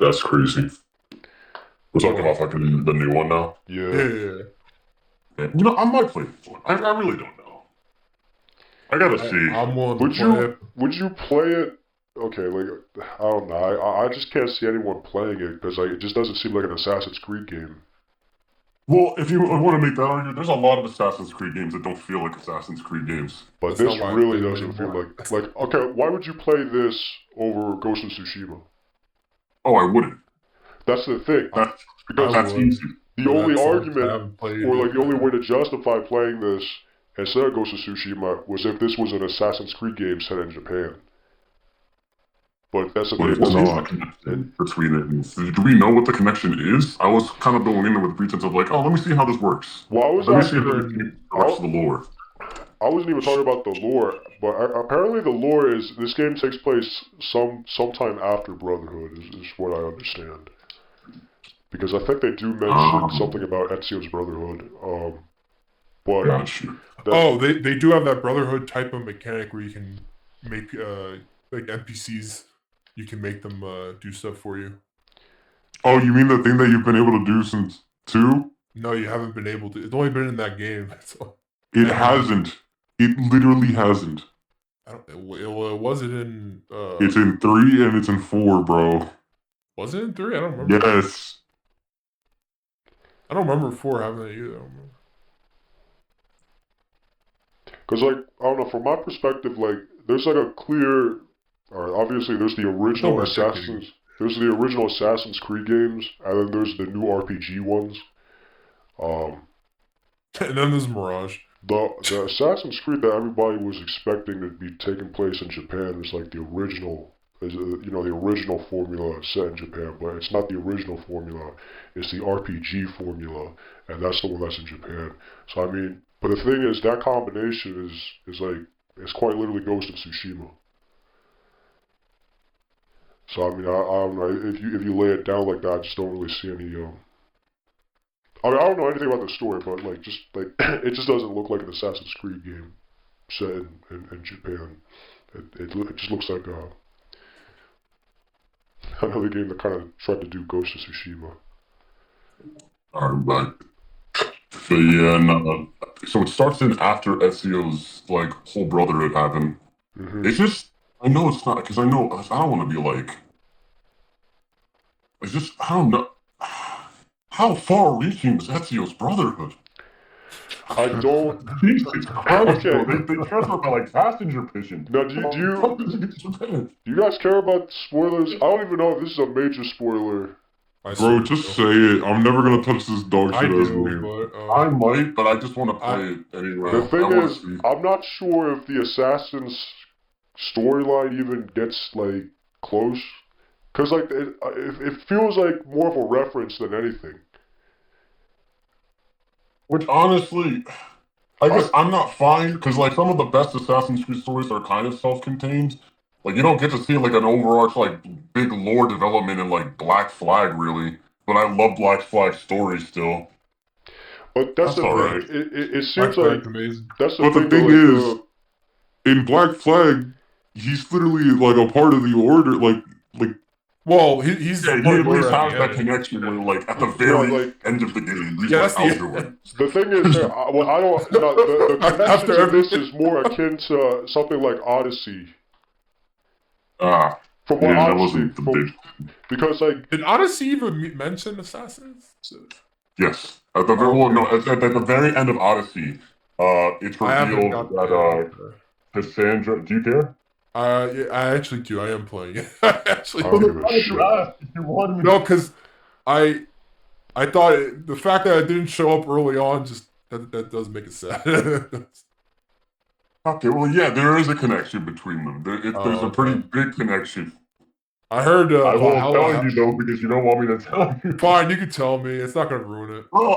That's crazy. We're talking about fucking the new one now? Yeah. You know, I might play this one. I really don't know. I gotta see. I'm willing to play it. Would you play it? Okay, like, I don't know. I just can't see anyone playing it because like, it just doesn't seem like an Assassin's Creed game. Well, if you want to make that argument, there's a lot of Assassin's Creed games that don't feel like Assassin's Creed games. But this really doesn't feel like, okay, why would you play this over Ghost of Tsushima? Oh, I wouldn't. That's the thing. Because that's easy. The only argument, or like the only way to justify playing this instead of Ghost of Tsushima was if this was an Assassin's Creed game set in Japan. But that's the thing. It's not a connection between it. Do we know what the connection is? I was kind of going in with the pretense of like, oh, let me see how this works. Well, let me see if it works the lore. I wasn't even talking about the lore, but apparently the lore is this game takes place sometime after Brotherhood is what I understand. Because I think they do mention something about Ezio's Brotherhood. But they do have that Brotherhood type of mechanic where you can make like NPCs, you can make them do stuff for you. Oh, you mean the thing that you've been able to do since 2? No, you haven't been able to. It's only been in that game. So. It hasn't. It literally hasn't. It wasn't in. It's in 3 and it's in 4, bro. Was it in 3? I don't remember. Yes. I don't remember 4 having it either. Because, like, I don't know, from my perspective, like, there's like a clear. Obviously, there's the original There's the original Assassin's Creed games, and then there's the new RPG ones. And then there's Mirage. The Assassin's Creed that everybody was expecting to be taking place in Japan is like the original, you know, the original formula set in Japan, but it's not the original formula. It's the RPG formula, and that's the one that's in Japan. So I mean, but the thing is, that combination is like it's quite literally Ghost of Tsushima. So I mean, I don't know if you lay it down like that, I just don't really see any. I mean, I don't know anything about the story, but like just like it just doesn't look like an Assassin's Creed game. set in Japan. It just looks like another game that kind of tried to do Ghost of Tsushima. Alright, but yeah, no, so it starts in after Ezio's like whole brotherhood happened. It's just I know it's not because I know I don't want to be like it's just I don't know how far-reaching is Ezio's brotherhood. I don't. Jesus Christ, Okay. bro. They care about like passenger pigeon. Now, do you guys care about spoilers? I don't even know if this is a major spoiler. Bro, just say it. I'm never gonna touch this dog shit ass game. But, I might, but I just want to play it anyway. The thing is, I'm not sure if the assassin's storyline even gets like close, cause like it feels like more of a reference than anything. Which honestly, I guess I'm not fine because like some of the best Assassin's Creed stories are kind of self-contained. Like you don't get to see like an overarch like big lore development in like Black Flag really, but I love Black Flag stories still. But that's the thing. Alright. It seems like amazing. that's the But thing. the thing though, like, is, in Black Flag, he's literally like a part of the order. Like, well, he's Yeah, a he part at of the order least at has the that end. connection where like at the yeah, very like end of the game, he's Yeah, like that's out the doing it. the thing is, well, I don't. No, the connections After in this everything. is more akin to something like Odyssey. Ah, From what yeah, that Odyssey, wasn't the big. because like Did Odyssey even mention assassins? Yes, at the very well, no, at the very end of Odyssey, it's I haven't revealed got that Cassandra. Do you care? Yeah, I actually do. I am playing it. I actually I don't do. give a shit. No, because I thought the fact that it didn't show up early on just that does make it sad. Okay, well, yeah, there is a connection between them. There's a pretty big connection. I heard I won't Valhalla. tell you though because you don't want me to tell you. Fine, you can tell me. It's not gonna ruin it. Bro,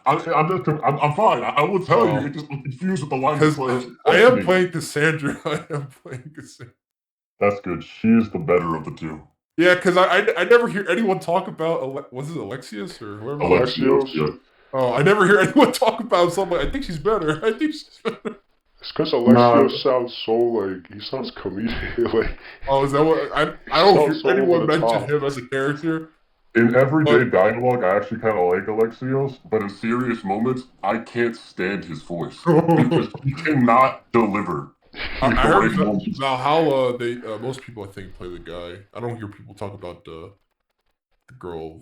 I'm fine. I will tell you. It just I'm confused with the line of Because play. I am playing Cassandra. I am playing Cassandra. That's good. She is the better of the two. Yeah, because I never hear anyone talk about was it Alexius or whoever? Alexios. Yeah. Oh, I never hear anyone talk about someone. I think she's better. I think she's better. It's because Alexios sounds so like he sounds comedic. Like Oh, is that what I don't hear so anyone over the mention top. him as a character. In everyday dialogue, I actually kind of like Alexios, but in serious moments, I can't stand his voice because he cannot deliver. I heard Valhalla. They most people I think play the guy. I don't hear people talk about the girl.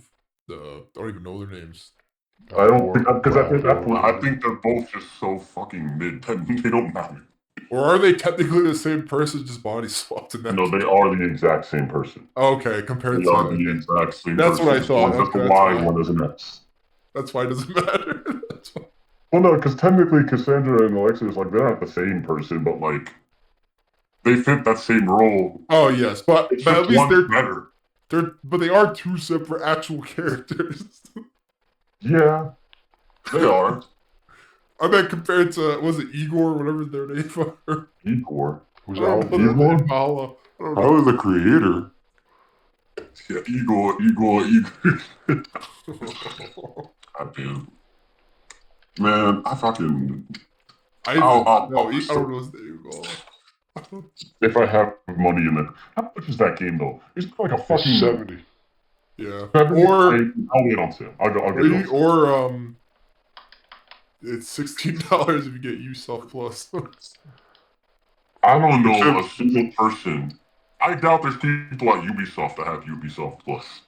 I don't even know their names. I don't because at that point, I think they're both just so fucking mid that they don't matter. Or are they technically the same person, just body swapped? No, they are the exact same person. Okay, compared They to are the exact same that's person. what I thought. One does a Y, one does an X. That's why it doesn't matter. That's why. Well, no, because technically Cassandra and Alexios, like, they're not the same person, but like, they fit that same role. Oh yes, but at least they're better. But they are two separate actual characters. Yeah, they are. I meant compared to was it Igor, whatever their name are. Igor. Who's I don't know. Igor? Probably the creator. Yeah, Igor. I do. Man, I fucking. I don't know his name. If I have money in it, how much is that game though? It's like a fucking 70. Yeah. 70? Or I'll wait on sale. I'll get it. Or it's $16 if you get Ubisoft Plus. I don't know a single person. I doubt there's people at Ubisoft that have Ubisoft Plus.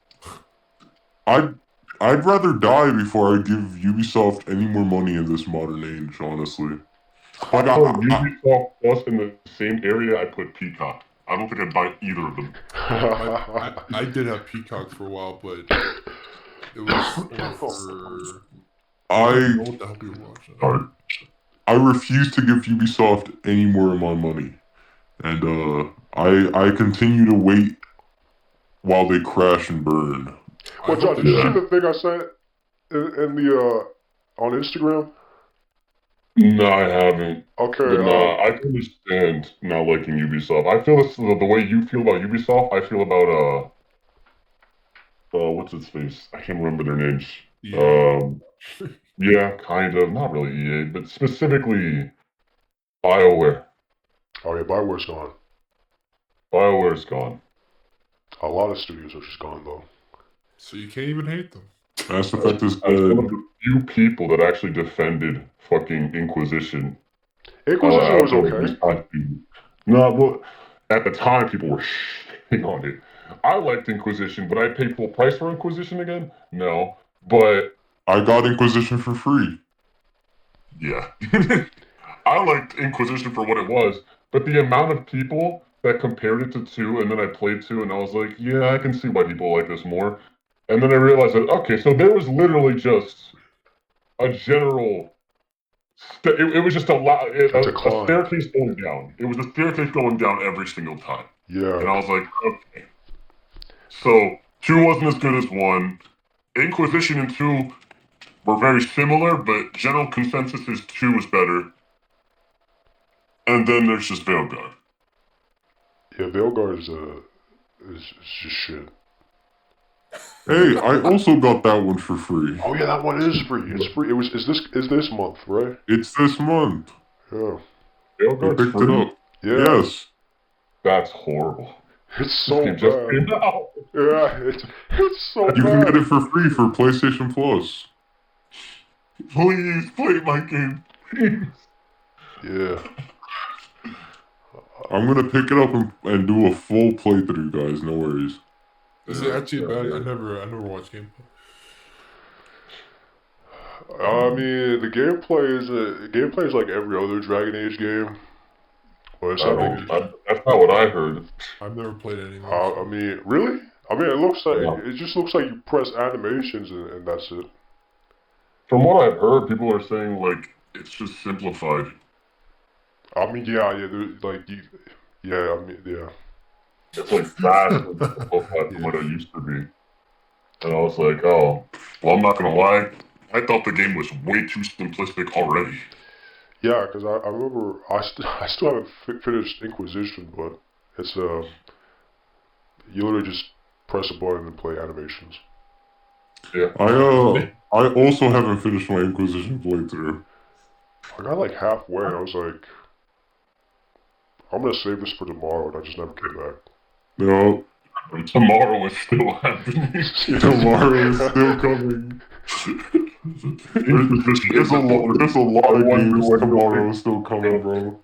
I'd rather die before I give Ubisoft any more money in this modern age, honestly. I put Ubisoft Plus in the same area I put Peacock. I don't think I'd buy either of them. I did have Peacock for a while, but it was for... I refuse to give Ubisoft any more of my money. And I continue to wait while they crash and burn. Well, John, did you see the thing I sent in the on Instagram? No, I haven't. Okay. But nah, I can understand not liking Ubisoft. I feel the way you feel about Ubisoft, I feel about what's its face? I can't remember their names. Yeah, kind of. Not really EA, but specifically BioWare. Oh yeah, Bioware's gone. BioWare's gone. A lot of studios are just gone though. So you can't even hate them. Mass Effect is As one of good. the few people that actually defended fucking Inquisition. Inquisition was okay. No, but at the time, people were shitting on it. I liked Inquisition, but I'd pay full price for Inquisition again? No. But, I got Inquisition for free. yeah. I liked Inquisition for what it was, but the amount of people that compared it to 2, and then I played 2, and I was like, yeah, I can see why people like this more. And then I realized that, okay, so there was literally just a general... It was just a staircase going down. It was a staircase going down every single time. Yeah. And I was like, okay. So, 2 wasn't as good as 1. Inquisition and 2 were very similar, but general consensus is 2 is better. And then there's just Veilguard. Yeah, Veilguard is just shit. Hey, I also got that one for free. Oh yeah, that one is free. It's free. Is this month, right? It's this month. Yeah. I Veilguard's picked free? it up. Yeah. Yes. That's horrible. It's so This game just came bad. out. Yeah, it's so You can bad. get it for free for PlayStation Plus. Please play my game. Please. Yeah. I'm gonna pick it up and do a full playthrough, guys. No worries. Is it actually bad? I never watched gameplay. I mean, the gameplay is like every other Dragon Age game. But it's That's not what I heard. I've never played any of I mean, really? I mean, it just looks like you press animations and that's it. From what I've heard, people are saying like it's just simplified. I mean, yeah. I mean, yeah. It's like fast and simplified from what it used to be. And I was like, oh, well, I'm not gonna lie. I thought the game was way too simplistic already. Yeah, because I remember I still haven't finished Inquisition, but it's you literally just press a button and play animations. Yeah. I also haven't finished my Inquisition playthrough. I got like halfway and I was like, I'm gonna save this for tomorrow, and I just never came back. No. Tomorrow is still happening. Tomorrow is still coming. There's a lot of games tomorrow still coming, bro.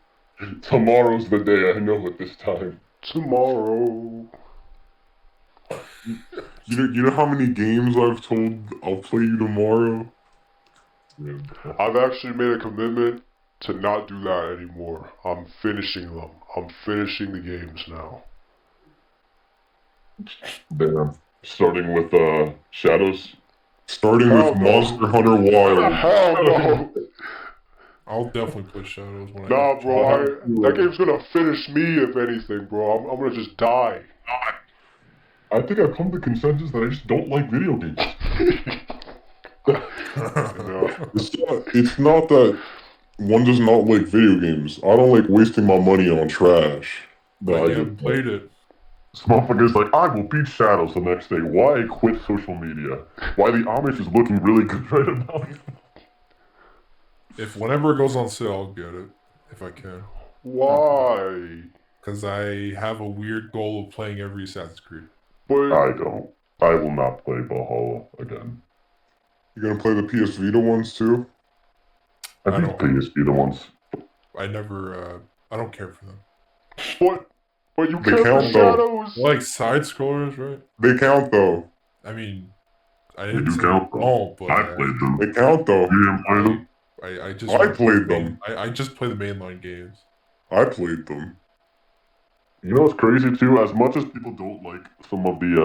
Tomorrow's the day, I know it this time. Tomorrow. You know how many games I've told I'll play you tomorrow? I've actually made a commitment to not do that anymore. I'm finishing them. I'm finishing the games now. Damn. Starting with Shadows. Starting with Monster Hunter Wilds. Hell no. I'll definitely play Shadows when Nah, bro. That game's gonna finish me, if anything, bro. I'm gonna just die. I think I've come to consensus that I just don't like video games. It's not that one does not like video games. I don't like wasting my money on trash. But I haven't played it. This motherfucker's like, I will beat Shadows the next day. Why quit social media? Why the Amish is looking really good right now? If whenever it goes on sale, I'll get it. If I can. Why? Because I have a weird goal of playing every Assassin's Creed. But I don't. I will not play Valhalla again. You gonna play the PS Vita ones too? I think PS Vita ones. I never, I don't care for them. But you They care for count, though. Shadows? Like side scrollers, right? They count though. I mean, I They didn't do say count, though. all, but I played them. They count though. You didn't play them? I just I played them. I just play the mainline games. I played them. You know what's crazy too? As much as people don't like some of the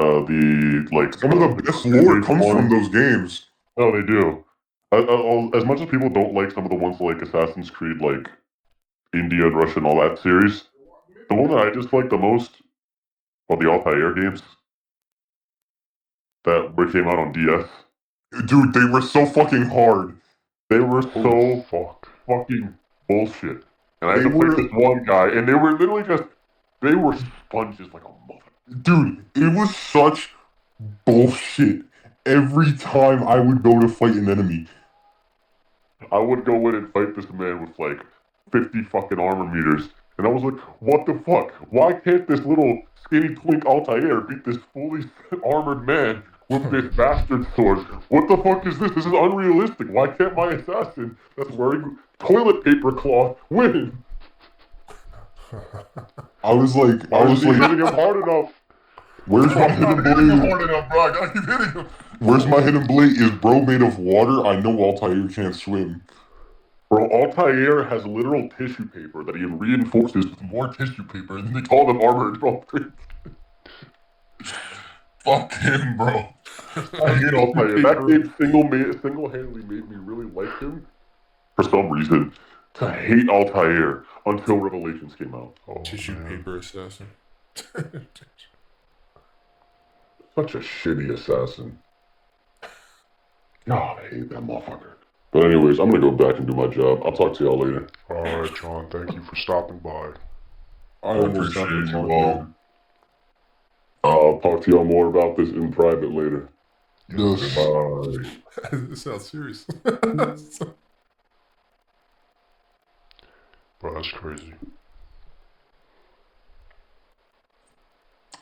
Some of the best lore comes from those games. No, they do. As much as people don't like some of the ones like Assassin's Creed, like India and Russia and all that series, the one that I just like the most, well, the Altair games that came out on DS. Dude, they were so fucking hard. They were so fucking bullshit. And I had to play this one guy, and they were literally just, they were sponges like a mother. Dude, it was such bullshit. Every time I would go to fight an enemy. I would go in and fight this man with like 50 fucking armor meters. And I was like, what the fuck? Why can't this little skinny twink Altair beat this fully armored man with this bastard sword? What the fuck is this? This is unrealistic. Why can't my assassin that's wearing toilet paper cloth win? I was like, hitting him hard enough. Where's my hidden blade? Hard enough, bro. I gotta keep hitting him. Where's my hidden blade? Is bro made of water? I know Altair can't swim. Bro, Altair has literal tissue paper that he reinforces with more tissue paper, and they call them armored droppers. Fuck him, bro. I hate Altair. That game single-handedly made me really like him, for some reason, to hate Altair until Revelations came out. Oh, tissue paper assassin. Such a shitty assassin. God, I hate that motherfucker. But anyways, I'm gonna go back and do my job. I'll talk to y'all later. Alright, John, thank you for stopping by. I appreciate you all. I'll talk to y'all more about this in private later. Yes. Bye. This sounds serious. Bro, that's crazy.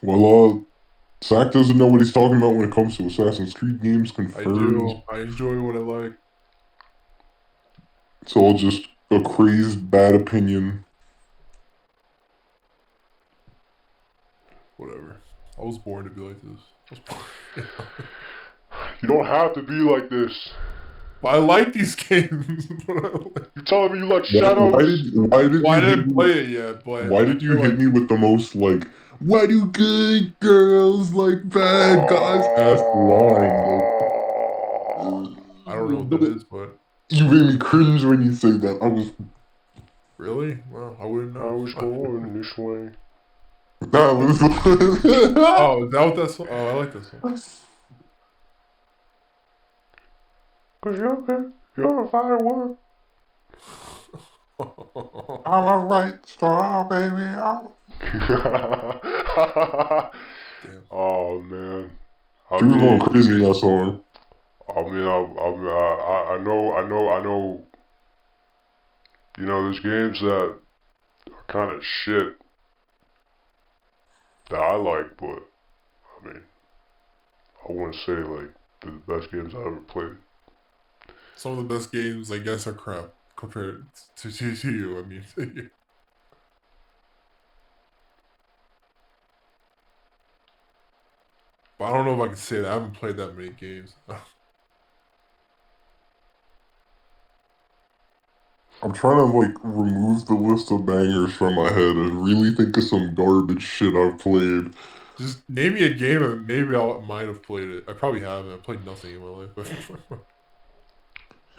Well, Zach doesn't know what he's talking about when it comes to Assassin's Creed games. Confirmed. I enjoy what I like. It's all just a crazed bad opinion. Whatever. I was born to be like this. You don't have to be like this. But I like these games. You're telling me you like Shadows? Why did I didn't play it yet, but why did you hit me with the most, like, why do good girls like bad guys ask line? I don't know what that is, but you made me cringe when you said that. I was really? Well, I wouldn't know. I was going this way. that was Oh, is that what that song? Oh, I like that song. Cause you're a firework. I'm a right star, baby. Oh man, She was going crazy in that song. I mean, I know. You know, there's games that are kind of shit that I like, but I mean, I wouldn't say like the best games I ever played. Some of the best games, I guess, are crap compared to you. I mean, but I don't know if I can say that. I haven't played that many games. I'm trying to, like, remove the list of bangers from my head and really think of some garbage shit I've played. Just name me a game and maybe I might have played it. I probably haven't. I've played nothing in my life. But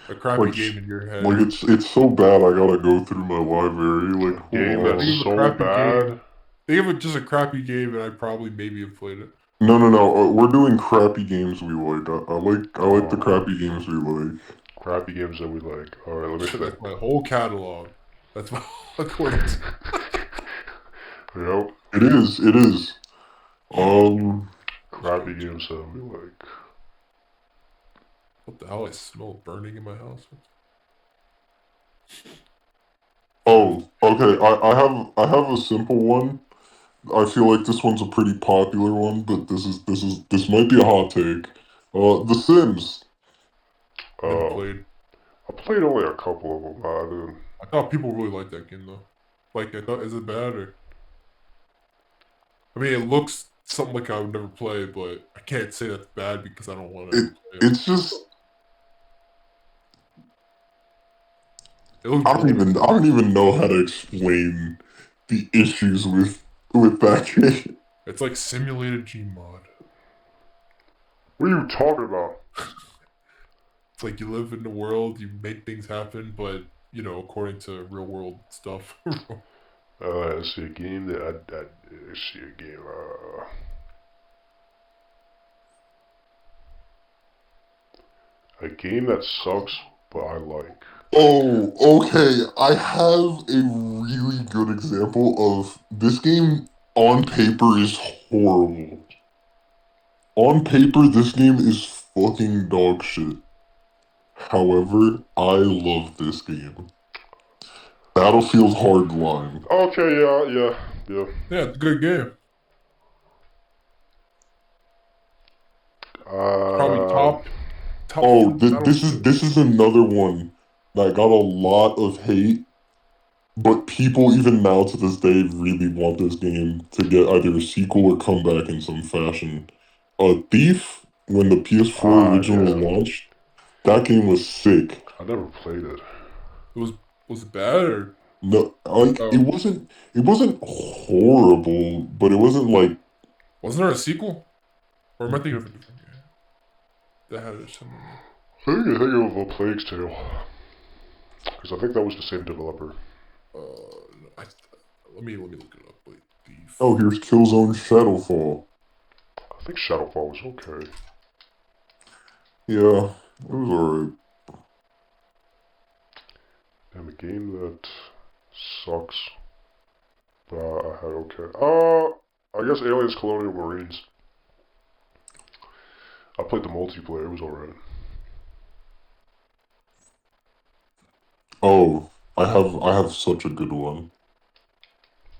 a crappy game in your head. Like, it's so bad I gotta go through my library. Like, Game that's so bad. Think of it just a crappy game and I probably maybe have played it. No. We're doing crappy games we like. I like the crappy games we like. Crappy games that we like. Alright, let me think. That's my whole catalog. That's my according to. Yep. It is. Crappy games that we like. What the hell? I smell burning in my house. Oh, okay. I have a simple one. I feel like this one's a pretty popular one, but this might be a hot take. The Sims. Never played. I played only a couple of them. I thought people really liked that game though. Like I thought, is it bad or? I mean, it looks something like I would never play, but I can't say that's bad because I don't want to. It's just. It looks I don't even know how to explain the issues with that game. It's like simulated Gmod. What are you talking about? It's like you live in the world, you make things happen, but you know, according to real world stuff. I see a game that I see a game. A game that sucks, but I like. Oh, okay. I have a really good example of this game on paper is horrible. On paper, this game is fucking dog shit. However, I love this game. Battlefield's Hardline. Okay, yeah. Yeah, it's a good game. Probably top Oh, three this is another one that got a lot of hate, but people even now to this day really want this game to get either a sequel or come back in some fashion. Thief, when the PS4 originally launched, that game was sick. I never played it. Was it bad or No, like it wasn't horrible, but it wasn't like. wasn't there a sequel? Or am I thinking of a different game that had a similar name? I think you're thinking of A Plague's Tale. Because I think that was the same developer. Let me look it up. Wait, Thief. Oh, here's Killzone Shadowfall. I think Shadowfall was okay. Yeah, it was alright. Damn, a game that sucks. But I had okay. I guess Aliens Colonial Marines. I played the multiplayer, it was alright. Oh, I have such a good one.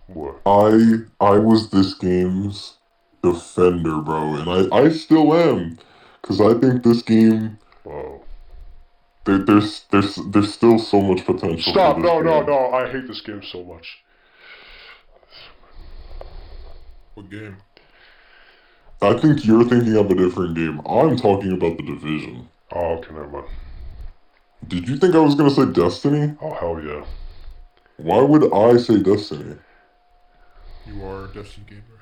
What? I was this game's defender, bro, and I still am, cause I think this game Wow. there's still so much potential. Stop! For this No! I hate this game so much. What game? I think you're thinking of a different game. I'm talking about The Division. Oh, okay, never mind. Did you think I was gonna say Destiny? Oh, hell yeah. Why would I say Destiny? You are a Destiny gamer.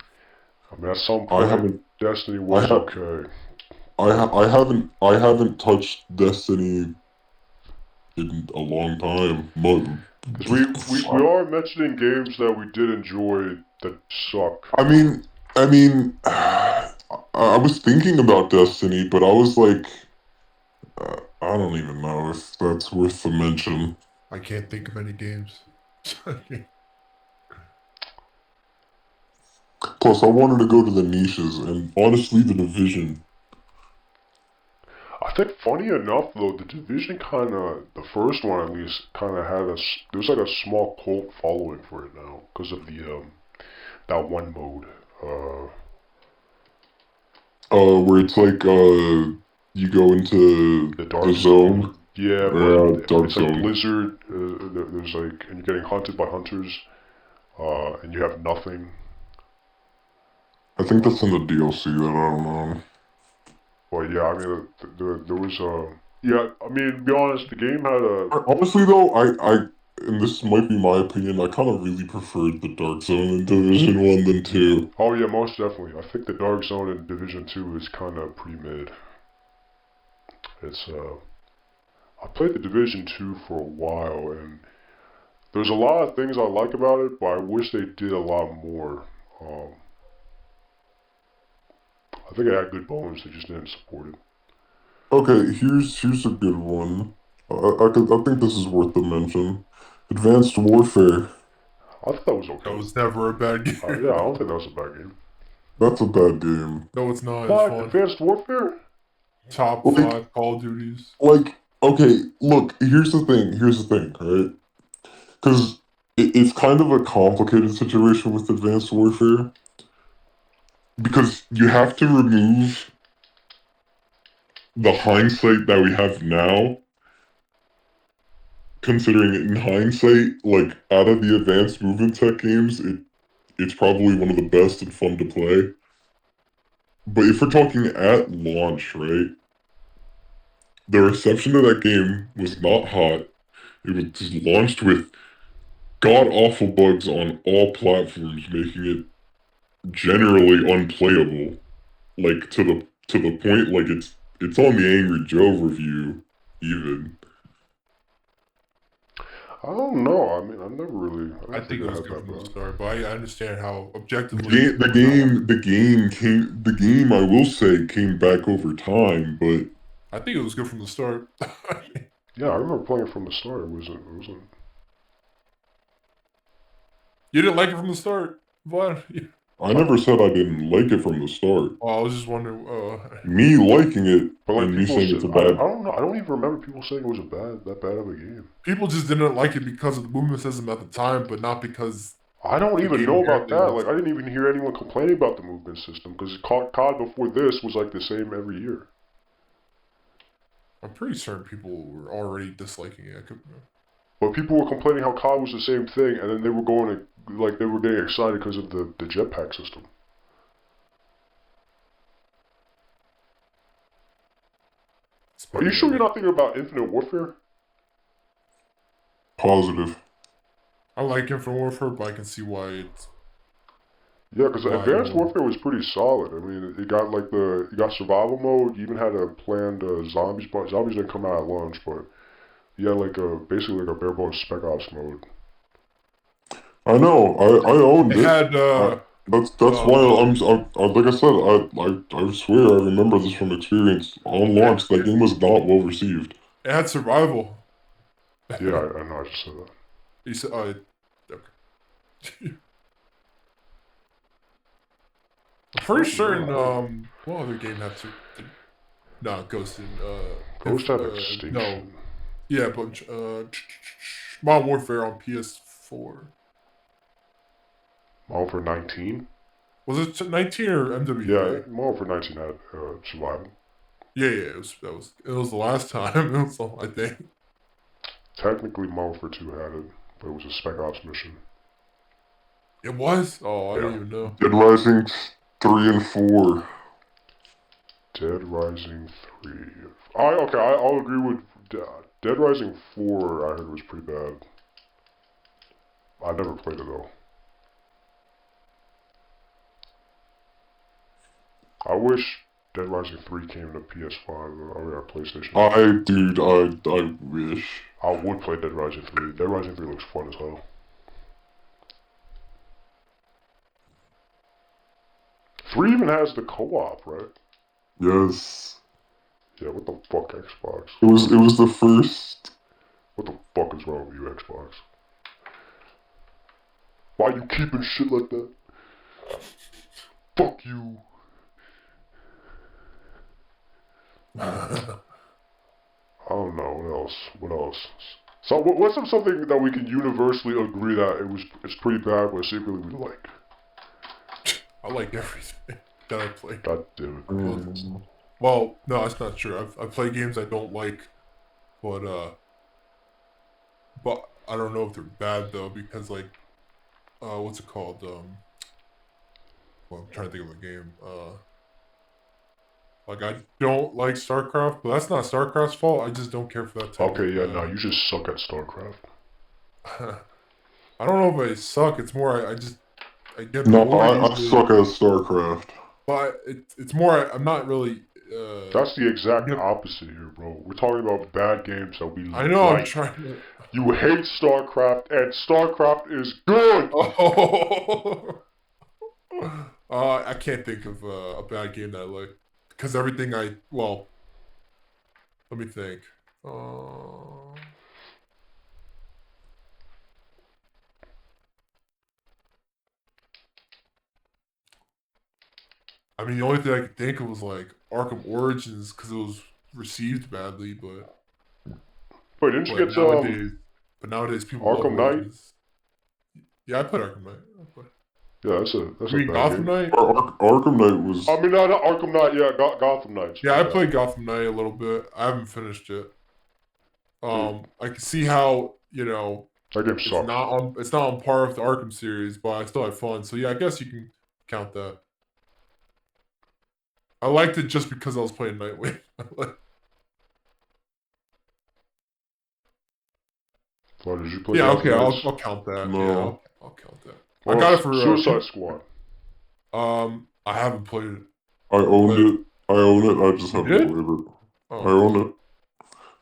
I mean, at some point, Destiny was okay. I haven't touched Destiny in a long time. Because we are mentioning games that we did enjoy that suck. I mean, I was thinking about Destiny, but I was like, I don't even know if that's worth the mention. I can't think of any games. Plus, I wanted to go to the niches, and honestly, The Division. I think, funny enough, though, the Division the first one at least, had there's like a small cult following for it now, because of that one mode. Where it's like, you go into The dark zone. Yeah, but dark it's zone. like Blizzard, there's like, and you're getting hunted by hunters, and you have nothing. I think that's in the DLC that I don't know. Well, yeah, I mean, there was yeah, I mean, to be honest, the game had a... Honestly though, and this might be my opinion, I kind of really preferred the Dark Zone in Division 1 than 2. Oh yeah, most definitely. I think the Dark Zone in Division 2 is kind of pre-mid. It's, I played the Division 2 for a while, and there's a lot of things I like about it, but I wish they did a lot more. I think it had good bones, they just didn't support it. Okay, here's a good one. I think this is worth the mention. Advanced Warfare. I thought that was okay. That was never a bad game. Yeah, I don't think that was a bad game. That's a bad game. No, it's not. What? It's fun. Advanced Warfare? Top 5 Call of Duties. Like, okay, look, here's the thing, right? Because it's kind of a complicated situation with Advanced Warfare. Because you have to remove the hindsight that we have now, considering in hindsight, like, out of the advanced movement tech games, it's probably one of the best and fun to play. But if we're talking at launch, right? The reception of that game was not hot. It was just launched with god-awful bugs on all platforms, making it generally unplayable. Like, to the point, like, it's on the Angry Joe review, even. I don't know. I mean, I never really... I think it was good from the start, but I understand how objectively... The game, I will say, came back over time, but... I think it was good from the start. Yeah, I remember playing it from the start. It wasn't... You didn't like it from the start? What? I never said I didn't like it from the start. Well, I was just wondering. Me liking it But like and me people saying said, it's a I bad. don't know. I don't even remember people saying it was that bad of a game. People just didn't like it because of the movement system at the time, but not because. I don't The even game know about inherently that. was- Like I didn't even hear anyone complaining about the movement system because COD before this was like the same every year. I'm pretty certain people were already disliking it. But people were complaining how COD was the same thing, and then they were going to, like, they were getting excited because of the jetpack system. Are you sure you're not thinking about Infinite Warfare? Positive. I like Infinite Warfare, but I can see why it's. Yeah, because Why Advanced more? Warfare was pretty solid. I mean, it got like you got survival mode. You even had a planned zombies, but zombies didn't come out at launch. But you had like basically like a bare bones spec ops mode. I know. I owned It it. had. That's why like I said, I swear I remember this from experience. On launch, that game was not well received. It had survival. Yeah, I know. I just said that. You said, okay. I'm pretty certain. What other game had to? No, Ghost in. Ghost had No. Extinction. Yeah, but Modern Warfare on PS4. Modern Warfare 19. Was it 19 or MW3? Yeah, Modern Warfare 19 had survival. Yeah. It was the last time. It was I think. Technically, Modern Warfare 2 had it, but it was a spec ops mission. It was. Oh, I Yeah. didn't even know. Dead Rising 3 and 4. Dead Rising 3. I'll agree with Dead Rising 4. I heard was pretty bad. I never played it though. I wish Dead Rising 3 came to PS5 or PlayStation. I wish. I would play Dead Rising 3. Dead Rising 3 looks fun as hell. 3 even has the co-op, right? Yes. Yeah, what the fuck, Xbox? It was the first. What the fuck is wrong with you, Xbox? Why you keeping shit like that? Fuck you. I don't know, what else? So what's something that we can universally agree that it's pretty bad, but secretly we like? I like everything that I play. God damn it. Well, no, that's not true. I play games I don't like, but I don't know if they're bad though because like, what's it called? Well, I'm trying to think of a game. Like I don't like StarCraft, but that's not StarCraft's fault. I just don't care for that type. Okay, yeah, no, you just suck at StarCraft. I don't know if I suck. It's more I get No, bored I easily. suck at StarCraft. But it's more I'm not really. That's the exact opposite here, bro. We're talking about bad games that we I know. like. I'm trying to. You hate StarCraft, and StarCraft is good. Oh. I can't think of a bad game that I like because everything let me think. I mean, the only thing I could think of was like Arkham Origins because it was received badly, but Wait, didn't you get nowadays people Arkham love Knight? Origins. Yeah, I played Arkham Knight. Yeah, that's a bad Gotham game. Knight? Arkham Knight was. I mean, not Arkham Knight. Yeah, Gotham Knights. Yeah, I played Gotham Knight a little bit. I haven't finished it. I can see how that game sucks. it's not on par with the Arkham series, but I still had fun. So yeah, I guess you can count that. I liked it just because I was playing Nightwing. Well, did you play? Yeah, Gotham okay, Knights? I'll count that. No. Yeah, I'll count that. Well, I got it for Suicide Squad. I haven't played it. I owned it. I just haven't played it. Oh. I own it.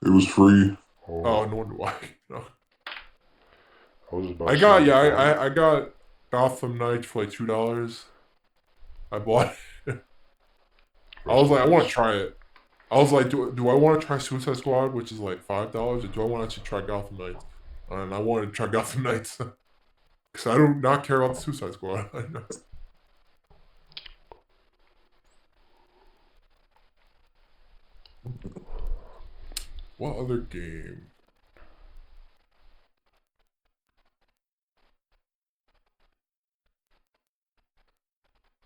It was free. Oh, no wonder why. No. I got Gotham Knights for like $2. I bought it. I was like, I want to try it. I was like, do I want to try Suicide Squad, which is like $5, or do I want to actually try Gotham Knights? And I wanted to try Gotham Knights because I do not care about the Suicide Squad. What other game?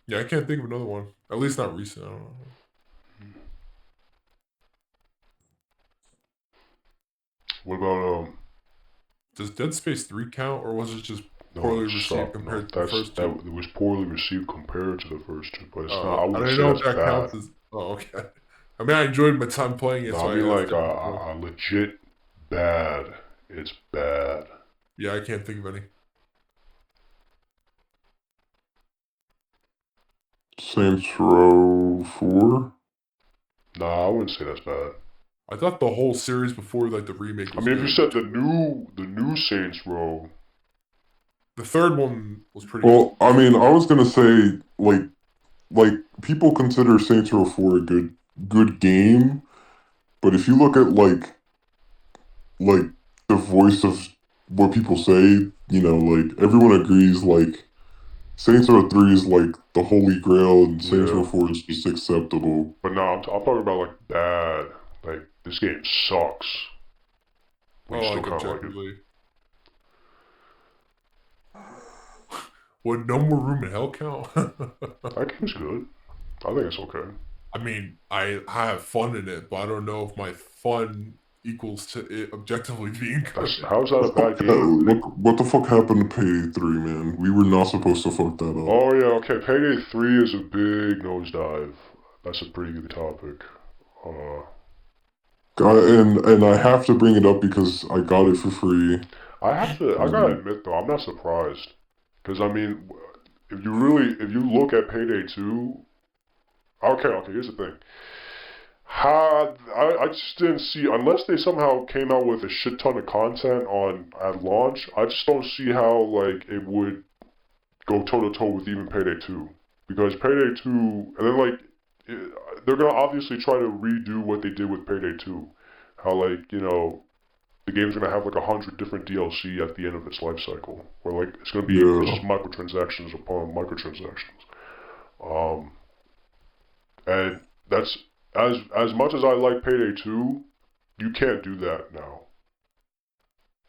Yeah, I can't think of another one. At least not recent. I don't know. What about Does Dead Space 3 count, or was it just poorly received compared to the first two? It was poorly received compared to the first two, but it's not. I I wouldn't don't say know if that's that bad. counts as. Oh, okay. I mean, I enjoyed my time playing it. No, So I mean that's like a legit bad. It's bad. Yeah, I can't think of any. Saints Row 4? Nah, I wouldn't say that's bad. I thought the whole series before like the remake I was mean, good. if you said the new Saints Row, the third one was pretty Well, I mean, I was gonna say, like people consider Saints Row 4 a good game, but if you look at like the voice of what people say, like everyone agrees like Saints Row 3 is like the holy grail and Saints Row Yeah. 4 is just acceptable. But no, I'm talking about like bad. Like this game sucks. But you Oh, still like kind of like it. objectively. Would No More Room in Hell count? That game's good. I think it's okay. I mean, I have fun in it, but I don't know if my fun equals to it objectively being good. How's that a bad game? What the fuck happened to Payday 3, man? We were not supposed to fuck that up. Oh yeah, okay. Payday 3 is a big nosedive. That's a pretty good topic. And I have to bring it up because I got it for free. I gotta admit though, I'm not surprised. Because I mean, if you look at Payday 2, okay, here's the thing. I just didn't see, unless they somehow came out with a shit ton of content at launch, I just don't see how like it would go toe to toe with even Payday 2. Because Payday 2, and then like, they're gonna obviously try to redo what they did with Payday 2. How like, the game's gonna have like 100 different DLC at the end of its life cycle. Where like, it's gonna be just microtransactions upon microtransactions. And that's, as much as I like Payday 2, you can't do that now.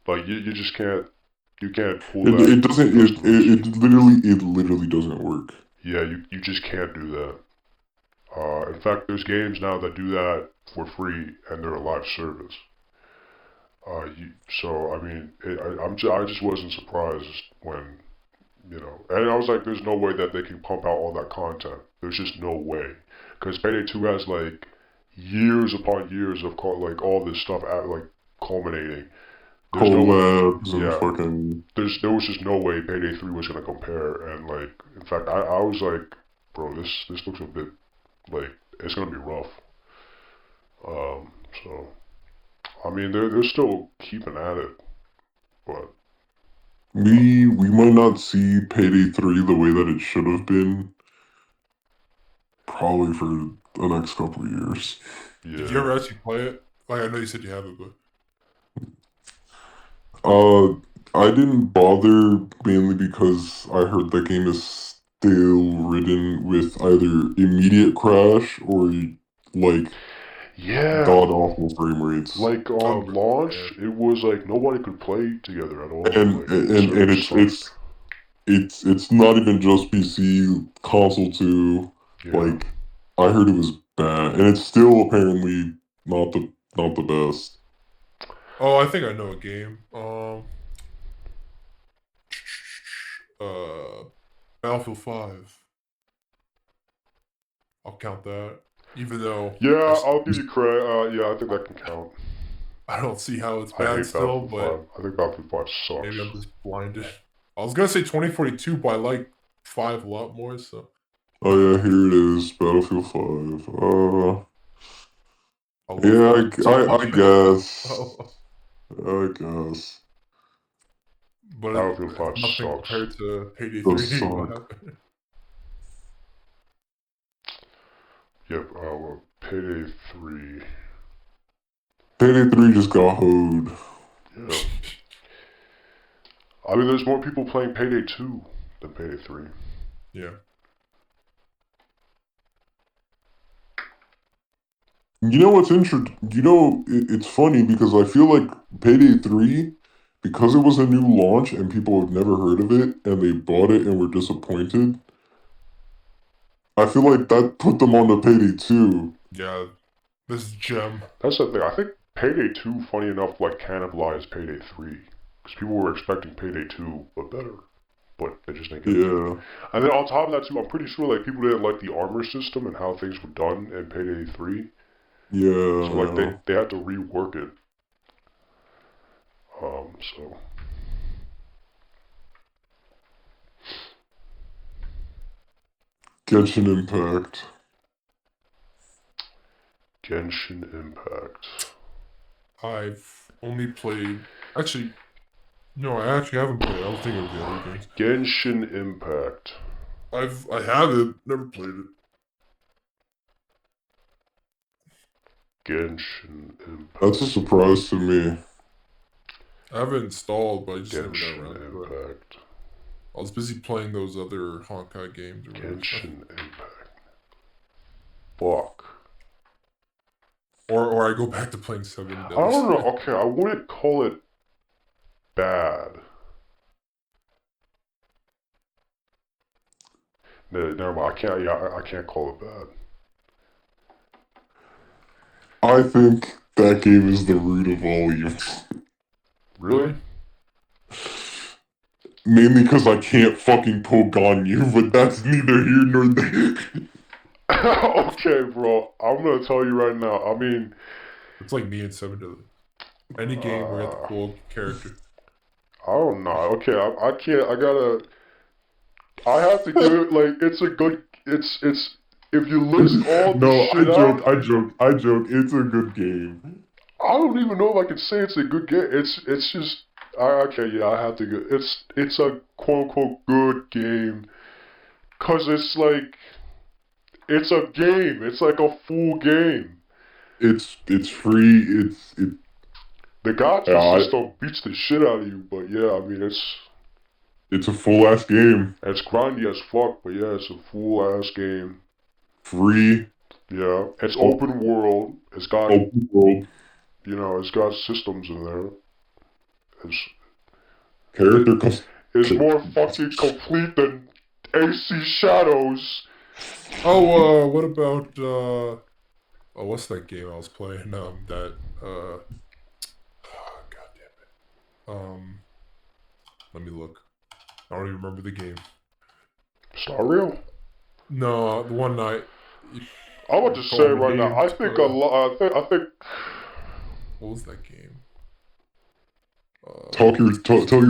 Like, you just can't, you can't pull that. It doesn't, it literally doesn't work. Yeah, you just can't do that. In fact, there's games now that do that for free, and they're a live service. So I mean, I just wasn't surprised when, and I was like, there's no way that they can pump out all that content. There's just no way, because Payday 2 has like years upon years of like all this stuff at like culminating. There's Collabs no, and yeah, fucking. there was just no way Payday 3 was gonna compare, and like, in fact, I was like, bro, this looks a bit like it's gonna be rough. So I mean, they're still keeping at it, but We might not see Payday 3 the way that it should have been. Probably for the next couple of years. yeah. Did you ever actually play it? Like, I know you said you have it, but I didn't bother mainly because I heard that game is still ridden with either immediate crash or like god awful frame rates. Like on launch, it was like nobody could play together at all. And like, it's not even just PC, console too. Yeah. Like I heard it was bad, and it's still apparently not the best. Oh, I think I know a game. Battlefield 5. I'll count that, even though. Yeah, I'll give you credit. Yeah, I think that can count. I don't see how it's I bad hate still, Battlefield but 5. I think Battlefield 5 sucks. maybe I'm just blinded. I was gonna say 2042, but I like 5 a lot more. So. Oh yeah, here it is, Battlefield 5. I Yeah, love I guess. I guess. But Battlefield 5 nothing sucks. compared to Payday Does 3. suck. Yep, well, Payday 3. Payday 3 just got hoed. Yeah. I mean, there's more people playing Payday 2 than Payday 3. Yeah. You know what's interesting? You know, it's funny because I feel like Payday 3, because it was a new launch and people have never heard of it and they bought it and were disappointed, I feel like that put them on to Payday 2. Yeah, this gem. That's the thing. I think Payday 2, funny enough, like cannibalized Payday 3. Because people were expecting Payday 2, but better. But they just didn't get it. Yeah. And then on top of that too, I'm pretty sure like people didn't like the armor system and how things were done in Payday 3. Yeah. So like they had to rework it. So Genshin Impact. Genshin Impact. I've only played. Actually, no, I actually haven't played. I was thinking of the other games. Genshin Impact. I have it, never played it. Genshin Impact. That's a surprise to me. I have it installed, but I just never got Genshin around to it. Impact. I was busy playing those other Honkai games. Or whatever. Genshin Impact. Fuck. Or I go back to playing 7 Days. I don't know. Okay, I wouldn't call it bad. No, never mind. I can't. Yeah, I can't call it bad. I think that game is the root of all evil. Really? Mainly because I can't fucking poke on you, but that's neither here nor there. Okay, bro. I'm gonna tell you right now. I mean, it's like me and 7 Days. Any game where you have to pull a character. I don't know. Okay, I can't. I have to give it like it's a good. It's if you list all the shit out. I joke. It's a good game. I don't even know if I can say it's a good game. It's just. Okay, yeah, I have to go. It's a quote unquote good game, cause it's like it's a game. It's like a full game. It's free. The gacha system beats the shit out of you, but yeah, I mean it's a full ass game. It's grindy as fuck, but yeah, it's a full ass game. Free. Yeah, it's open world. It's got open world. You know, it's got systems in there. It's more fucking complete than AC Shadows. Oh, what about what's that game I was playing? God damn it. Let me look. I don't even remember the game. Star Rail? No, the one night. I want to say right now. I think a lot. I think. What was that game? Tell your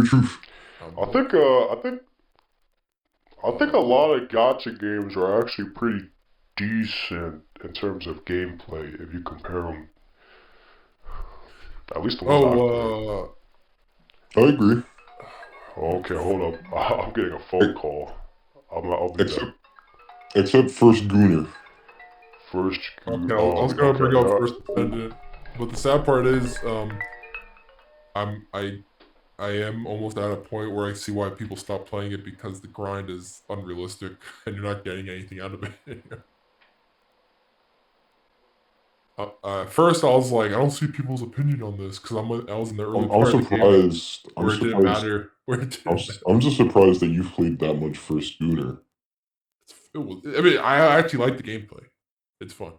truth. I think a lot of gacha games are actually pretty decent in terms of gameplay if you compare them. At least the ones I agree. Okay, hold up. I'm getting a phone call. Except First Gooner. First Gooner. Okay, I was gonna bring up First Defendant, but the sad part is, I am almost at a point where I see why people stop playing it because the grind is unrealistic and you're not getting anything out of it. First, I was like, I don't see people's opinion on this because I was in the early part of the game where it didn't matter. I'm just surprised that you've played that much First Gooner. I mean, I actually like the gameplay. It's fun.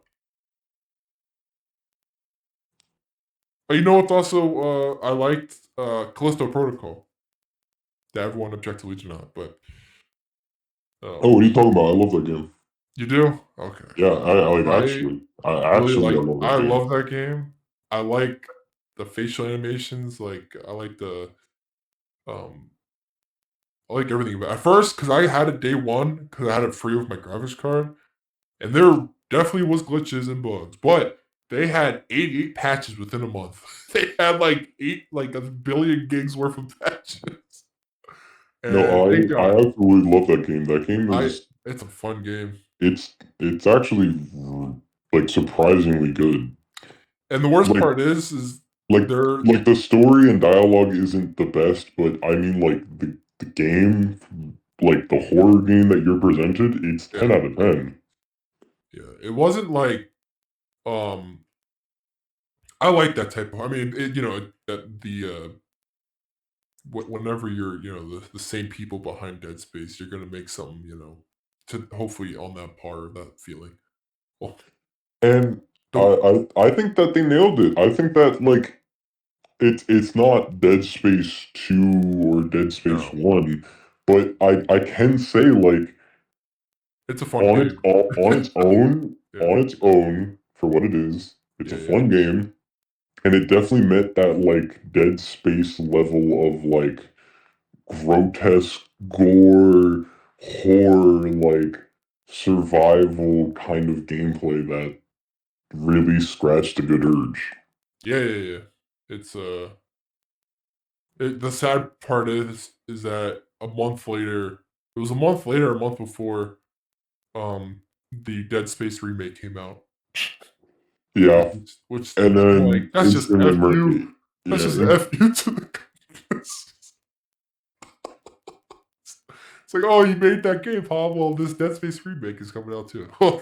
But you know what's also I liked Callisto Protocol. That everyone objectively do not, but what are you talking about? I love that game. You do? Okay. Yeah, I actually love that game. I like the facial animations. Like I like the I like everything about it. At first, because I had it day one, because I had it free with my graphics card, and there definitely was glitches and bugs, but they had 88 patches within a month. They had like a billion gigs worth of patches. And I absolutely love that game. That game is it's a fun game. It's actually like surprisingly good. And the worst part is like the story and dialogue isn't the best, but I mean like the game, like the horror game that you're presented, it's 10 out of 10. Yeah, it wasn't like I like that type of. I mean, that whenever you're the same people behind Dead Space, you're gonna make something to hopefully on that par of that feeling. Well, And I think that they nailed it. I think that like it's not Dead Space 2 or Dead Space no, 1, but I can say like it's a fun game. on its own, Yeah, for what it is, it's a yeah, fun game, and it definitely met that like Dead Space level of like grotesque gore, horror, like survival kind of gameplay that really scratched a good urge. yeah. It's the sad part is that a month later, it was a month later, a month before, the Dead Space remake came out, Yeah, which and I'm like, then that's just instantly, f you. That's just yeah, f you to the. It's like, oh, you made that game, huh? Well, this Dead Space remake is coming out too. Well,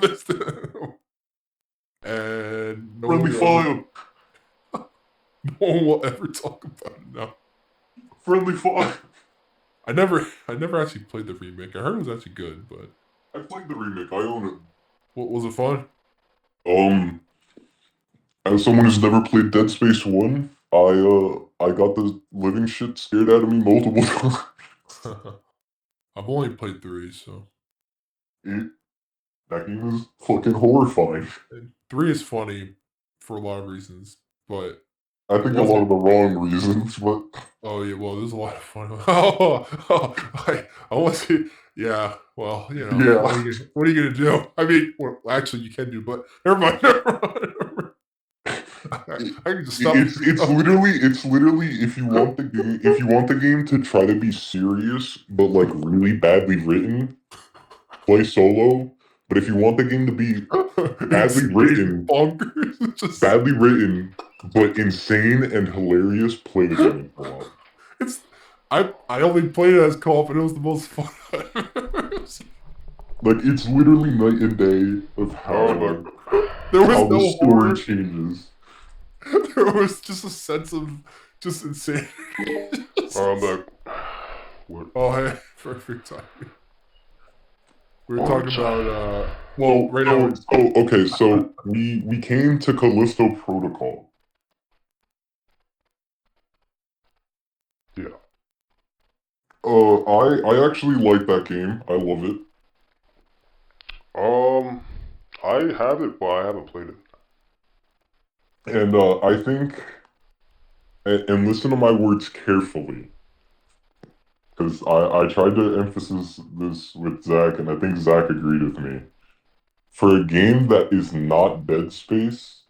and friendly fire, no one will ever talk about it now. friendly fire. I never actually played the remake. I heard it was actually good, but I played the remake. I own what was it fun? it. As someone who's never played Dead Space 1, I got the living shit scared out of me multiple times. I've only played 3, so It, that game is fucking horrifying. and 3 is funny for a lot of reasons, but I it think a lot of wasn't. the wrong reasons, but Oh yeah, well, there's a lot of fun. I wasn't. Yeah, well, yeah. what are you gonna do? I mean, well, actually, you can do, but never mind. Never mind. I can just stop. It's literally if you want the game to try to be serious but like really badly written, play solo. But if you want the game to be badly Insane, written, bonkers. Just badly written but insane and hilarious, play the game in co-op. it's. I only played it as co-op, and it was the most fun. Like it's literally night and day of Look. There was how the no story horror. changes. There was just a sense of just insane. Look. What? Oh, hey, perfect timing. We were Oh, talking it's- about, well, right now, Okay, so we came to Callisto Protocol. Yeah. I actually like that game. I love it. I have it, but I haven't played it. And I think, and listen to my words carefully, because I tried to emphasize this with Zach, and I think Zach agreed with me. For a game that is not Dead Space,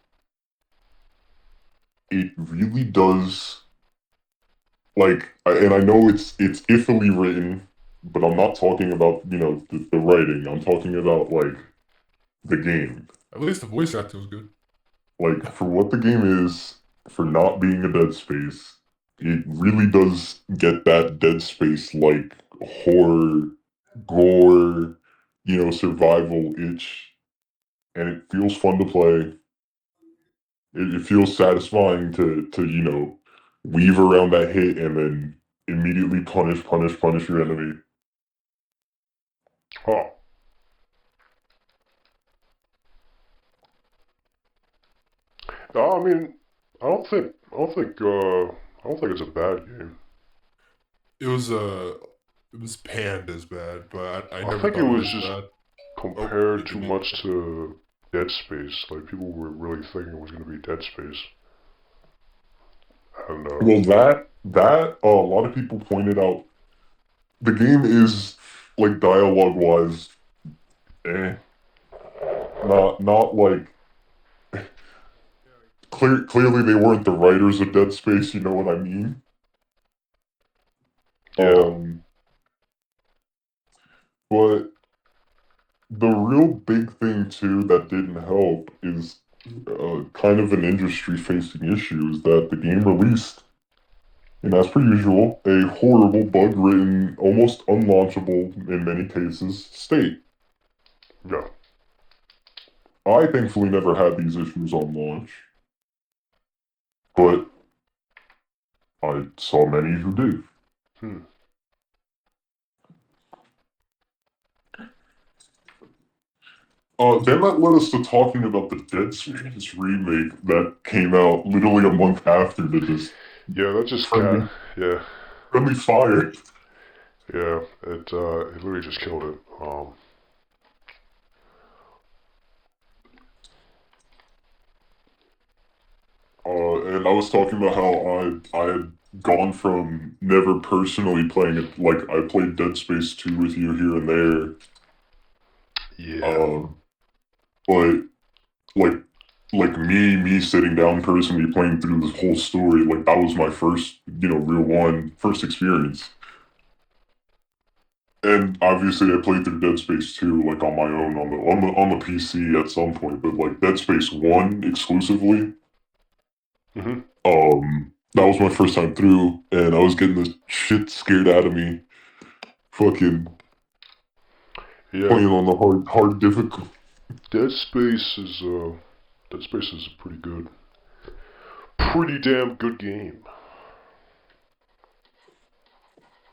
it really does, like, and I know it's iffily written, but I'm not talking about, the writing. I'm talking about, like, the game. at least the voice acting was good. Like, for what the game is, for not being a Dead Space, it really does get that Dead Space like horror, gore, survival itch, and it feels fun to play. It feels satisfying to weave around that hit and then immediately punish your enemy. Oh. I mean, I don't think it's a bad game. It was panned as bad, but I I never think it thought it was was just bad. compared too Continue. much to Dead Space. Like people were really thinking it was gonna be Dead Space. And Well, that a lot of people pointed out the game is like dialogue wise, eh, not like clearly they weren't the writers of Dead Space. You know what I mean? yeah. Um, but the real big thing too that didn't help is kind of an industry facing issue is that the game released, and as per usual, a horrible bug ridden, almost unlaunchable in many cases state. Yeah. I thankfully never had these issues on launch. but I saw many who did. Then that led us to talking about the Dead Space remake that came out literally a month after this. Yeah, that just friendly fire. Yeah, it literally just killed it. And I was talking about how I had gone from never personally playing it, like I played Dead Space 2 with you here and there. Yeah. But like me sitting down personally playing through this whole story, like that was my first, first experience. And obviously I played through Dead Space 2 like on my own on the PC at some point, but like Dead Space 1 exclusively. That was my first time through, and I was getting the shit scared out of me. Fucking playing on the hard difficult. Dead Space is a pretty damn good game.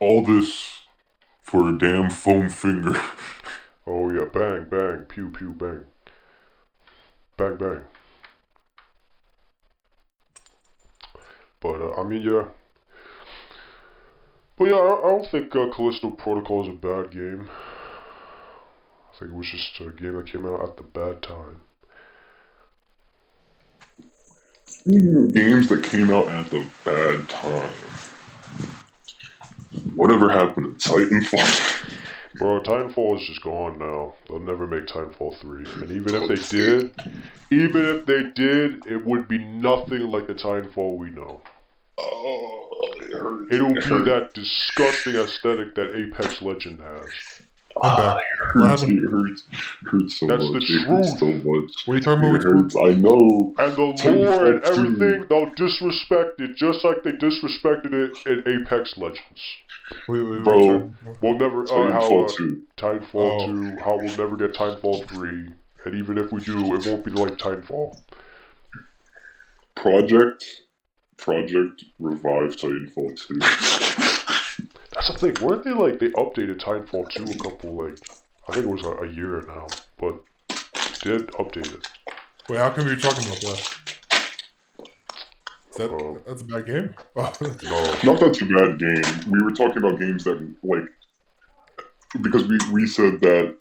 All this for a damn foam finger. Oh yeah, bang bang, pew pew bang, bang bang. But I mean, yeah. But yeah, I don't think Callisto Protocol is a bad game. I think it was just a game that came out at the bad time. Games that came out at the bad time. Whatever happened to Titanfall? Bro, Titanfall is just gone now. They'll never make Titanfall 3. And even if they did, it would be nothing like the Titanfall we know. It'll be that disgusting aesthetic that Apex Legend has. It hurts so That's much. the It hurts truth. so much. What are you talking about? It hurts. I know. And the lore and everything, they'll disrespect it just like they disrespected it in Apex Legends. Wait, bro. We'll never Titanfall 2. Titanfall 2. How we'll never get Titanfall 3, and even if we do, it won't be like Titanfall. Project revive Titanfall 2. That's the thing. Weren't they they updated Titanfall 2 a couple I think it was a year now, but they did update it. Wait, how come you're talking about that? That's a bad game? No. Not that's a bad game. We were talking about games that, because we said that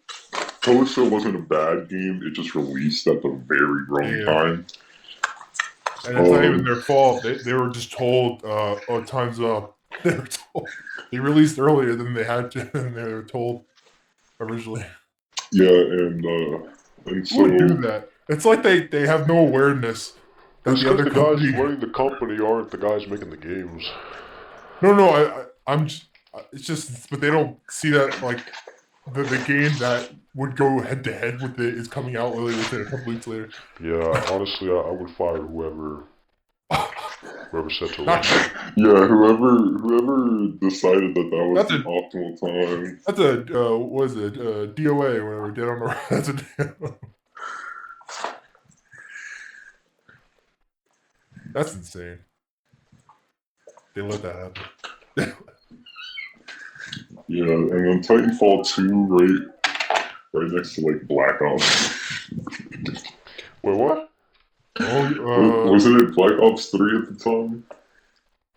Callisto wasn't a bad game, it just released at the very wrong time. And it's not even their fault. They were just told, oh, time's up. They were told. They released earlier than they had to, and they were told originally. Yeah, and so... Who would do that? It's like they have no awareness. It's because the guys running the company aren't the guys making the games. No, I'm just... It's just... But they don't see that, the game that would go head-to-head with it is coming out literally within a couple weeks later. Yeah, honestly, I would fire whoever said to run. Yeah, whoever decided that was the optimal time. That's a, what is it, DOA, whatever, Dead on the... That's a... That's insane. They let that happen. Yeah, and then Titanfall 2 right next to Black Ops. Wait, what? Wasn't it Black Ops 3 at the time?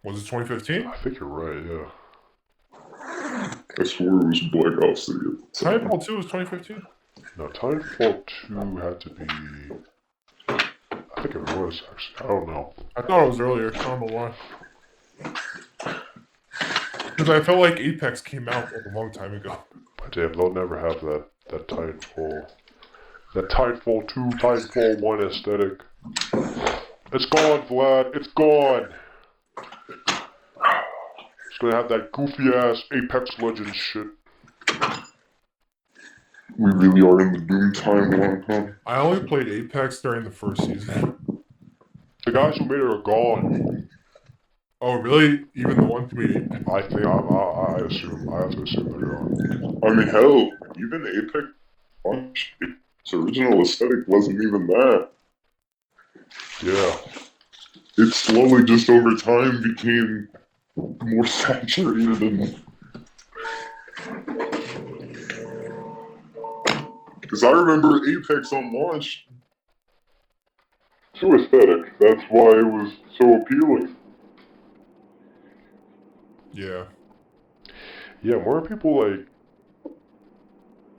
Was it 2015? I think you're right, yeah. I swore it was Black Ops 3 at the time. Titanfall 2 was 2015? No, Titanfall 2 had to be... I think it was, actually. I don't know. I thought it was earlier. I don't know why. Because I felt like Apex came out a long time ago. But damn, they'll never have that Titanfall... That Titanfall 2, Titanfall 1 aesthetic. It's gone, Vlad. It's gone. It's gonna have that goofy-ass Apex Legends shit. We really are in the Doom timeline, huh? I only played Apex during the first season. The guys who made it are gone. Oh, really? Even the ones who made Apex? I think, I assume, I have to assume they're gone. I mean, hell, even Apex, its original aesthetic wasn't even that. Yeah. it slowly, just over time, became more saturated and... Because I remember Apex on launch. Too aesthetic. That's why it was so appealing. Yeah. Yeah, more people like...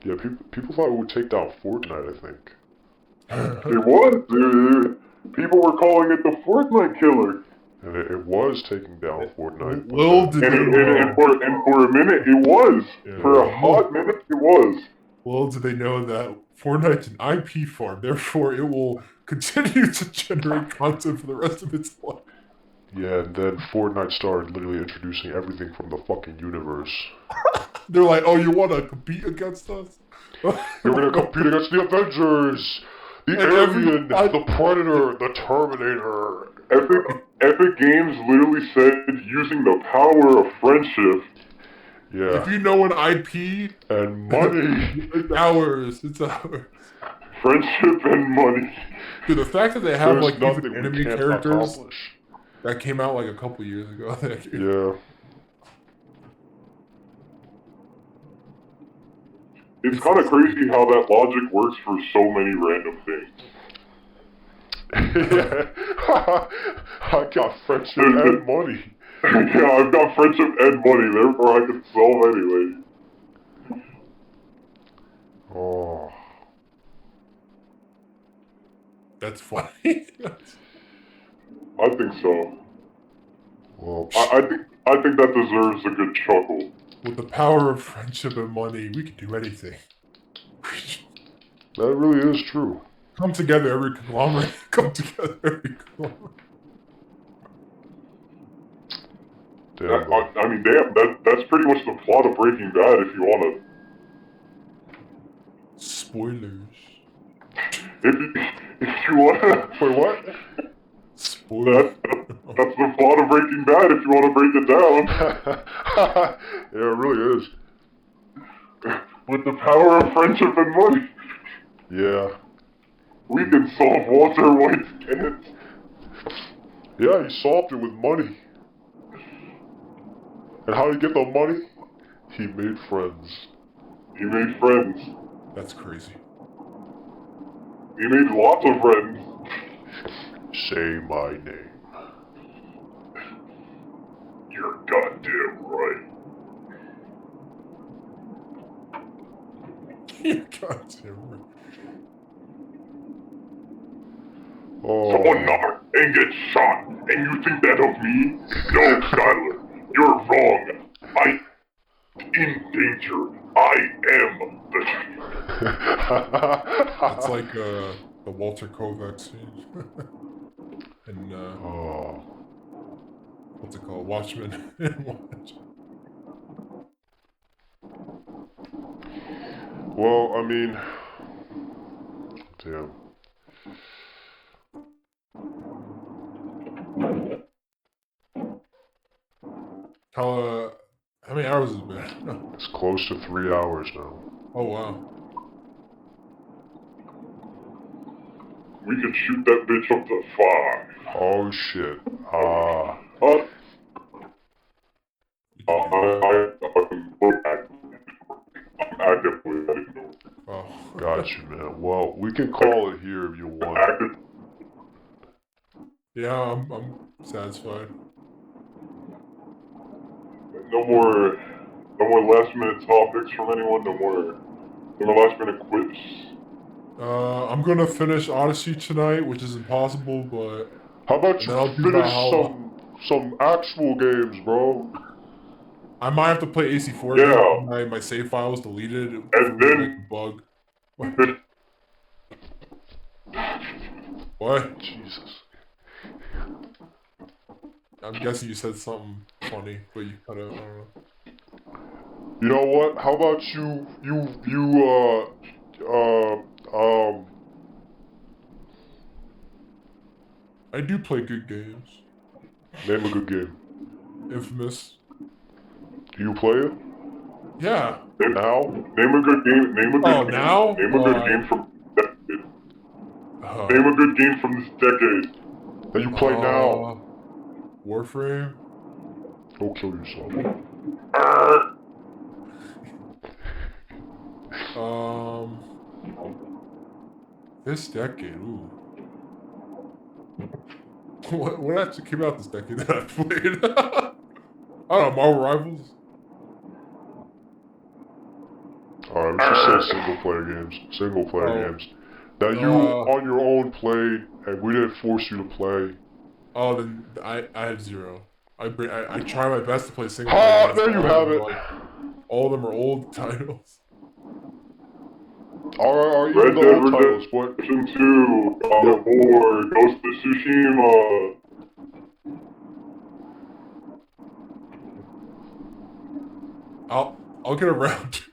Yeah, people thought it would take down Fortnite, I think. It was. People were calling it the Fortnite killer. And it was taking down Fortnite. Little did they know. And for a minute, it was. Yeah. For a hot minute, it was. Little do they know that Fortnite's an IP farm, therefore it will continue to generate content for the rest of its life. Yeah, and then Fortnite started literally introducing everything from the fucking universe. They're like, oh, you want to compete against us? You're gonna compete against the Avengers, the Alien, the Predator, the Terminator. Epic Games literally said using the power of friendship. Yeah. If you know an IP and money, it's ours. It's ours. Friendship and money. Dude, the fact that they have There's like even enemy characters accomplish. that came out like a couple years ago. Yeah. It's kind of crazy how that logic works for so many random things. Yeah. I got friendship and money. Yeah, I've got friendship and money, therefore I can solve anyway. Oh. That's funny. I think so. Well, I think that deserves a good chuckle. With the power of friendship and money, we can do anything. That really is true. Come together, every conglomerate. Come together, every conglomerate. Damn. I mean, damn, that's pretty much the plot of Breaking Bad if you want to... Spoilers. If you want to... Wait, what? Spoilers. That's the plot of Breaking Bad if you want to break it down. Yeah, it really is. With the power of friendship and money. Yeah. We can solve Walter White's tenants. Yeah, he solved it with money. And how did he get the money? He made friends. He made friends. That's crazy. He made lots of friends. Say my name. You're goddamn right. You're goddamn right. Oh. Someone knock and get shot, and you think that of me? No, Skylar, you're wrong. I'm in danger. I am the... It's like the Walter Kovac scene. And Oh. what's it called? Watchmen. Well, I mean, damn. How many hours has it been? It's close to 3 hours now. Oh wow. We could shoot that bitch up to 5. Oh shit. I'm actively letting go. Oh. Got you, man. Well, we can call it here if you want. Yeah, I'm satisfied. No more last minute topics from anyone. No more last minute quips. I'm gonna finish Odyssey tonight, which is impossible, but How about you finish some actual games, bro? I might have to play AC4 Yeah. again. My save file was deleted. And then... like a bug. What? Jesus. I'm guessing you said something funny, but you kind of, I don't know. You know what? How about I do play good games. Name a good game. Infamous. Do you play it? Yeah. Now? Name a good game. Name a good game. Now? Name a good game from this decade. Name a good game from this decade. that you play now? Warframe. Go kill yourself. This decade, ooh. What actually came out this decade that I played? I don't know, Marvel Rivals? Alright, let's just say single player games. Single player games. That you on your own played and we didn't force you to play. Oh, then I have zero. I try my best to play single player games. There you have it. All of them are old titles. Alright, Red the Dead old titles, what? Redemption 2, God of War, Ghost of Tsushima. I'll get around to it.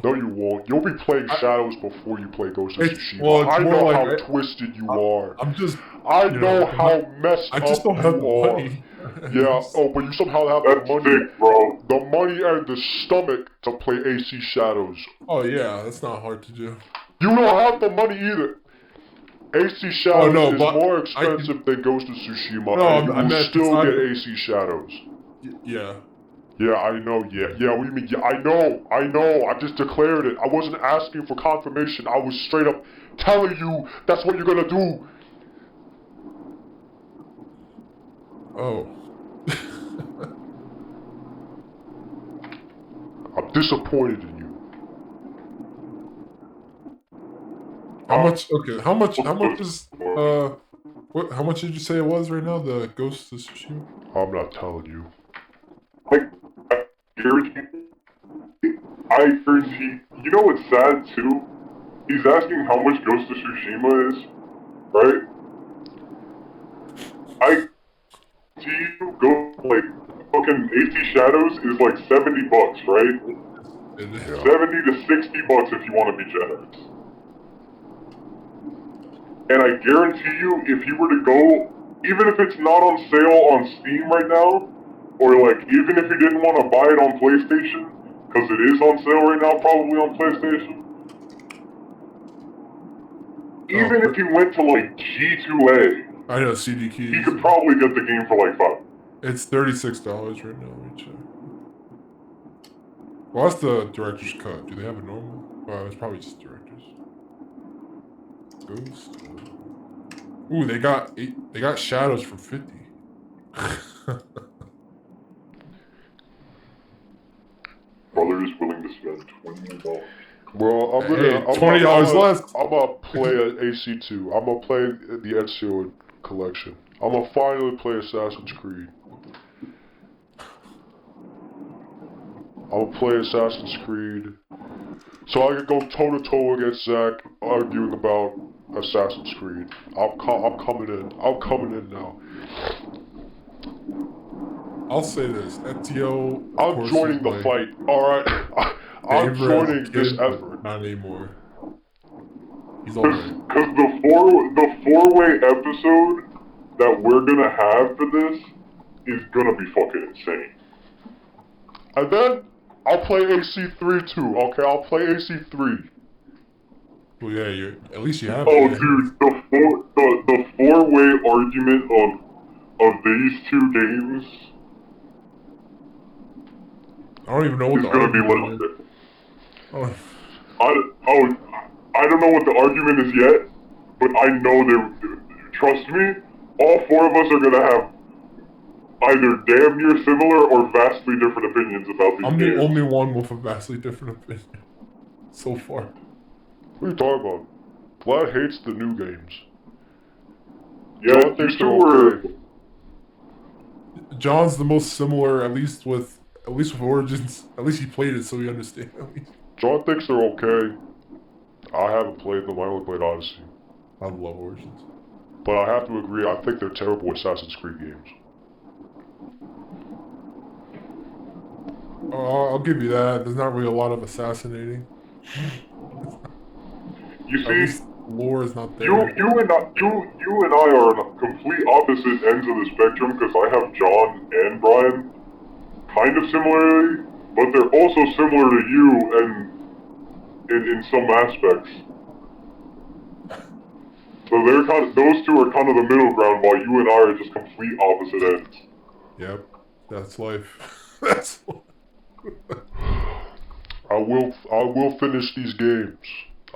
No, you won't. You'll be playing Shadows before you play Ghost of Tsushima. Well, I know how twisted you are. I'm just. I know how messed up you are. I just don't have the money. Yeah. Oh, but you somehow have the money, sick, bro. the money and the stomach to play AC Shadows. Oh yeah, that's not hard to do. You don't have the money either. AC Shadows is more expensive than Ghost of Tsushima, and you will still get AC Shadows. Yeah. Yeah, I know, yeah, what do you mean? Yeah, I know, I just declared it. I wasn't asking for confirmation, I was straight up telling you that's what you're gonna do. Oh. I'm disappointed in you. How much is, how much did you say it was right now, the Ghost of Tsushima? I'm not telling you. I guarantee, you know what's sad too? He's asking how much Ghost of Tsushima is, right? I see you go, like, fucking AC Shadows is like $70, right? 70 to 60 bucks if you want to be generous. And I guarantee you, if you were to go, even if it's not on sale on Steam right now, or like, even if you didn't want to buy it on PlayStation, because it is on sale right now, probably on PlayStation. Even if you went to like G2A, I know, CD keys. you could probably get the game for like $5. It's $36 right now, let me check. Well, that's the director's cut. Do they have a normal? It's probably just director's. Ghost. Ooh, they got Shadows for 50. Brother is willing to spend $20. Well, I'm gonna $20 less. I'm gonna play AC2. I'm gonna play the Ezio collection. I'm gonna finally play Assassin's Creed. I'm gonna play Assassin's Creed, so I can go toe to toe against Zach, arguing about Assassin's Creed. I'm coming in. I'm coming in now. I'll say this, Ezio. I'm joining the fight. All right, I'm joining this effort. Not anymore. He's all right. Because the four-way episode that we're gonna have for this is gonna be fucking insane. And then I'll play AC3 too. Okay, I'll play AC3. Well, yeah, at least you have. Oh, dude, the four-way argument of these two games. I don't even know what the argument is. I don't know what the argument is yet, but I know trust me, all four of us are gonna have either damn near similar or vastly different opinions about these games. I'm the only one with a vastly different opinion so far. What are you talking about? Vlad hates the new games. Yeah, John thinks they're okay. John's the most similar, at least with Origins. At least he played it, so he understands. John thinks they're okay. I haven't played them. I only played Odyssey. I love Origins. But I have to agree, I think they're terrible Assassin's Creed games. I'll give you that. There's not really a lot of assassinating. You see, lore is not there. You and I are on complete opposite ends of the spectrum because I have John and Brian kind of similarly, but they're also similar to you and in some aspects. So they're kind of, those two are kind of the middle ground, while you and I are just complete opposite ends. Yep, that's life. That's life. I will finish these games.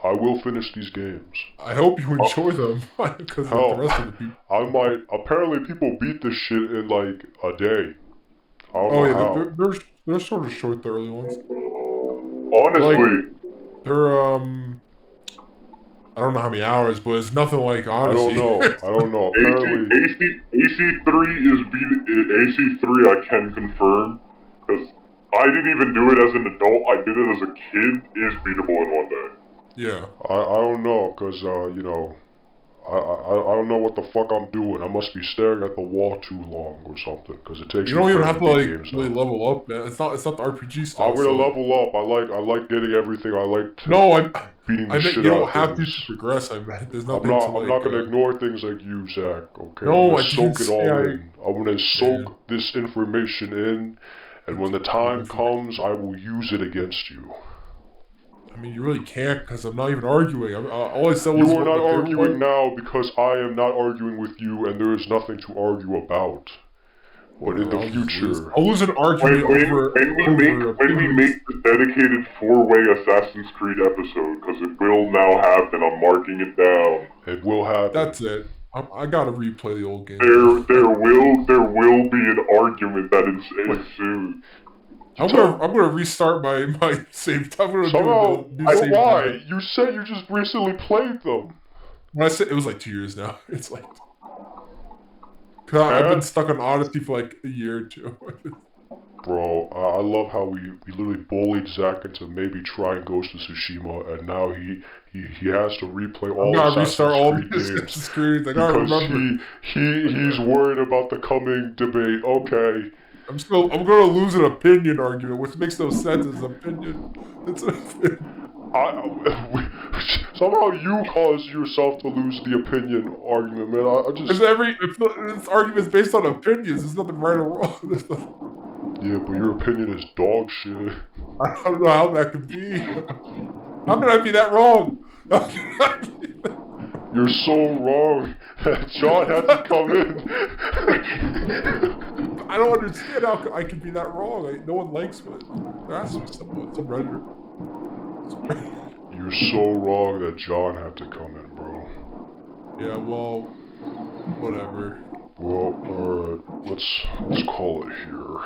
I will finish these games. I hope you enjoy them, because like the rest of the people. I might. Apparently, people beat this shit in like a day. I don't Oh know yeah, how. they're sort of short, the early ones. Honestly, They're I don't know how many hours, but it's nothing like Odyssey. I don't know. Apparently, AC3 is AC3. I can confirm because I didn't even do it as an adult. I did it as a kid. Is beatable in one day. Yeah. I don't know, cause you know, I don't know what the fuck I'm doing. I must be staring at the wall too long or something, cause it takes. You don't even have to like games really now. level up, man. It's not the RPG style. I'm gonna level up. I like getting everything. I like to beating the I meant shit you out don't of have things. to progress. I meant there's I'm nothing not. to like. I'm not gonna ignore things like you, Zach. Okay. No, I'm I gonna didn't soak it say all in. I'm gonna soak this information in, and when the time comes, I will use it against you. I mean, you really can't, because I'm not even arguing. All I said was You are not what they were arguing like. now because I am not arguing with you, and there is nothing to argue about. But in the future, I'll lose an argument when we make the dedicated 4-way Assassin's Creed episode, because it will now happen. I'm marking it down. It will happen. That's it. I gotta replay the old game. There will be an argument that ensues. I'm gonna restart my save. I'm gonna do the new save. Why? You said you just recently played them. When I said it was like 2 years now. It's like, cause I've been stuck on Odyssey for like a year or two. Bro, I love how we literally bullied Zach into maybe trying Ghost of Tsushima, and now he has to replay all Assassin's Creed games because he's worried about the coming debate. Okay. I'm gonna lose an opinion argument, which makes no sense as an opinion. It's an opinion. Somehow you caused yourself to lose the opinion argument, man. I just... This argument's based on opinions. There's nothing right or wrong. Yeah, but your opinion is dog shit. I don't know how that could be. How can I be that wrong? You're so wrong. John had to come in. I don't understand how I can be that wrong. No one likes me. There has to be some Reddit. You're so wrong that John had to come in, bro. Yeah, well, whatever. Well, alright, let's call it here.